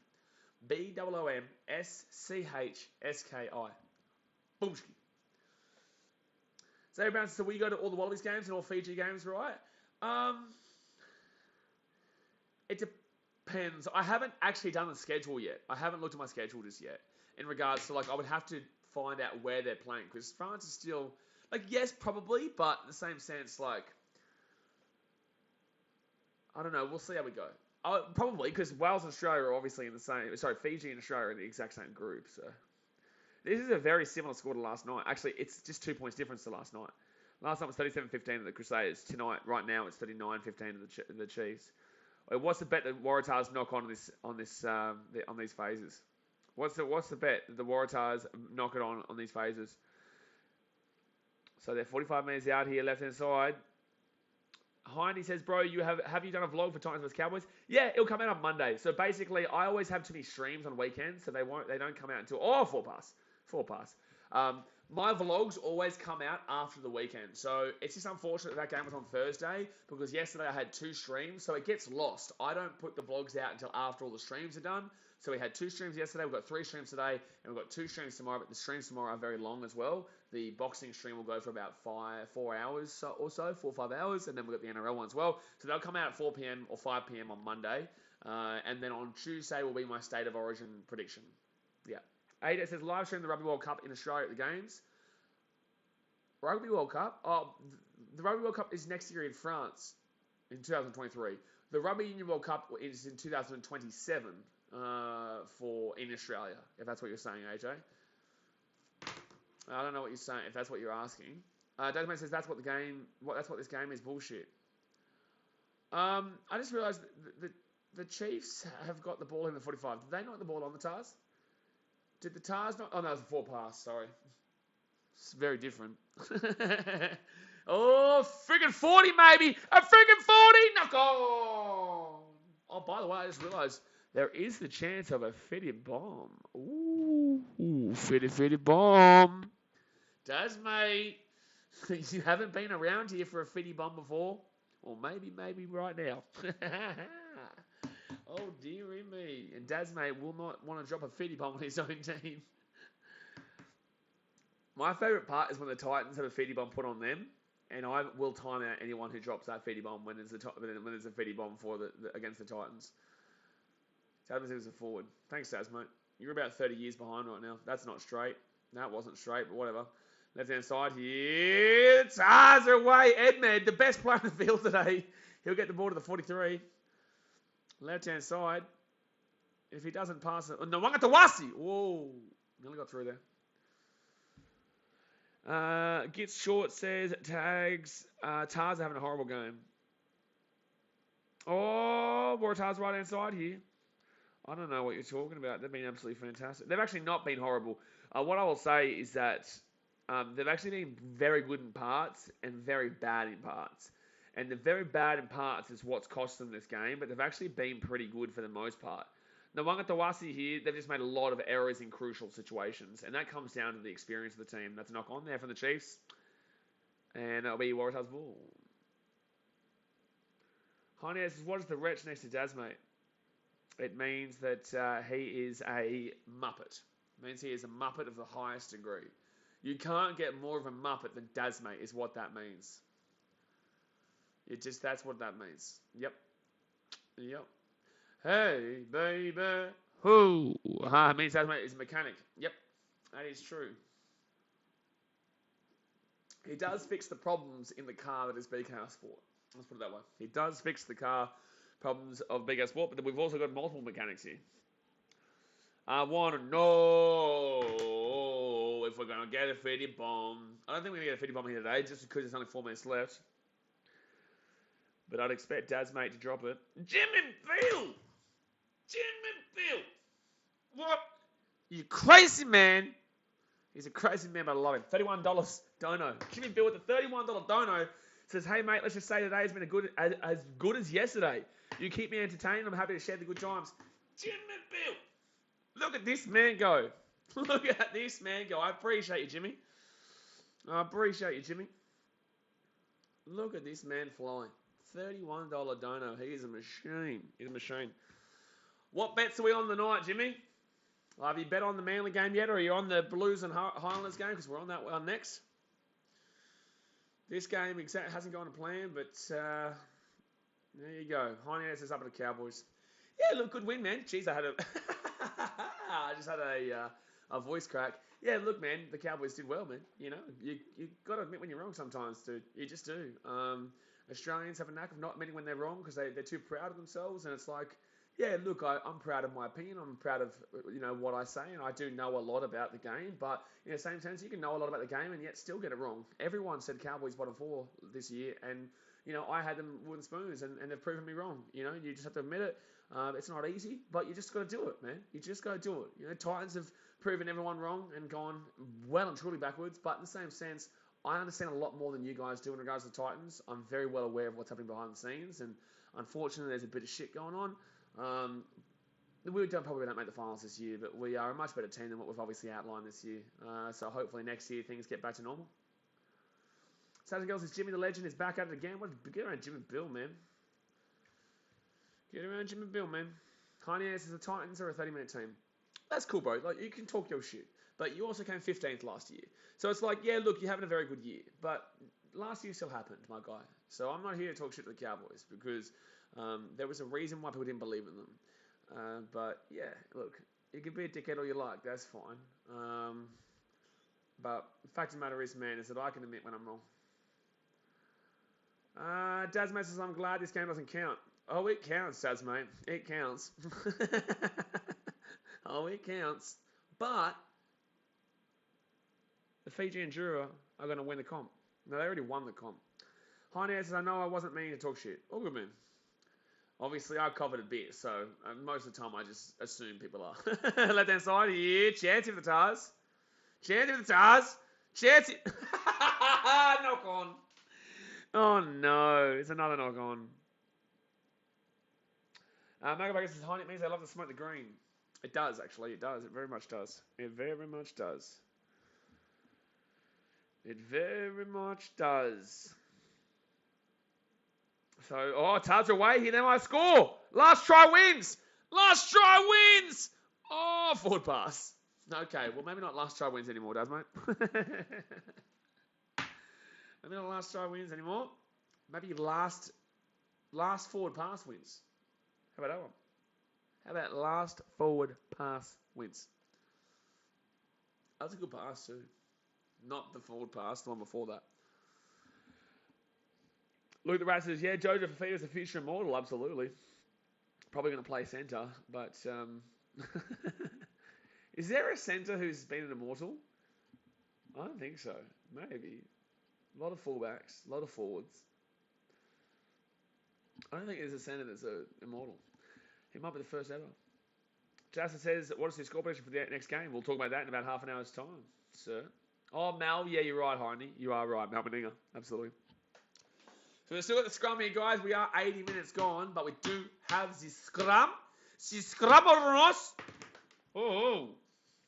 BOOMSCHSKI. Boomski. So everyone, so we go to all the Wallabies games and all Fiji games, right? It depends. I haven't actually done the schedule yet. I haven't looked at my schedule just yet. In regards to, like, I would have to find out where they're playing. Because France is still, like, yes, probably, but in the same sense, like, I don't know. We'll see how we go. Probably, because Wales and Australia are obviously in the same, sorry, Fiji and Australia are in the exact same group, so. This is a very similar score to last night. Actually, it's just 2 points difference to last night. Last night was 37-15 to the Crusaders. Tonight, right now, it's 39-15 to the Chiefs. What's the bet that Waratahs knock on these phases? What's the bet that the Waratahs knock it on these phases? So they're 45 metres out here, left hand side. Hindy says, bro, have you done a vlog for Titans vs Cowboys? Yeah, it'll come out on Monday. So basically, I always have too many streams on weekends, so they don't come out until four pass. My vlogs always come out after the weekend. So it's just unfortunate that game was on Thursday because yesterday I had 2 streams, so it gets lost. I don't put the vlogs out until after all the streams are done. So we had 2 streams yesterday, we've got 3 streams today, and we've got 2 streams tomorrow, but the streams tomorrow are very long as well. The boxing stream will go for about 4 hours or so, 4 or 5 hours, and then we've got the NRL one as well. So they'll come out at 4 p.m. or 5 p.m. on Monday, and then on Tuesday will be my State of Origin prediction. Yeah. Ada says, live stream the Rugby World Cup in Australia at the games. Rugby World Cup? Oh, the Rugby World Cup is next year in France in 2023. The Rugby Union World Cup is in 2027 in Australia, if that's what you're saying, AJ. I don't know what you're saying, if that's what you're asking. Desmond says that's what this game is, bullshit. I just realised the Chiefs have got the ball in the 45. Did they knock the ball on the Tars? Did the Tars not? Oh, no, it was a 4 pass, sorry. It's very different. Oh, friggin' 40, maybe! A friggin' 40! Knock on! Oh, by the way, I just realised there is the chance of a fitted bomb. Ooh, fitted bomb. Does, mate. You haven't been around here for a fitty bomb before? Or maybe right now. Oh, dearie me. And Dazmate will not want to drop a fitty bomb on his own team. My favourite part is when the Titans have a fitty bomb put on them, and I will time out anyone who drops that fitty bomb when there's a fitty bomb against the Titans. Dazmate is a forward. Thanks, Dazmate. You're about 30 years behind right now. That's not straight. That wasn't straight, but whatever. Left-hand side here. Tars away. Edmed, the best player in the field today. He'll get the ball to the 43. Left-hand side. If he doesn't pass it... No, Waratahs! Whoa. Nearly got through there. Gets short, says, tags. Tars are having a horrible game. Oh, Waratahs right-hand side here. I don't know what you're talking about. They've been absolutely fantastic. They've actually not been horrible. What I will say is that they've actually been very good in parts and very bad in parts. And the very bad in parts is what's cost them this game, but they've actually been pretty good for the most part. Now, Waratahs here, they've just made a lot of errors in crucial situations, and that comes down to the experience of the team. That's a knock on there from the Chiefs. And that'll be Waratahs ball. Heine says, what is the wretch next to Dazmate? It means that he is a Muppet. It means he is a Muppet of the highest degree. You can't get more of a Muppet than Dazmate is what that means. That's what that means. Yep. Hey, baby. Who? It means Dazmate is a mechanic. Yep. That is true. He does fix the problems in the car that is BKR Sport. Let's put it that way. He does fix the car problems of BKR Sport, but we've also got multiple mechanics here. I want to know if we're going to get a fitty bomb. I don't think we're going to get a fitty bomb here today, just because there's only 4 minutes left. But I'd expect Dazmate to drop it. Jimmy Bill! What? You crazy man. He's a crazy man, but I love him. $31 dono. Jimmy Bill with the $31 dono says, hey, mate, let's just say today has been as good as yesterday. You keep me entertained. I'm happy to share the good times. Jimmy Bill! Look at this man go. Look at this man go. I appreciate you, Jimmy. Look at this man flying. $31 dono. He is a machine. He's a machine. What bets are we on tonight, Jimmy? Have you bet on the Manly game yet, or are you on the Blues and Highlanders game? Because we're on that one next. This game hasn't gone to plan, but there you go. Highness is up at the Cowboys. Yeah, look, good win, man. Jeez, I just had a voice crack. Yeah, look, man, the Cowboys did well, man. You know, you got to admit when you're wrong sometimes, dude. You just do. Australians have a knack of not admitting when they're wrong because they're too proud of themselves, and it's like, yeah, look, I'm proud of my opinion. I'm proud of, what I say, and I do know a lot about the game. But in the same sense, you can know a lot about the game and yet still get it wrong. Everyone said Cowboys bottom 4 this year, and, I had them wooden spoons, and they've proven me wrong. You just have to admit it. It's not easy, but you just got to do it, man. You just got to do it. Titans have proven everyone wrong and gone well and truly backwards. But in the same sense, I understand a lot more than you guys do in regards to the Titans. I'm very well aware of what's happening behind the scenes, and unfortunately, there's a bit of shit going on. We probably don't make the finals this year, but we are a much better team than what we've obviously outlined this year. So hopefully next year things get back to normal. Saturday Girls, is Jimmy the Legend is back at it again. Get around Jim and Bill, man. Get around Jim and Bill, man. Heine answers the Titans are a 30-minute team. That's cool, bro. Like, you can talk your shit. But you also came 15th last year. So it's like, yeah, look, you're having a very good year. But last year still happened, my guy. So I'm not here to talk shit to the Cowboys because there was a reason why people didn't believe in them. But, yeah, look, you can be a dickhead all you like. That's fine. But the fact of the matter is, man, is that I can admit when I'm wrong. Dazmate says, I'm glad this game doesn't count. Oh, it counts, Dazmate. It counts. Oh, it counts. But the Fiji and Jura are going to win the comp. No, they already won the comp. Heine says, I know I wasn't meaning to talk shit. All good, man. Obviously, I covered a bit, so most of the time I just assume people are. Left-hand side here. Chance of the Tars. Chance of the Tars. Chance. Knock on. Oh, no. It's another knock on. Magabaga says, Heine, it means they love to smoke the green. It does, actually. It does. It very much does. It very much does. It very much does. So, Tars away. Here they might score. Last try wins. Last try wins. Oh, forward pass. Okay, well, maybe not last try wins anymore, does mate? Maybe not last try wins anymore. Maybe last forward pass wins. How about that one? How about last forward pass wins? That's a good pass too. Not the forward pass, the one before that. Luke the Rat says, yeah, Jojo Fafita's a future immortal, absolutely. Probably going to play centre, but is there a centre who's been an immortal? I don't think so. Maybe. A lot of fullbacks, a lot of forwards. I don't think there's a centre that's an immortal. He might be the first ever. Justin says, what is the score prediction for the next game? We'll talk about that in about half an hour's time, sir. Oh, Mal, yeah, you're right, Heine. You are right, Mal Meninga. Absolutely. So we've still got the scrum here, guys. We are 80 minutes gone, but we do have the scrum. The scrum on us. Oh.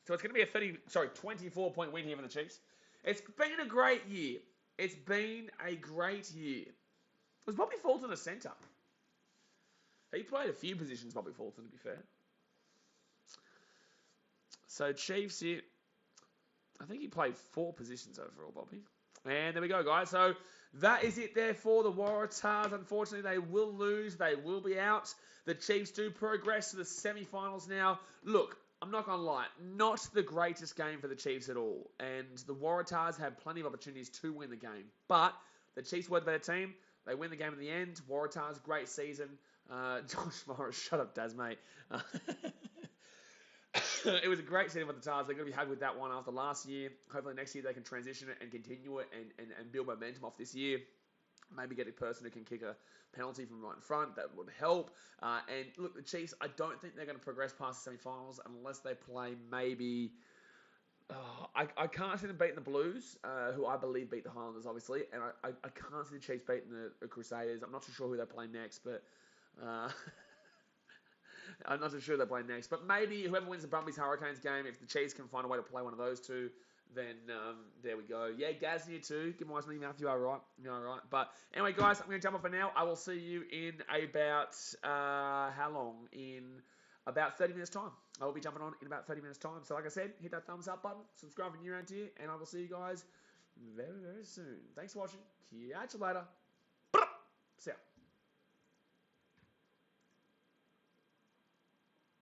So it's going to be a 24-point win here for the Chiefs. It's been a great year. It's been a great year. It was Bobby Fulton a centre. He played a few positions, Bobby Fulton, to be fair. So Chiefs here. I think he played 4 positions overall, Bobby. And there we go, guys. So that is it there for the Waratahs. Unfortunately, they will lose. They will be out. The Chiefs do progress to the semi-finals now. Look, I'm not going to lie. Not the greatest game for the Chiefs at all. And the Waratahs had plenty of opportunities to win the game. But the Chiefs were the better team. They win the game in the end. Waratahs, great season. Josh Morris, shut up, Daz, mate. It was a great season for the Tars. They're going to be happy with that one after last year. Hopefully next year they can transition it and continue it and build momentum off this year. Maybe get a person who can kick a penalty from right in front. That would help. And look, the Chiefs, I don't think they're going to progress past the semi-finals unless they play maybe... I can't see them beating the Blues, who I believe beat the Highlanders, obviously. And I can't see the Chiefs beating the Crusaders. I'm not too sure who they play next, but... I'm not too sure they play next, but maybe whoever wins the Brumbies Hurricanes game, if the Chiefs can find a way to play one of those two, then there we go. Yeah, Gaz here too. Give my email if you are right. You are right. But anyway, guys, I'm going to jump off for now. I will see you in about, how long? In about 30 minutes time. I will be jumping on in about 30 minutes time. So like I said, hit that thumbs up button, subscribe if you're new around here, and I will see you guys very, very soon. Thanks for watching. Catch you later. See ya.